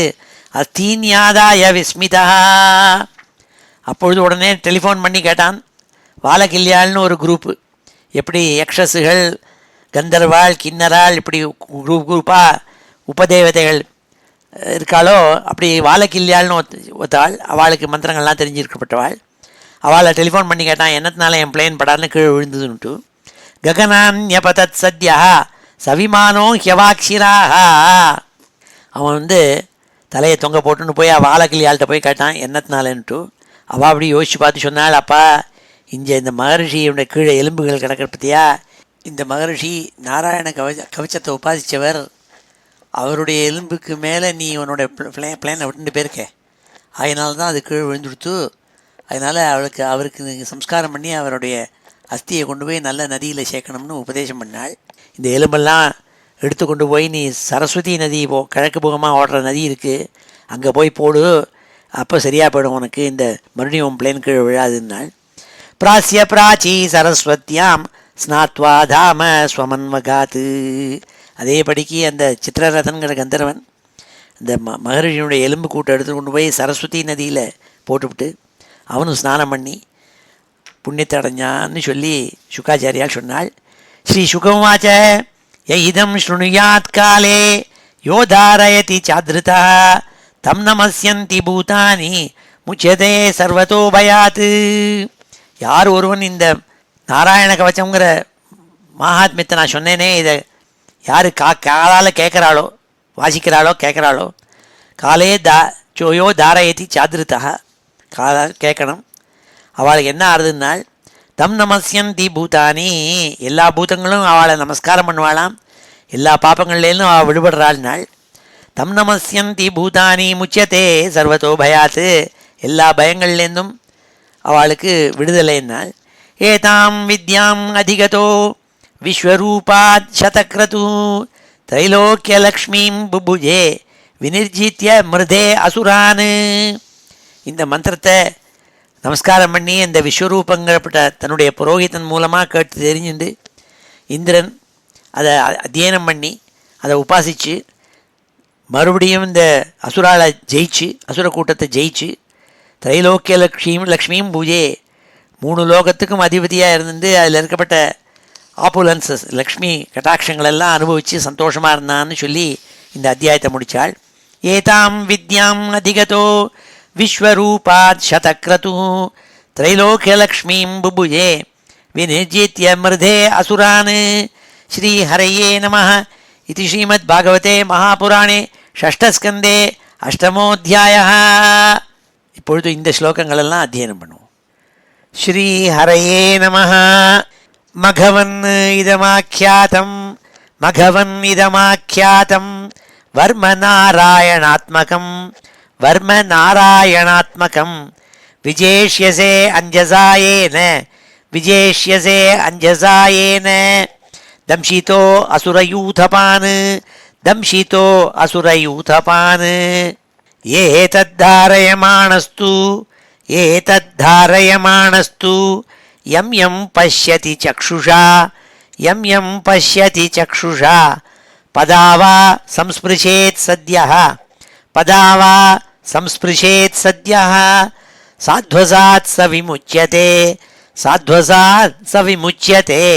அஸ்தீன்யாதாய விஸ்மிதா. அப்பொழுது உடனே டெலிஃபோன் பண்ணி கேட்டான். வாலகில்யாள்னு ஒரு குரூப்பு, எப்படி யக்ஷஸுகள் கந்தர்வாள் கிண்ணறாள் இப்படி குரூப்பாக உபதேவதைகள் இருக்காளோ அப்படி வாலகில்யாள்னு ஒத்தாள். அவளுக்கு மந்திரங்கள்லாம் தெரிஞ்சிருக்கப்பட்டவாள். அவளை டெலிஃபோன் பண்ணி கேட்டான், என்னத்தினால என் பிளேன் படார்னு கீழே விழுந்ததுன்னுட்டு. ககனான்யபதத் சத்யா சவிமானோ ஹியவாக்ஷிராக. அவன் தலையை தொங்க போட்டுன்னு போய் வாலகில்யாள்கிட்ட போய் கேட்டான் என்னத்தினாலன்ட்டு. அவள் அப்படி யோசித்து பார்த்து சொன்னாள், அப்பா இந்த மகரிஷியோட கீழே எலும்புகள் கிடக்கிற பற்றியா, இந்த மகரிஷி நாராயண கவச்சத்தை உபாசித்தவர், அவருடைய எலும்புக்கு மேலே நீ உன்னோட பிளேனை விட்டுட்டு போயிருக்க, அதனால தான் அது கீழே விழுந்துடுத்து. அதனால் அவருக்கு நீங்கள் சம்ஸ்காரம் பண்ணி அவருடைய அஸ்தியை கொண்டு போய் நல்ல நதியில் சேர்க்கணும்னு உபதேசம் பண்ணாள். இந்த எலும்பெல்லாம் எடுத்து கொண்டு போய் நீ சரஸ்வதி நதி கிழக்கு முகமாக ஓடுற நதி இருக்குது, அங்கே போய் போடு, அப்போ சரியாக போயிடும் உனக்கு, இந்த மறுபடியும் பிளேன் கீழே விழாதுன்னாள். பிராசிய பிராச்சி சரஸ்வத்தியாம் ஸ்நாத்வா தாம ஸ்வமன்வகாத்து. அதேபடிக்கு அந்த சித்திரரதன்கிற கந்தர்வன் இந்த மகரிஷியினுடைய எலும்பு கூட்டை எடுத்து கொண்டு போய் சரஸ்வதி நதியில் போட்டுவிட்டு அவனும் ஸ்நானம் பண்ணி புண்ணியத்தை அடைஞ்சான்னு சொல்லி சுகாச்சாரியால் சொன்னாள். ஸ்ரீ சுகவாச்ச இதம் ஸ்ருணுயாத் காலே யோதாரயதி சாத்ருதா தம் நமஸ்யந்தி பூதானி முச்சதே சர்வதோ பயாத். யார் ஒருவன் இந்த நாராயண கவச்சங்கிற மகாத்மியத்தை நான் சொன்னேனே, இதை யார் காலால் கேட்குறாளோ, வாசிக்கிறாளோ கேட்குறாளோ, காலே சோயோ தாரயதி சாத்ருதா, காலால் கேட்கணும். அவளுக்கு என்ன ஆறுதுன்னால் தம் நமஸ்யந்தி பூதானி, எல்லா பூதங்களும் அவளை நமஸ்காரம் பண்ணுவாளாம், எல்லா பாப்பங்கள்லேருந்தும் அவள் விடுபடுறாள்னாள். தம் நமஸ்யந்தி பூதானி முச்சதே சர்வதோ பயாத், எல்லா பயங்கள்லேருந்தும் அவளுக்கு விடுதலைன்னாள். ஏதாம் வித்யாம் அதிகதோ விஸ்வரூபாத் சதக்ரது தைலோக்கியலக்ஷ்மீம் புபுஜே வினிர்ஜித்ய மிருதே அசுரான். இந்த மந்திரத்தை நமஸ்காரம் பண்ணி இந்த விஸ்வரூபங்கிறப்பட்ட தன்னுடைய புரோகிதன் மூலமாக கேட்டு தெரிஞ்சுண்டு இந்திரன் அதை அத்தியனம் பண்ணி அதை உபாசித்து மறுபடியும் இந்த அசுராலை ஜெயிச்சு, அசுர கூட்டத்தை ஜெயிச்சு தைலோக்கிய லக்ஷ்மியும் பூஜே, 3 லோகத்துக்கும் அதிபதியாக இருந்து அதில் இருக்கப்பட்ட ஆப்புலன்சஸ் லக்ஷ்மி கட்டாட்சங்களெல்லாம் அனுபவித்து சந்தோஷமாக இருந்தான்னு சொல்லி இந்த அத்தியாயத்தை முடித்தாள். ஏதாம் வித்யாம் அதிகதோ விஸ்வரூபாத் சதக்ரது த்ரைலோக்கியலக்ஷ்மீம் புபுஜே வினிர்ஜித்ய மிருதே அசுரான். ஸ்ரீ ஹரயே நமः. இது ஸ்ரீமத் பாகவதே மகாபுராணே ஷஷ்டஸ்கந்தே அஷ்டமோத்தியாயः. இப்பொழுது இந்த ஸ்லோகங்களெல்லாம் அத்தியனம் பண்ணுவோம். ஸ்ரீ ஹரயே நமः. மகவன் இதமாக்கியாதம் மகவன் இதமாக்கியாதம் வர்ம நாராயணாத்மகம் வர்ம நாராயணாத்மகம் விஜேஷ்யசே அஞ்சசாயேன விஜேஷ்யசே அஞ்சசாயேன தம்ஷிதோ அசுரயூதபான் தம்ஷிதோ அசுரயூதபான். ஏதத்தாரயமாணஸ்து ஏதத்தாரயமாணஸ்து யம் யம் பஷ்யதி சக்ஷுஷா யம் யம் பஷ்யதி சக்ஷுஷா பதாவா சம்ஸ்பிருஷேத் சத்யः பதாவா சம்ஸ்பிருஷேத் சத்யः சாத்வசாத் ச விமுச்யதே சாத்வசாத் ச விமுச்யதே.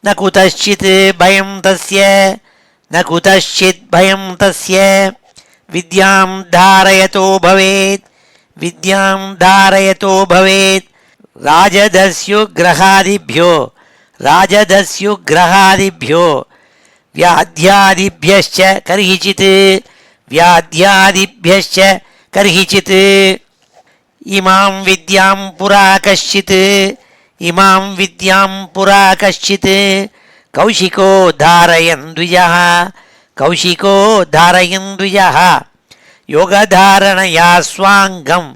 ந குதச்சித் பயம் தஸ்ய ந குதச்சித் பயம் தஸ்ய வித்யாம் தாரயதோ பவேத் வித்யாம் தாரயதோ பவேத். ராஜதஸ்யுக்ரஹாதிभ्यो ராஜதஸ்யுக்ரஹாதிभ्यो व्याध्यादिभ्यश्च कर्हिचित् व्याध्यादिभ्यश्च कर्हिचित्. इमां विद्यां पुरा कश्चित् इमां विद्यां पुरा कश्चित् कौशिको धारयन् द्विजः कौशिको धारयन् द्विजः. योगधारणया स्वाङ्गं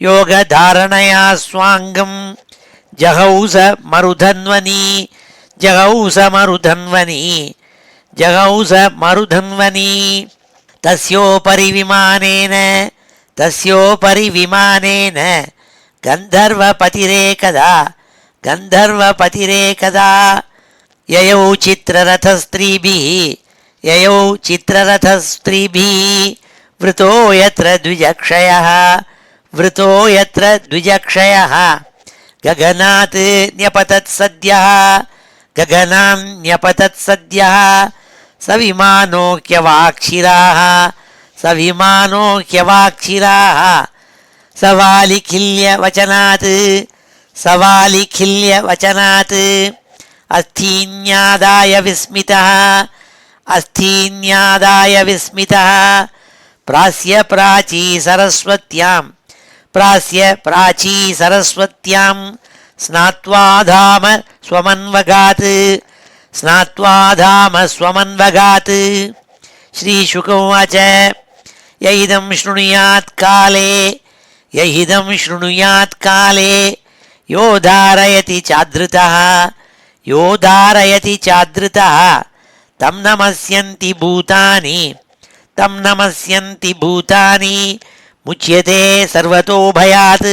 योगधारणया स्वाङ्गं जहौस मरुधन्वनी जहौस मरुधन्वनी जहौस मरुधन्वनी. तस्योपरि विमानेन गन्धर्वपतिरेकदा गन्धर्वपतिरेकदा ययौ चित्ररथस्त्रीभिः वृतो यत्र द्विजक्षयः वृतो यत्र द्विजक्षयः. गगनात् न्यपतत् सद्यः गगनान्यपतत् सद्यः सविमानोऽख्यवाक्षिराः सविमानोऽख्यवाक्षिराः. सवालिखिल्यवचनात् अस्थीन्यादाय विस्मितः प्रास्य प्राची सरस्वत्यां स्नात्वा धाम स्वमन्वगात्. श्रीशुकवाच यहिदं शृणुयात् काले यो धारयति चादृतः तं नमस्यन्ति भूतानि मुच्यते सर्वतो भयात्.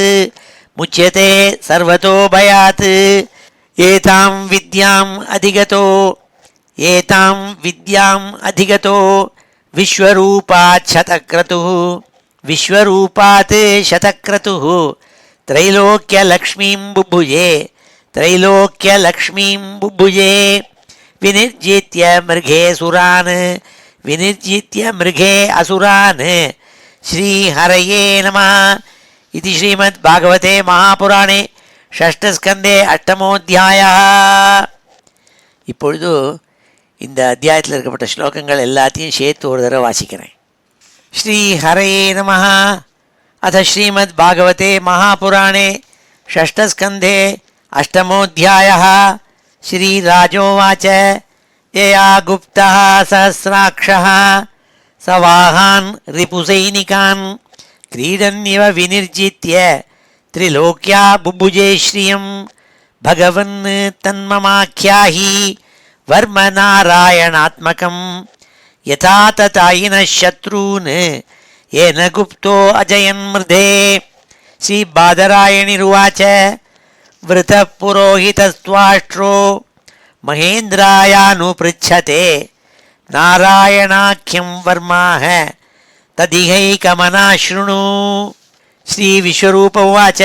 एतां विद्याम् अधिगतो ஏதாம் வித்யாம் அதிகதோ விஸ்வரூபாத் சதக்ரதுः விஸ்வரூபாத் சதக்ரதுः த்ரைலோக்கியலக்ஷ்மீம் புபுஜே त्रैलोक्यलक्ष्मीं बुभुजे विनिर्जित्य मृगे सुरान् विनिर्जित्य मृगे असुरान् श्रीहरये नमः इति श्रीमद्भागवते महापुराणे षष्ठस्कन्धे अष्टमोऽध्यायः. இப்பொழுது இந்த அத்தியாயத்தில் இருக்கப்பட்ட ஸ்லோகங்கள் எல்லாத்தையும் சேர்த்து ஒரு தடவை வாசிக்கிறேன். ஸ்ரீஹரயே நமः. அத ஸ்ரீமத்பாகவதே மகாபுராணே षष्ठस्कन्धे अष्टमोऽध्यायः. श्रीराजोवाच यया गुप्तः सहस्राक्षः सवाहान् रिपुसैनिकान् क्रीडन्निव विनिर्जित्य त्रिलोक्या बुभुजे श्रियं भगवन् तन्ममाख्याहि वर्मनारायणात्मकं यथा तथायिनः शत्रून् येन गुप्तो अजयन्मृधे. श्रीबादरायणिरुवाच वृतः पुरोहितस्त्वाष्ट्रो महेन्द्रायानुपृच्छते नारायणाख्यं वर्माः तदिहैकमनाशृणु. श्रीविश्वरूप उवाच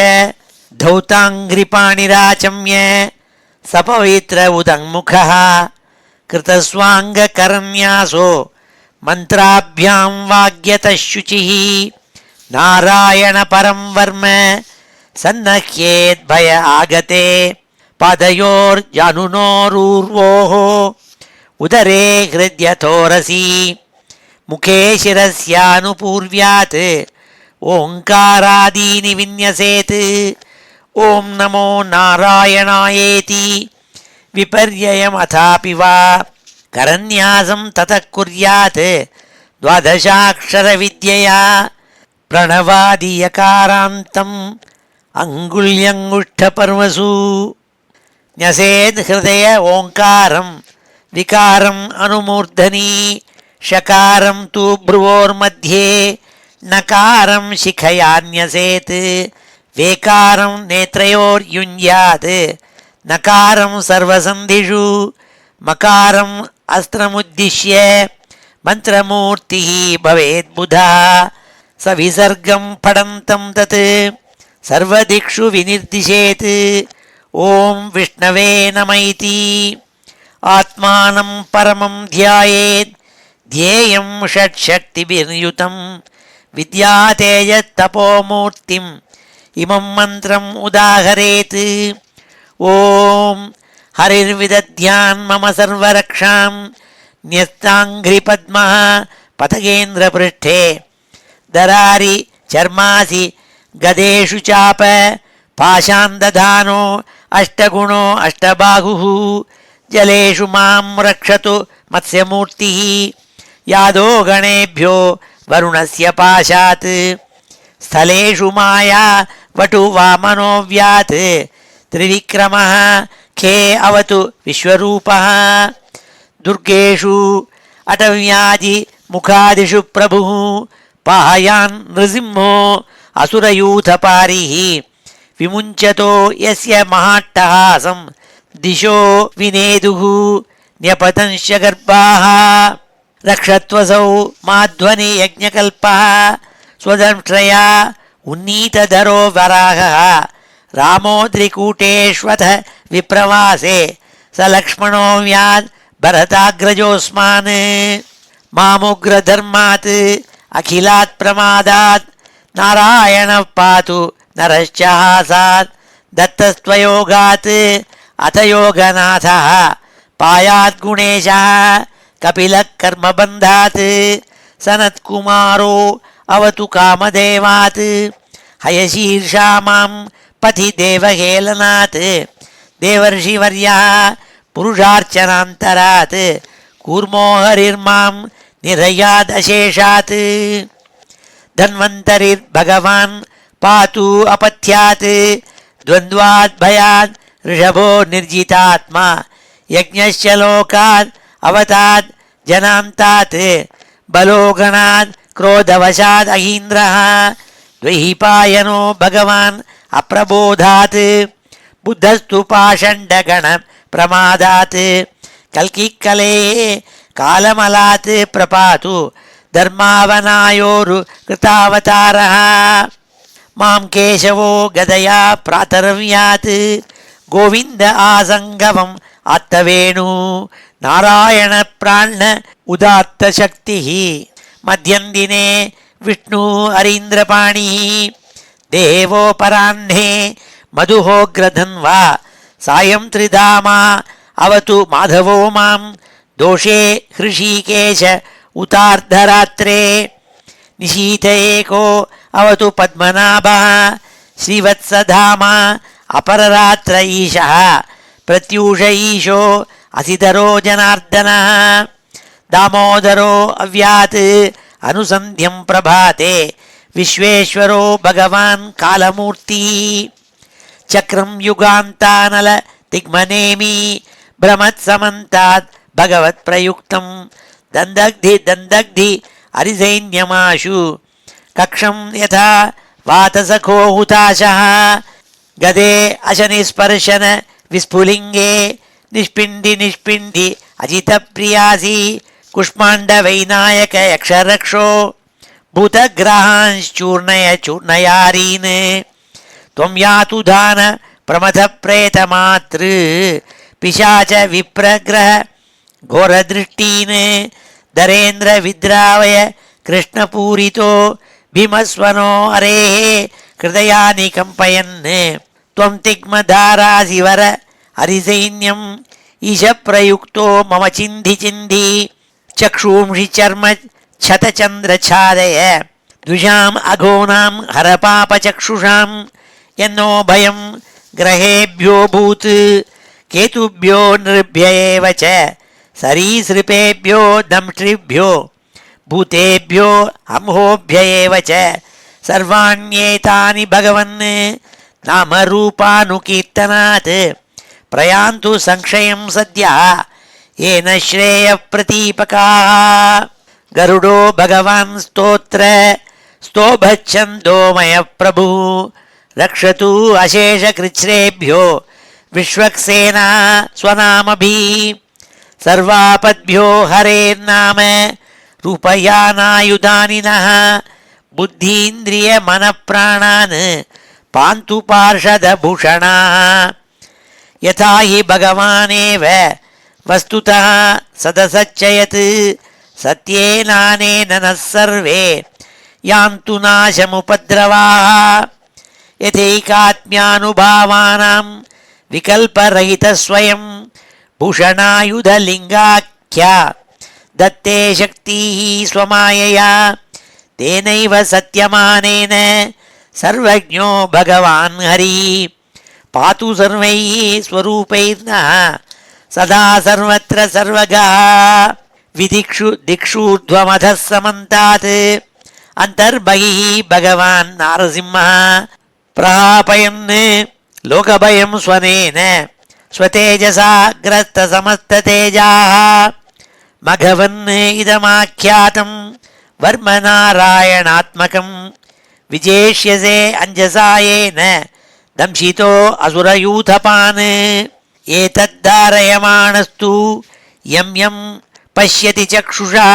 धौताङ्घ्रिपाणिराचम्य सपवित्र उदङ्मुखः कृतस्वाङ्गकरन्यासो मन्त्राभ्यां वाग्यतः शुचिः नारायणपरं वर्म सन्नह्येद्भय आगते पादयोर्जानुनोरूर्वोः उदरे हृद्यथोरसि मुखे शिरस्यानुपूर्व्यात् ओङ्कारादीनि विन्यसेत्. ॐ नमो नारायणायेति विपर्ययमथापि वा करन्यासं ततः कुर्यात् द्वादशाक्षरविद्यया प्रणवादियकारान्तम् अङ्गुल्यङ्गुष्ठपर्वसु. न्यसेद् हृदय ओङ्कारं विकारम् अनुमूर्धनि षकारं तु भ्रुवोर्मध्ये नकारं शिखयान्यसेत् वेकारं नेत्रयोर्युञ्ज्यात् नकारं सर्वसन्धिषु मकारम् अस्त्रमुद्दिश्य मन्त्रमूर्तिः भवेद्बुधा सविसर्गं पठन्तं तत् सर्वदिक्षु विनिर्दिशेत्. ॐ विष्णवे नमः इति आत्मानं परमं ध्यायेत् ध्येयं षट्शक्तिभिर्युतं विद्यातेजस्तपोमूर्तिम् इमं मन्त्रम् उदाहरेत्. ॐ हरिर्विदध्यान् मम सर्वरक्षां न्यस्ताङ्घ्रिपद्मः पतगेन्द्रपृष्ठे दरारि चर्मासि गदेषु चाप पाशान्दधानो अष्टगुणो अष्टबाहुः जलेषु मां रक्षतु मत्स्यमूर्तिः यादो गणेभ्यो वरुणस्य पाशात् स्थलेषु माया वटु वामनो व्यात् त्रिविक्रमः खे अवतु विश्वरूपः दुर्गेषु अटव्यादि मुखादिषु प्रभुः पायान् नृसिंहो असुरयूथपारिः विमुञ्चतो यस्य महाट्टहासं दिशो विनेदुः न्यपतंश्च गर्भाः रक्षत्वसौ माध्वनि यज्ञकल्पः स्वदंष्ट्रया उन्नीतधरो वराहः रामो त्रिकूटेष्वथ विप्रवासे स लक्ष्मणो व्याद् भरताग्रजोऽस्मान् मामुग्रधर्मात् अखिलात् प्रमादात् नारायणः पातु नरश्च हासात् दत्तस्त्वयोगात् अथ योगनाथः पायात् गुणेशः कपिलः कर्मबन्धात् सनत्कुमारो अवतु कामदेवात् हयशीर्षा मां पथि देवहेलनात् देवर्षिवर्यः पुरुषार्चनान्तरात् कूर्मो हरिर्मां निरयादशेषात् धन्वन्तरिर्भगवान् पातु अपथ्यात् द्वन्द्वात् भयात् ऋषभो निर्जितात्मा यज्ञश्च लोकात् अवतात् जनान्तात् बलोगणात् क्रोधवशात् अहीन्द्रः द्वैपायनो भगवान् अप्रबोधात् बुद्धस्तु पाषण्डगण प्रमादात् கல்கிக்கலே காலமலாத் பிரபாது தர்மாவனாயோரு கிருதாவதாரः மாம் கேசவோ கதயா பிராதரவ்யாத் கோவிந்த ஆசங்கவம் ஆத்தவேணு நாராயண பிராண உதாத்த சக்தி மத்தியம் தினே விஷ்ணு அரீந்திரபாணி தேவோபராஹ்னே மதுஹோக்ரதன்வா சாயம் த்ரிதாமா அவது மாதவோ மாம் தோஷே ஹிருஷீகேஷ உதார்த்தராத்ரே நிஷீத ஏகோ அவது பத்மநாபः ஸ்ரீவத்சதாமா அபரராத்திர ஈஷः பிரத்யூஷ ஈஷோ அசிதரோ ஜனார்தனः தாமோதரோ அவ்யாத் அனுசந்தியம் பிரபாதே விஸ்வேஸ்வரோ பகவான் காலமூர்த்தி சக்ரம் யுகாந்தானல திக்மநேமி பிரமத் சமந்தாத் பகவத் பிரயுக்தம் தந்தக்தி தந்தக்தி அரிசைன்யமாஷு கக்ஷம் யதா வாதசகோ ஹுதாசः கதே அசனிஸ்பர்ஷன விஸ்புலிங்கே நிஷ்பிண்டி நிஷ்பிண்டி அஜித பிரியாசி குஷ்மாண்ட வைநாயக யக்ஷரக்ஷோ பூதகிரகான்ச்சூர்ணய சூர்ணயாரீன் त्वं यातु दान प्रमथ प्रेत मातृ पिशाच विप्रग्रह घोरदृष्टीन् दरेन्द्र विद्रावय कृष्णपूरितो भीमस्वनो हरेः हृदयानि कम्पयन् त्वं तिग्मधारासिवर हरिसैन्यम् ईशप्रयुक्तो मम चिन्धि चिन्धि चक्षूंषि चर्म क्षतचन्द्रछादय द्विषाम् अघोनां हरपापचक्षुषाम् यन्नो भयं ग्रहेभ्यो भूत् केतुभ्यो नृभ्य एव च सरीसृपेभ्यो दंष्ट्रिभ्यो भूतेभ्यो अंहोभ्य एव च सर्वाण्येतानि भगवन् नामरूपानुकीर्तनात् प्रयान्तु संक्षयं सद्यः येन श्रेयः प्रतीपकाः गरुडो भगवान् स्तोत्र स्तोभच्छन्दोमय प्रभु रक्षतु अशेषकृच्छ्रेभ्यो विश्वक्सेना स्वनामभिः सर्वापद्भ्यो हरेर्नाम रूपयानायुधानिनः बुद्धीन्द्रियमनप्राणान् पान्तु पार्षदभूषणाः यथा हि भगवानेव वस्तुतः सदसच्चयत् सत्येनानेन नः सर्वे यान्तु नाशमुपद्रवाः यथैकात्म्यानुभावानां विकल्परहितस्वयं भूषणायुधलिङ्गाख्या दत्ते शक्तिः स्वमायया तेनैव सत्यमानेन सर्वज्ञो भगवान् हरिः पातु सर्वैः स्वरूपैर्नः सदा सर्वत्र सर्वगः विदिक्षु दिक्षूर्ध्वमधः समन्तात् अन्तर्बहिः भगवान् नारसिंहः प्रहापयन् लोकभयं स्वनेन स्वतेजसा ग्रस्तसमस्ततेजाः मघवन् इदमाख्यातं वर्मनारायणात्मकं विजेष्यसे अञ्जसा येन दंशितो असुरयूथपान् एतद्धारयमाणस्तु यं यं पश्यति चक्षुषा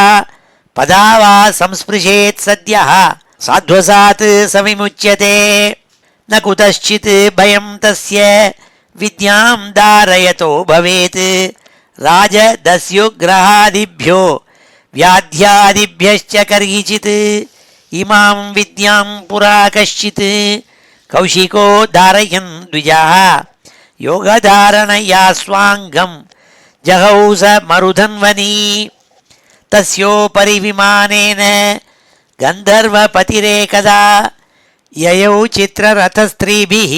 पदा वा संस्पृशेत् सद्यः साध्वसात् स विमुच्यते न कुतश्चित् भयं तस्य विद्यां धारयतो भवेत् राजदस्युग्रहादिभ्यो व्याध्यादिभ्यश्च कर्हिचित् इमां विद्यां पुरा कश्चित् कौशिको धारयन् द्विजः योगधारणया स्वाङ्गं जहौस मरुधन्वनी तस्योपरि विमानेन गन्धर्वपतिरेकदा ययौ चित्ररथस्त्रीभिः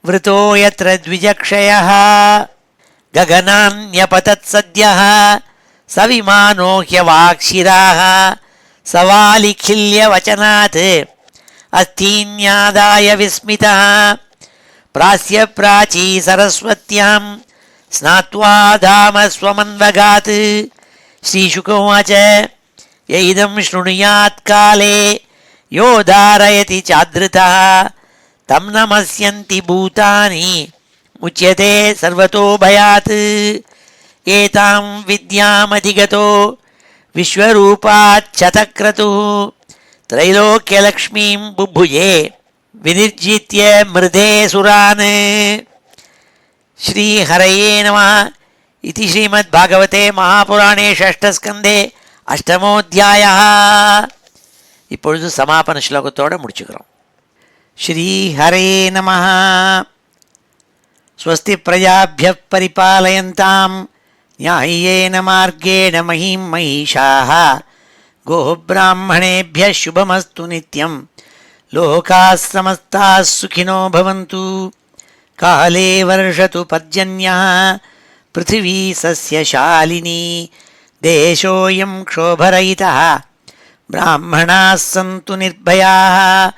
वृतो यत्र द्विजक्षयः गगनान्यपतत् सद्यः स विमानो ह्यवाक्शिराः सवालिखिल्यवचनात् अस्थीन्यादाय विस्मितः प्रास्य प्राची सरस्वत्यां स्नात्वा धाम स्वमन्वगात् श्रीशुकोवाच य इदं शृणुयात् काले यो धारयति चादृतः तं नमस्यन्ति भूतानि मुच्यते सर्वतो भयात् एतां विद्यामधिगतो विश्वरूपाच्छतक्रतुः त्रैलोक्यलक्ष्मीं बुभुजे विनिर्जित्य मृदे सुरान्. श्रीहरये नमः. इति श्रीमद्भागवते महापुराणे षष्ठस्कन्धे अष्टमोऽध्यायः. இப்பொழுது சமாபன ஸ்லோகத்தோடு முடிச்சுக்கிறோம். श्रीहरये नमः. स्वस्ति प्रजाभ्यः परिपालयन्तां न्याय्येन मार्गेण महीं महिषाः. गोब्राह्मणेभ्यः शुभमस्तु नित्यं. लोकाः समस्ताः सुखिनो भवन्तु. काले वर्षतु पर्जन्यः पृथिवी सस्यशालिनी. देशोऽयं क्षोभरहितः ब्राह्मणाः सन्तु निर्भयाः.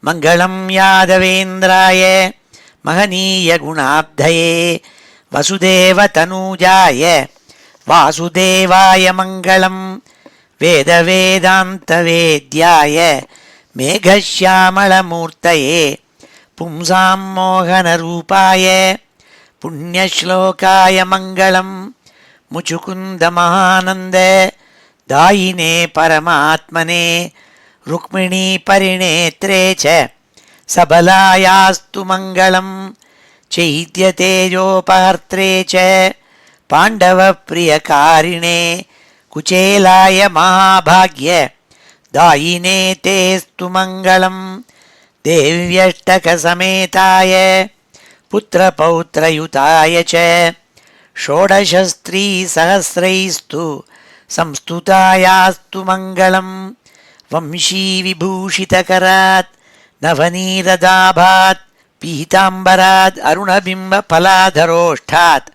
मङ्गलं यादवेन्द्राय महनीयगुणाब्धये वसुदेवतनूजाय वासुदेवाय मङ्गलं. वेदवेदान्तवेद्याय मेघश्यामलमूर्तये पुंसां मोहनरूपाय पुण्यश्लोकाय मङ्गलं. मुचुकुन्दमहानन्द दायिने परमात्मने रुक्मिणीपरिणेत्रे च सबलायास्तु मङ्गलं. चैद्यतेजोपहर्त्रे च पाण्डवप्रियकारिणे कुचेलाय महाभाग्य दायिने तेस्तु मङ्गलं. देव्यष्टकसमेताय पुत्रपौत्रयुताय च षोडशस्त्रीसहस्रैस्तु संस्तुतायास्तु मङ्गलं. वंशीविभूषितकरात् नवनीरदाभात् पीताम्बरात् अरुणबिम्बफलाधरोष्ठात्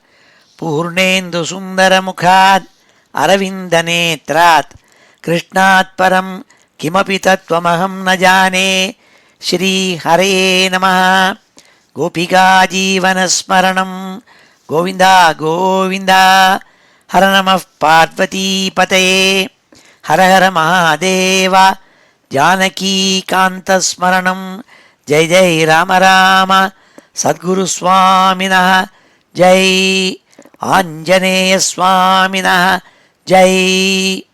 पूर्णेन्दुसुन्दरमुखात् अरविन्दनेत्रात् कृष्णात् परं किमपि तत्त्वमहं न जाने. श्रीहरये नमः. गोपिकाजीवनस्मरणं गोविन्द गोविन्द. हर नमः पार्वतीपतये. हर हर महादेव. जानकीकान्तस्मरणं जय जय राम राम. सद्गुरुस्वामिनः जय. आञ्जनेयस्वामिनः जय.